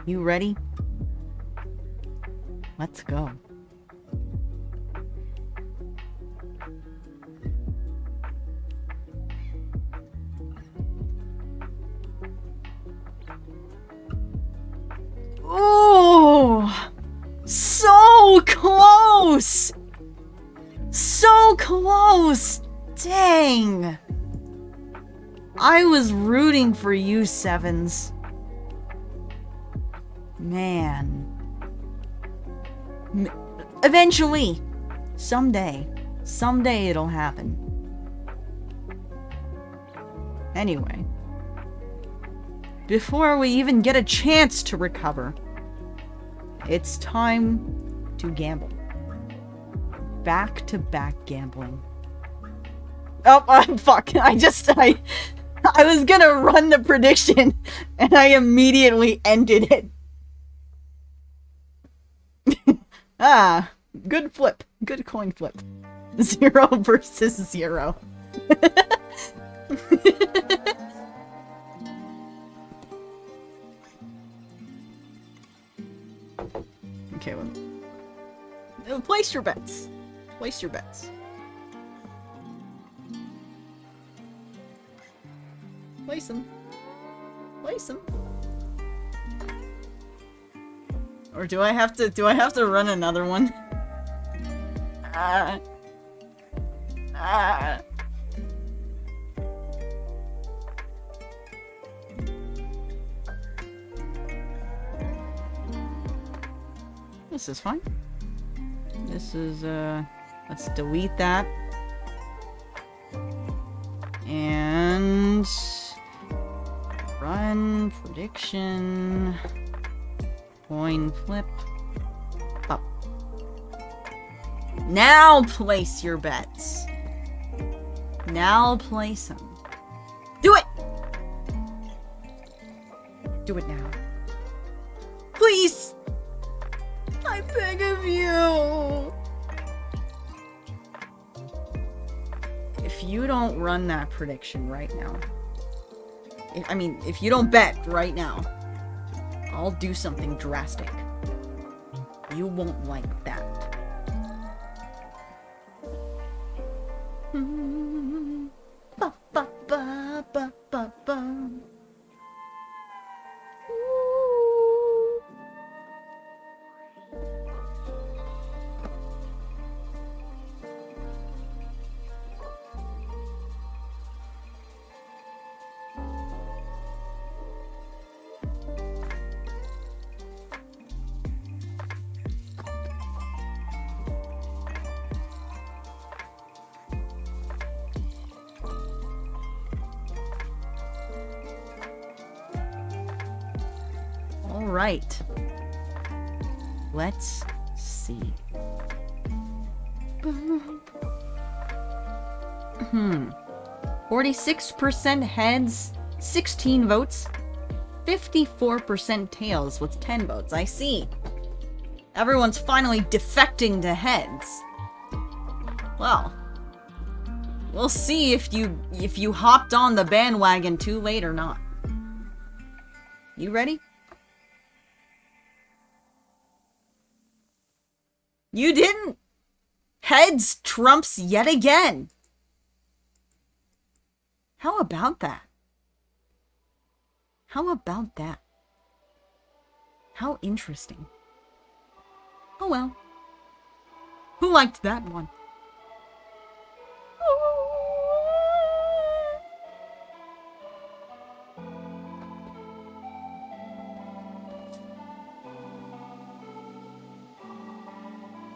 You ready? Let's go. Oh, so close! So close! Dang! I was rooting for you, Sevens. Man. Eventually. Someday. Someday it'll happen. Anyway. Before we even get a chance to recover, it's time to gamble. Back-to-back gambling. Oh, fuck. I was gonna run the prediction, and I immediately ended it. Ah, good flip. Good coin flip. 0 versus 0. Okay, well, place your bets. Place your bets. Place them. Place them. Or do I have to run another one? This is fine. This is, let's delete that. And run prediction. Coin flip. Up. Now place your bets. Now place them. Do it! Do it now. Please! I beg of you! If you don't run that prediction right now, if you don't bet right now, I'll do something drastic. You won't like that. Ba, ba, ba, ba, ba, ba. Alright. Let's see. 46% heads, 16 votes. 54% tails with 10 votes. I see. Everyone's finally defecting to heads. Well, we'll see if you hopped on the bandwagon too late or not. You ready? You didn't! Heads trumps yet again. How about that? How about that? How interesting. Oh well. Who liked that one?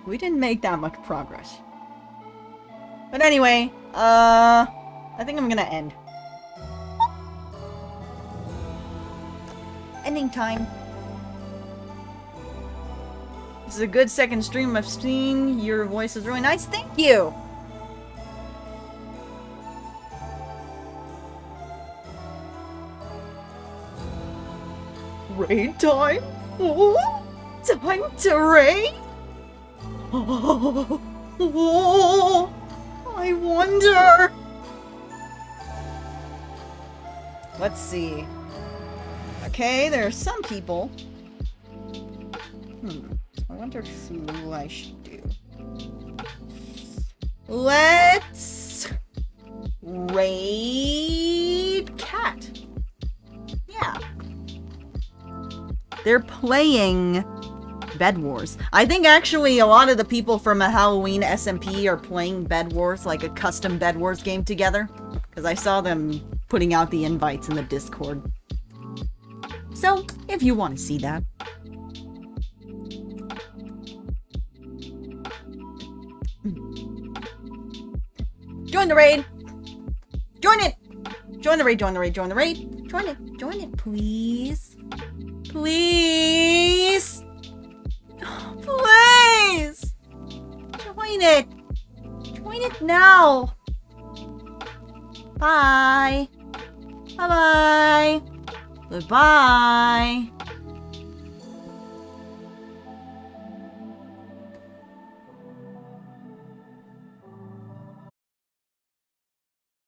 We didn't make that much progress. But anyway, I think I'm gonna end. Ending time. This is a good second stream I've seen. Your voice is really nice. Thank you! Raid time? Oh, time to raid? Oh, I wonder. Let's see. Okay, there are some people. I wonder who I should do. Let's raid Cat. Yeah. They're playing Bed Wars. I think actually a lot of the people from a Halloween SMP are playing Bed Wars, like a custom Bed Wars game together. Because I saw them putting out the invites in the Discord. So, if you want to see that. Join the raid! Join it! Join the raid, join the raid, join the raid! Join it, please! Please! Please! Join it! Join it now! Bye! Bye-bye! Goodbye!